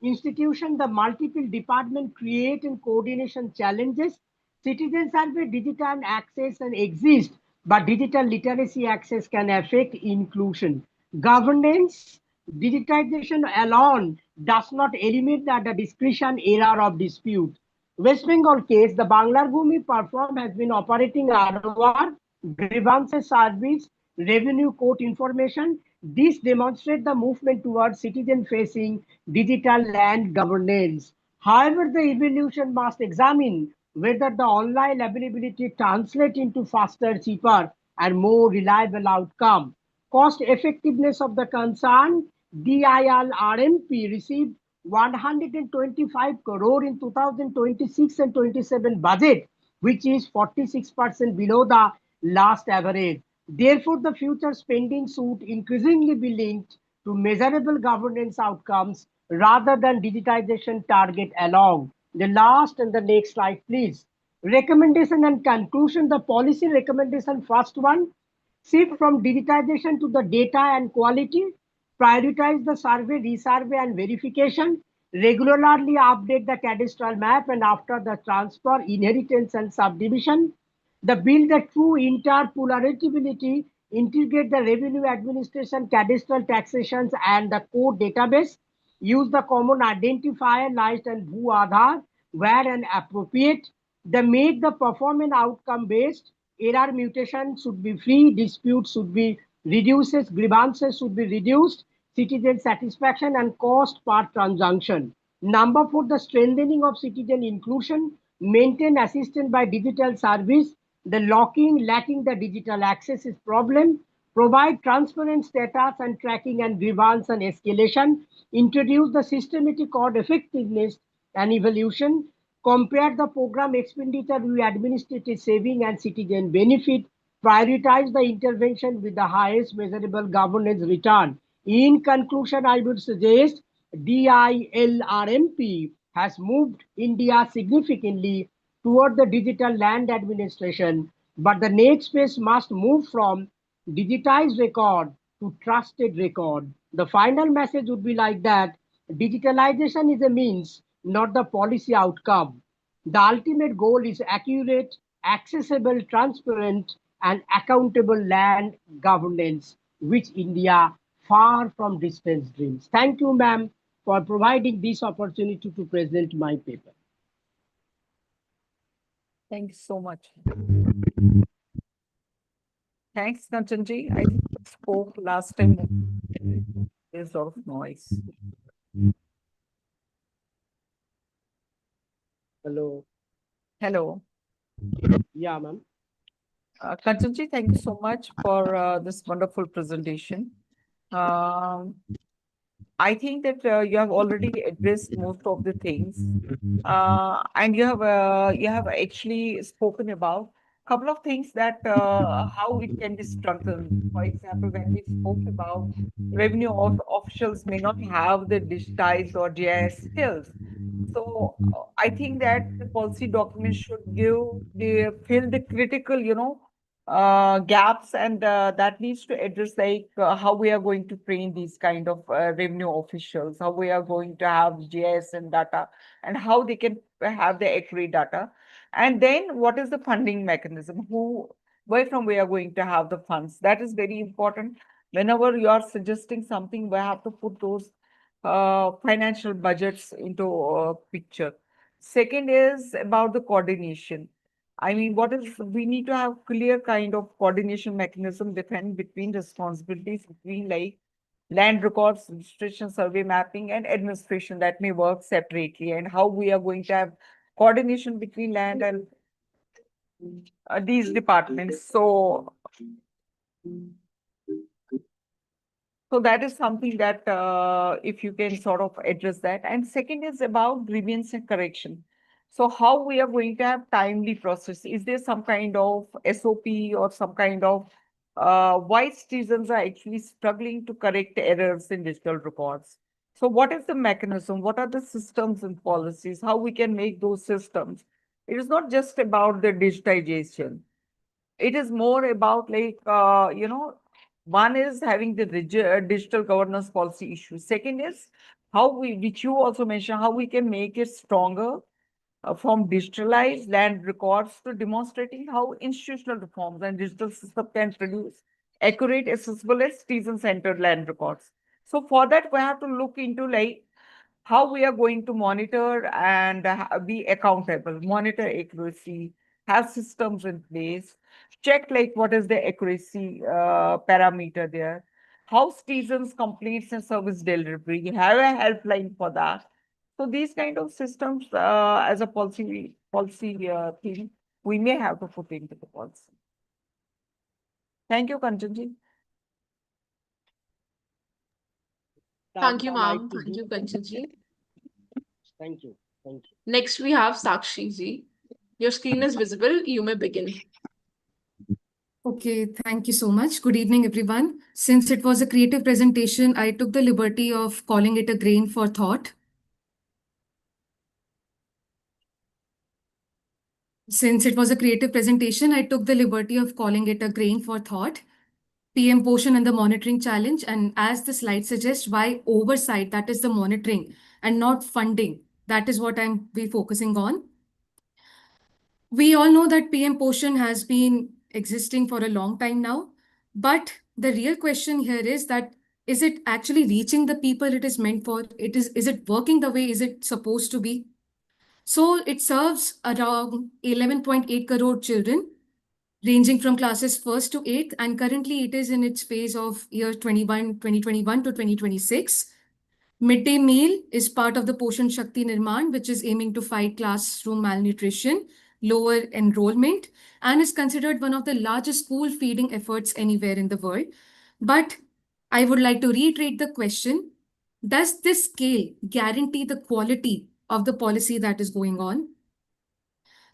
Institution, the multiple department create and coordination challenges. Citizen survey, digital access and exist, but digital literacy access can affect inclusion. Governance, digitization alone does not eliminate the discretion error of dispute. West Bengal case, the Banglar Bhumi platform has been operating ROR, grievances service, revenue court information. This demonstrates the movement towards citizen-facing digital land governance. However, the evolution must examine whether the online availability translates into faster, cheaper, and more reliable outcome. Cost effectiveness of the concern, DIRMP received 125 crore in 2026 and 27 budget, which is 46% below the last average. Therefore, the future spending should increasingly be linked to measurable governance outcomes rather than digitization target alone. The last and the next slide, please. Recommendation and conclusion, the policy recommendation, first one, shift from digitization to the data and quality, prioritize the survey, resurvey and verification, regularly update the cadastral map and after the transfer, inheritance and subdivision, the build a true interpolaritability, integrate the revenue administration, cadastral taxations and the code database, use the common identifier, list and Bhu Aadhaar where an appropriate, the make the performance outcome based, error mutation should be free, dispute should be reduces, grievances should be reduced, citizen satisfaction and cost per transaction. Number 4, the strengthening of citizen inclusion, maintain assistance by digital service, the lacking the digital access is problem, provide transparent status and tracking and grievance and escalation, introduce the systematic code effectiveness and evolution, compare the program expenditure with administrative saving and citizen benefit, prioritize the intervention with the highest measurable governance return. In conclusion, I would suggest DILRMP has moved India significantly toward the digital land administration, but the next phase must move from digitized record to trusted record. The final message would be like that digitalization is a means, not the policy outcome. The ultimate goal is accurate, accessible, transparent, and accountable land governance, which India far from distant dreams. Thank you, ma'am, for providing this opportunity to present my paper. Thank you so much. Thanks, Kanchanji. I think I spoke last time. There's a lot of noise. Hello. Hello. Yeah, ma'am. Kanchanji, thank you so much for this wonderful presentation. I think that you have already addressed most of the things, and you have actually spoken about couple of things that how it can be strengthened. For example, when we spoke about revenue of officials may not have the digitized or GIS skills. So I think that the policy document should fill the critical, gaps, and that needs to address like how we are going to train these kind of revenue officials, how we are going to have GIS and data, and how they can have the accurate data. And then what is the funding mechanism? Where from we are going to have the funds? That is very important. Whenever you are suggesting something, we have to put those financial budgets into a picture. Second is about the coordination. I mean, we need to have clear kind of coordination mechanism defined between responsibilities between like land records, registration, survey mapping, and administration that may work separately, and how we are going to have coordination between land and these departments. So that is something that if you can sort of address that. And second is about grievance and correction. So how we are going to have timely process? Is there some kind of SOP or some kind of why citizens are actually struggling to correct errors in digital records? So what is the mechanism? What are the systems and policies? How we can make those systems? It is not just about the digitization. It is more about like, one is having the digital governance policy issue. Second is which you also mentioned, how we can make it stronger from digitalized land records to demonstrating how institutional reforms and digital system can produce accurate, accessible, and citizen-centered land records. So for that, we have to look into like how we are going to monitor and be accountable, monitor accuracy, have systems in place, check like what is the accuracy parameter there, how citizens complaints and service delivery, have a helpline for that. So these kind of systems as a policy thing, we may have to put into the policy. Thank you, Kanchanji. Thank you, I'd like ma'am. to Thank do- you, Kanchanji. Thank you. Thank you. Next, we have Sakshi ji. Your screen is visible. You may begin. Okay, thank you so much. Good evening, everyone. Since it was a creative presentation, I took the liberty of calling it a grain for thought. Since it was a creative presentation, I took the liberty of calling it a grain for thought. PM Poshan and the monitoring challenge. And as the slide suggests, why oversight, that is the monitoring, and not funding. That is what I'm be focusing on. We all know that PM Poshan has been existing for a long time now, but the real question here is that is it actually reaching the people it is meant for? Is it working the way is it supposed to be? So it serves around 11.8 crore children, ranging from classes 1st to 8th, and currently it is in its phase of year 2021 to 2026. Midday meal is part of the Poshan Shakti Nirman, which is aiming to fight classroom malnutrition, lower enrollment, and is considered one of the largest school feeding efforts anywhere in the world. But I would like to reiterate the question, does this scale guarantee the quality of the policy that is going on?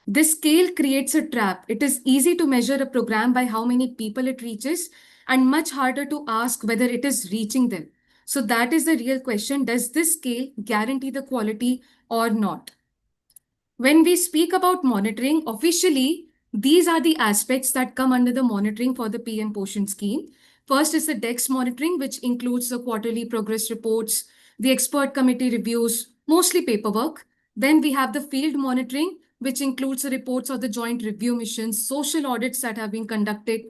This scale creates a trap. It is easy to measure a program by how many people it reaches and much harder to ask whether it is reaching them. So that is the real question. Does this scale guarantee the quality or not? When we speak about monitoring, officially, these are the aspects that come under the monitoring for the PM Poshan scheme. First is the DEX monitoring, which includes the quarterly progress reports, the expert committee reviews, mostly paperwork. Then we have the field monitoring, which includes the reports of the joint review missions, social audits that have been conducted.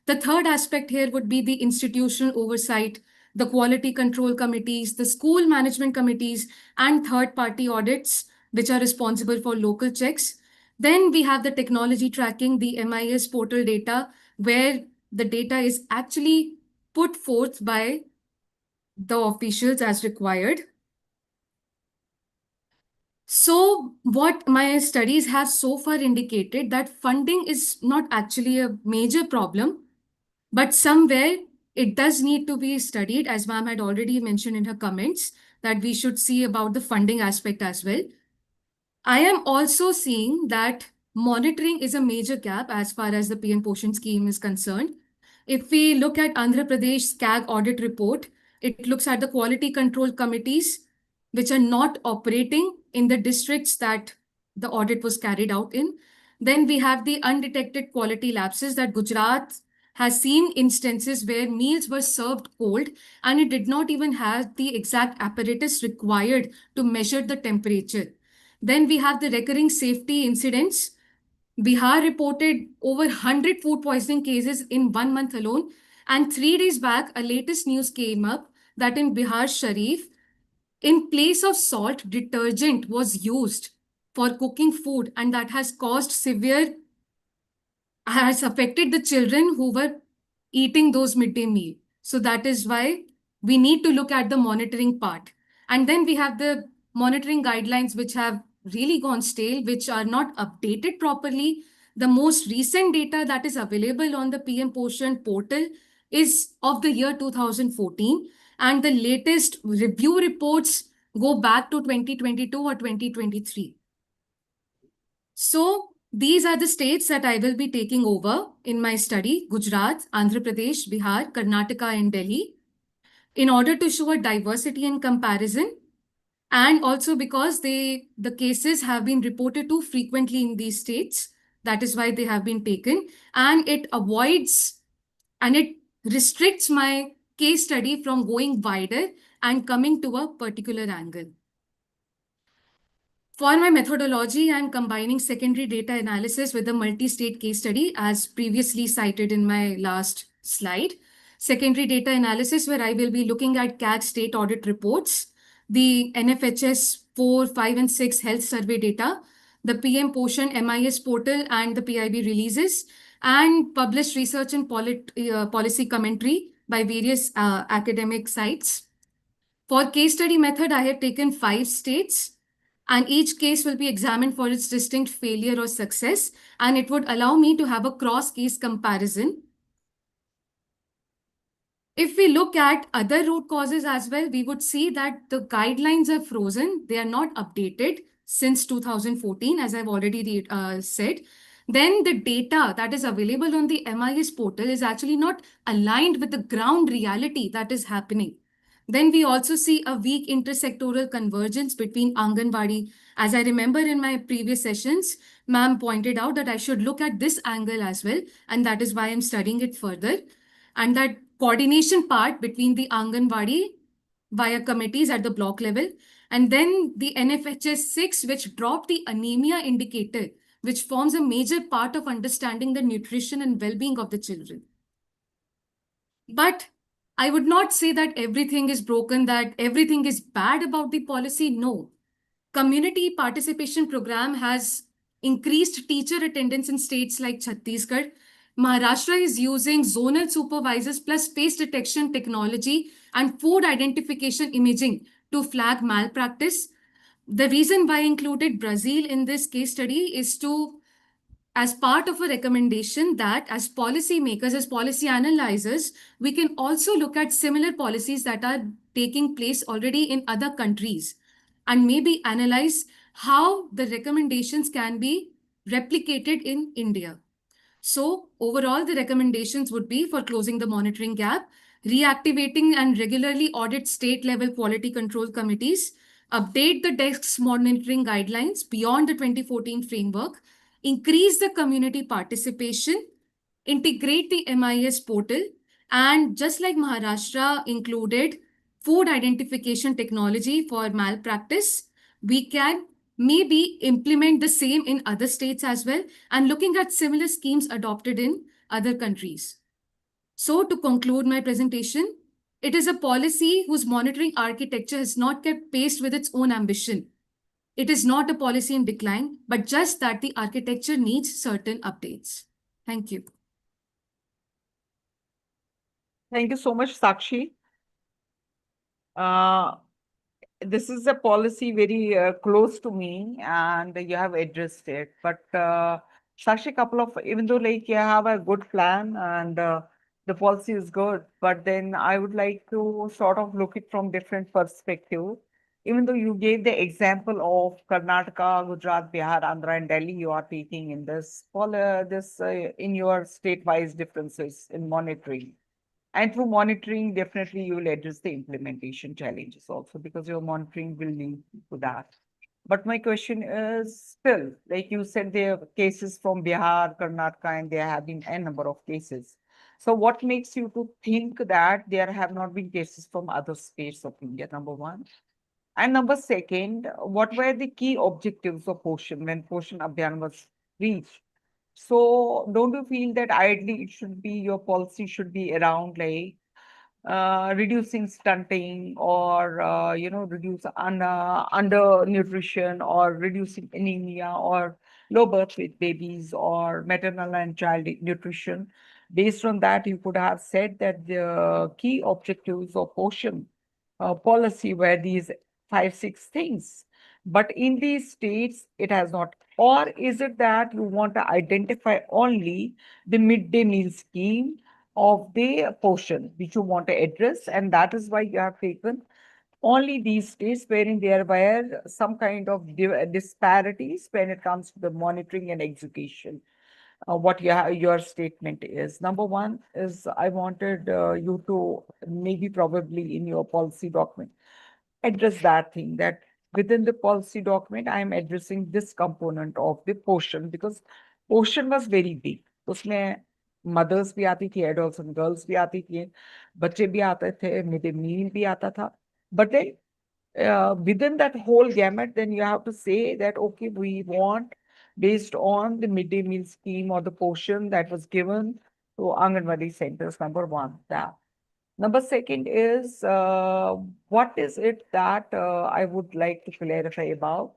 The third aspect here would be the institutional oversight, the quality control committees, the school management committees, and third-party audits, which are responsible for local checks. Then we have the technology tracking, the MIS portal data, where the data is actually put forth by the officials as required. So what my studies have so far indicated that funding is not actually a major problem, but somewhere it does need to be studied, as ma'am had already mentioned in her comments, that we should see about the funding aspect as well. I am also seeing that monitoring is a major gap as far as the PM Poshan scheme is concerned. If we look at Andhra Pradesh SCAG audit report, it looks at the quality control committees which are not operating in the districts that the audit was carried out in. Then we have the undetected quality lapses that Gujarat has seen instances where meals were served cold and it did not even have the exact apparatus required to measure the temperature. Then we have the recurring safety incidents. Bihar reported over 100 food poisoning cases in 1 month alone. And 3 days back, a latest news came up that in Bihar Sharif, in place of salt, detergent was used for cooking food, and that has affected the children who were eating those midday meal. So that is why we need to look at the monitoring part. And then we have the monitoring guidelines which have really gone stale, which are not updated properly. The most recent data that is available on the PM Poshan portal is of the year 2014, and the latest review reports go back to 2022 or 2023. So these are the states that I will be taking over in my study: Gujarat, Andhra Pradesh, Bihar, Karnataka, and Delhi, in order to show a diversity in comparison. And also because the cases have been reported too frequently in these states. That is why they have been taken. And it avoids and it restricts my case study from going wider and coming to a particular angle. For my methodology, I'm combining secondary data analysis with a multi-state case study, as previously cited in my last slide. Secondary data analysis, where I will be looking at CAG state audit reports, the NFHS 4, 5, and 6 health survey data, the PM Poshan MIS portal and the PIB releases, and published research and policy commentary by various academic sites. For case study method, I have taken 5 states, and each case will be examined for its distinct failure or success, and it would allow me to have a cross-case comparison. If we look at other root causes as well, we would see that the guidelines are frozen. They are not updated since 2014, as I've already said. Then the data that is available on the MIS portal is actually not aligned with the ground reality that is happening. Then we also see a weak intersectoral convergence between Anganwadi. As I remember in my previous sessions, ma'am pointed out that I should look at this angle as well, and that is why I'm studying it further. And that coordination part between the Anganwadi via committees at the block level, and then the NFHS 6, which dropped the anemia indicator, which forms a major part of understanding the nutrition and well-being of the children. But I would not say that everything is broken, that everything is bad about the policy. No. Community participation program has increased teacher attendance in states like Chhattisgarh. Maharashtra is using zonal supervisors plus face detection technology and food identification imaging to flag malpractice. The reason why I included Brazil in this case study is as part of a recommendation that as policymakers, as policy analyzers, we can also look at similar policies that are taking place already in other countries and maybe analyze how the recommendations can be replicated in India. So overall, the recommendations would be for closing the monitoring gap, reactivating and regularly audit state-level quality control committees, update the desk's monitoring guidelines beyond the 2014 framework, increase the community participation, integrate the MIS portal, and just like Maharashtra included food identification technology for malpractice, we can maybe implement the same in other states as well, and looking at similar schemes adopted in other countries. So to conclude my presentation, it is a policy whose monitoring architecture has not kept pace with its own ambition. It is not a policy in decline, but just that the architecture needs certain updates. Thank you. Thank you so much, Sakshi. This is a policy very close to me, and you have addressed it. But Sakshi, even though like you have a good plan and the policy is good, but then I would like to sort of look it from different perspective. even though you gave the example of Karnataka, Gujarat, Bihar, Andhra, and Delhi, you are taking in this, in your state-wise differences in monitoring. And through monitoring, definitely you will address the implementation challenges also, because your monitoring will lead to that. But my question is still, like you said, there are cases from Bihar, Karnataka, and there have been a number of cases. So what makes you to think that there have not been cases from other states of India, number one? And number second, what were the key objectives of Poshan when Poshan Abhiyan was reached? So don't you feel that ideally it should be, your policy should be around like reducing stunting, or reduce undernutrition, or reducing anemia, or low birth weight babies, or maternal and child nutrition? Based on that, you could have said that the key objectives of Poshan policy were these 5, 6 things. But in these states, it has not. Or is it that you want to identify only the midday meal scheme of the portion which you want to address, and that is why you have taken only these states wherein there were some kind of disparities when it comes to the monitoring and execution? What your statement is. Number one is, I wanted you to maybe probably in your policy document address that thing, that within the policy document, I am addressing this component of the portion, because portion was very big. उसमें mothers भी आती थी, adults and girls भी आती थी, बच्चे भी आते थे, midday meal भी आता था. But then within that whole gamut, then you have to say that, okay, we want based on the midday meal scheme or the portion that was given to Anganwadi centers, number one, that. Number second is, what is it that I would like to clarify about?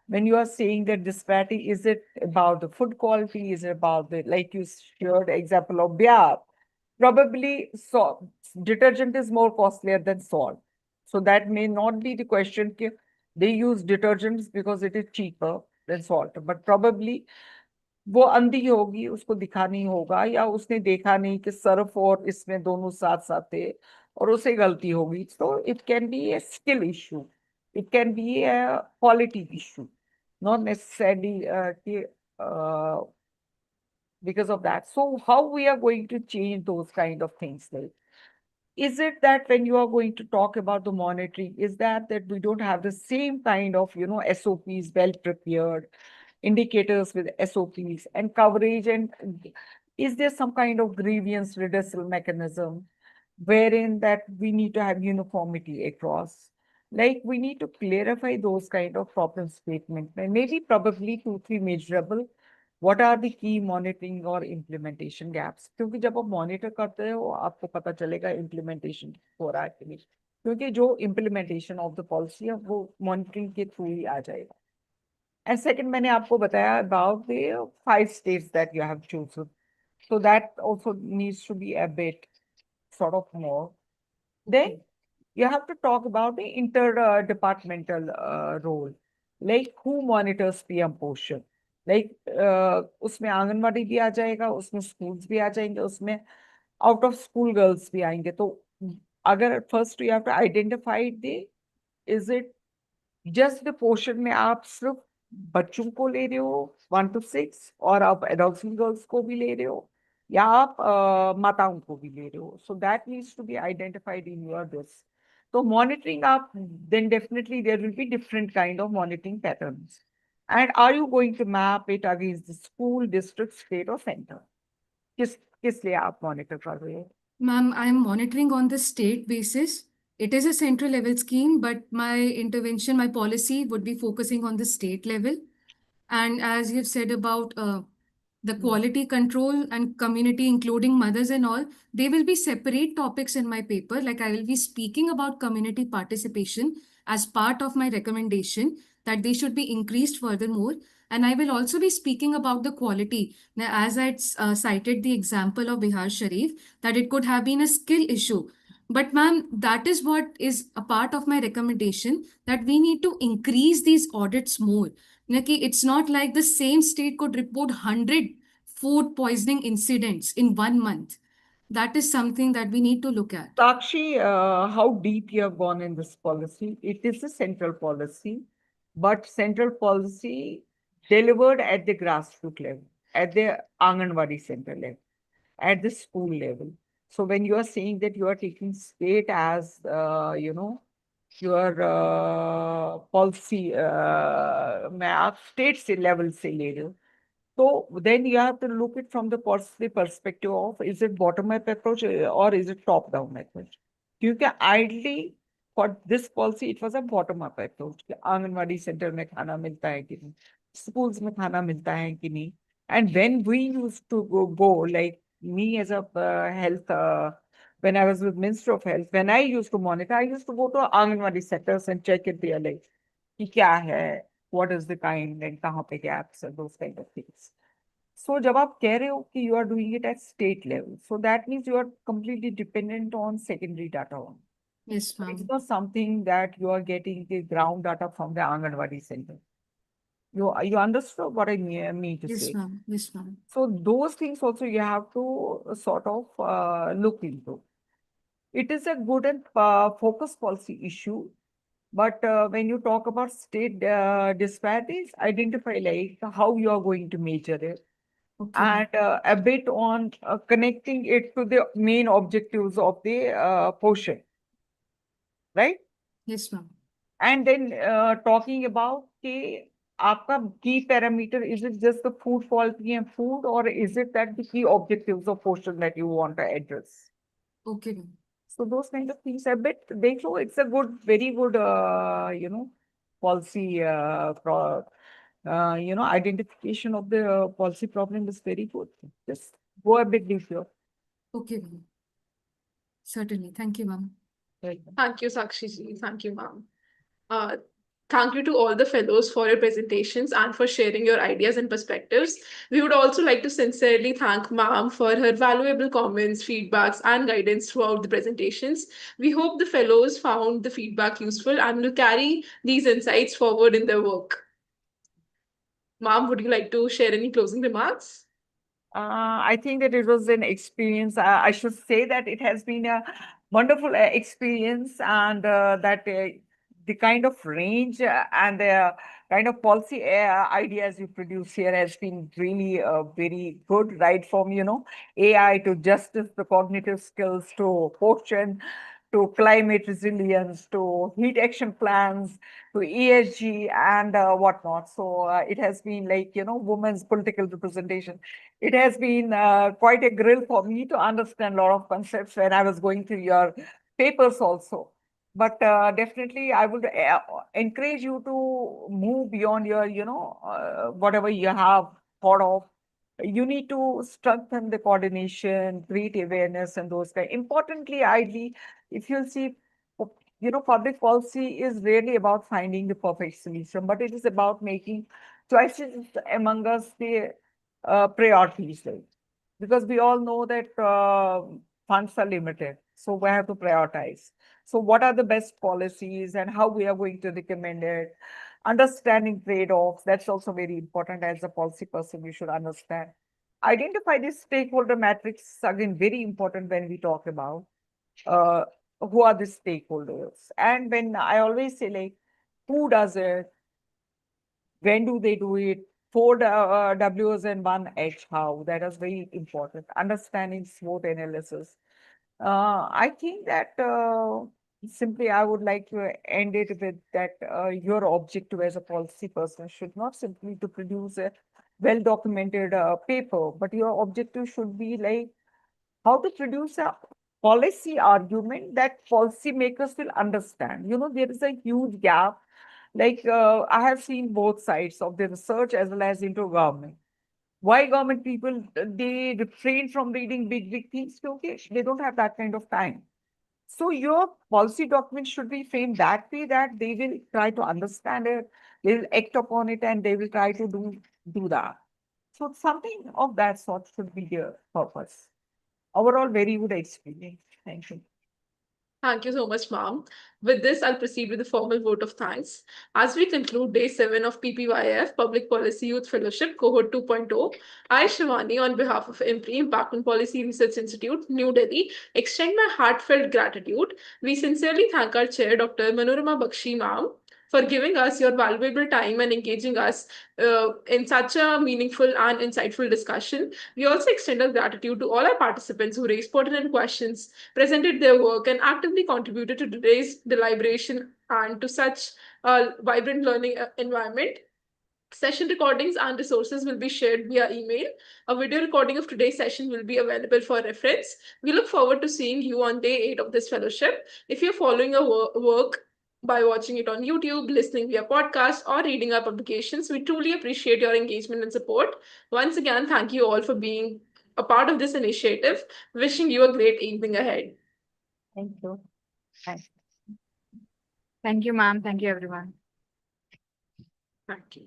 When you are saying that disparity, is it about the food quality? Is it about the, like you shared example of Bihar? Probably salt, detergent is more costlier than salt. So that may not be the question. They use detergents because it is cheaper than salt, but probably वो अंधी होगी, उसको दिखा नहीं होगा, या उसने देखा नहीं कि सर्फ और इसमें दोनों साथ साथ थे और उसे गलती होगी. So it can be a skill issue, it can be a quality issue, not necessarily because of that. So how we are going to change those kind of things? Like, is it that when you are going to talk about the monitoring, is that we don't have the same kind of SOPs well prepared, indicators with SOPs and coverage, and is there some kind of grievance redressal mechanism wherein that we need to have uniformity across? Like, we need to clarify those kind of problem statement, and maybe probably 2, 3 measurable. What are the key monitoring or implementation gaps? क्योंकि जब आप monitor करते हो आपको पता चलेगा implementation हो रहा है कि नहीं, क्योंकि जो इम्प्लीमेंटेशन ऑफ द पॉलिसी है वो मॉनिटरिंग के थ्रू ही आ जाएगा. And second, मैंने आपको बताया about the 5 states that you have chosen. So that also needs to be a bit sort of more. Then you have to talk about the interdepartmental role, like who monitors PM portion. Like उसमें आंगनवाड़ी भी आ जाएगा, उसमें schools भी आ जाएंगे, उसमें out of school girls भी आएंगे. तो अगर first you have to identify is it just the portion में आप सिर्फ बच्चों को ले रहे हो 1 to 6, और आप adults and girls को भी ले रहे हो, या आप माताओं को भी ले रहे हो? So that needs to be identified in your this. So monitoring up, then definitely there will be different kind of monitoring patterns. And are you going to map it against the school, district, state, or center? किस लिए आप monitor कर रहे हो? Ma'am, I am monitoring on the state basis. It is a central level scheme, but my intervention, my policy would be focusing on the state level. And as you've said about the quality control and community, including mothers and all, they will be separate topics in my paper. Like, I will be speaking about community participation as part of my recommendation that they should be increased furthermore. And I will also be speaking about the quality. Now, as I cited the example of Bihar Sharif, that it could have been a skill issue. But ma'am, that is what is a part of my recommendation, that we need to increase these audits more. Naki, it's not like the same state could report 100 food poisoning incidents in 1 month. That is something that we need to look at. Sakshi, how deep you have gone in this policy? It is a central policy, but central policy delivered at the grassroots level, at the Anganwadi center level, at the school level. So when you are saying that you are taking state as, your policy, state level से ले रहे हो, so then you have to look it from the policy perspective of, is it bottom-up approach or is it top-down approach? Because ideally for this policy it was a bottom-up approach. Anganwadi center में खाना मिलता है कि नहीं, schools में खाना मिलता है कि नहीं. And when we used to go like me as a health, when I was with Minister of Health, when I used to monitor, I used to go to anganwadi centers and check it there, like कि क्या है, what is the kind and कहाँ पे gaps and those kind of things. So जब आप कह रहे हो कि you are doing it at state level, so that means you are completely dependent on secondary data only. Yes, It's ma'am. not something that you are getting the ground data from the Anganwadi center. You understood what I mean to Yes, say? ma'am. Yes, ma'am. So those things also you have to sort of look into. It is a good and focused policy issue. But when you talk about state disparities, identify like how you are going to measure it. Okay. And a bit on connecting it to the main objectives of the portion, right? Yes, ma'am. And then talking about the आपका key parameter, is it just the food quality and food, or is it that the key objectives of portion that you want to address? Okay, ma'am. So those kind of things a bit, they show it's a good, very good, policy, identification of the policy problem is very good. Just go a bit deeper. Okay, ma'am. Certainly. Thank you, ma'am. Thank you, Sakshi ji. Thank you, ma'am. Thank you to all the fellows for your presentations and for sharing your ideas and perspectives. We would also like to sincerely thank ma'am for her valuable comments, feedbacks, and guidance throughout the presentations. We hope the fellows found the feedback useful and will carry these insights forward in their work. Ma'am, would you like to share any closing remarks? I think that it was an experience. I should say that it has been a wonderful experience, and that the kind of range and the kind of policy ideas you produce here has been really very good, right from, AI to justice, to cognitive skills, to portion, to climate resilience, to heat action plans, to ESG and whatnot. So it has been like, women's political representation. It has been quite a grill for me to understand a lot of concepts when I was going through your papers also. But definitely, I would encourage you to move beyond your, whatever you have thought of. You need to strengthen the coordination, create awareness, and those kind. Importantly, ideally, if you'll see, public policy is really about finding the perfect solution, but it is about making choices among us the priorities, like, because we all know that funds are limited, so we have to prioritize. So what are the best policies and how we are going to recommend it? Understanding trade-offs, that's also very important. As a policy person, you should understand. Identify the stakeholder matrix, again, very important when we talk about uh, who are the stakeholders. And when I always say, like, who does it? When do they do it? Four W's and one H, how? That is very important. Understanding SWOT analysis. I think that simply I would like to end it with that your objective as a policy person should not simply to produce a well-documented paper, but your objective should be like how to produce a policy argument that policymakers will understand. There is a huge gap. Like I have seen both sides of the research as well as into government. Why government people, they refrain from reading big things? Okay, they don't have that kind of time. So your policy document should be framed that way that they will try to understand it, they will act upon it, and they will try to do that. So something of that sort should be their purpose. Overall, very good experience. Thank you. Thank you so much, ma'am. With this, I'll proceed with the formal vote of thanks. As we conclude day 7 of PPYF, Public Policy Youth Fellowship, Cohort 2.0, I, Shivani, on behalf of IMPRI, Impact on Policy Research Institute, New Delhi, extend my heartfelt gratitude. We sincerely thank our chair, Dr. Manorama Bakshi, ma'am, for giving us your valuable time and engaging us in such a meaningful and insightful discussion. We also extend our gratitude to all our participants who raised pertinent questions, presented their work, and actively contributed to today's deliberation and to such a vibrant learning environment. Session recordings and resources will be shared via email. A video recording of today's session will be available for reference. We look forward to seeing you on day 8 of this fellowship. If you're following our work by watching it on YouTube, listening via podcast, or reading our publications, we truly appreciate your engagement and support. Once again, thank you all for being a part of this initiative. Wishing you a great evening ahead. Thank you. Bye. Thank you, ma'am. Thank you, everyone. Thank you.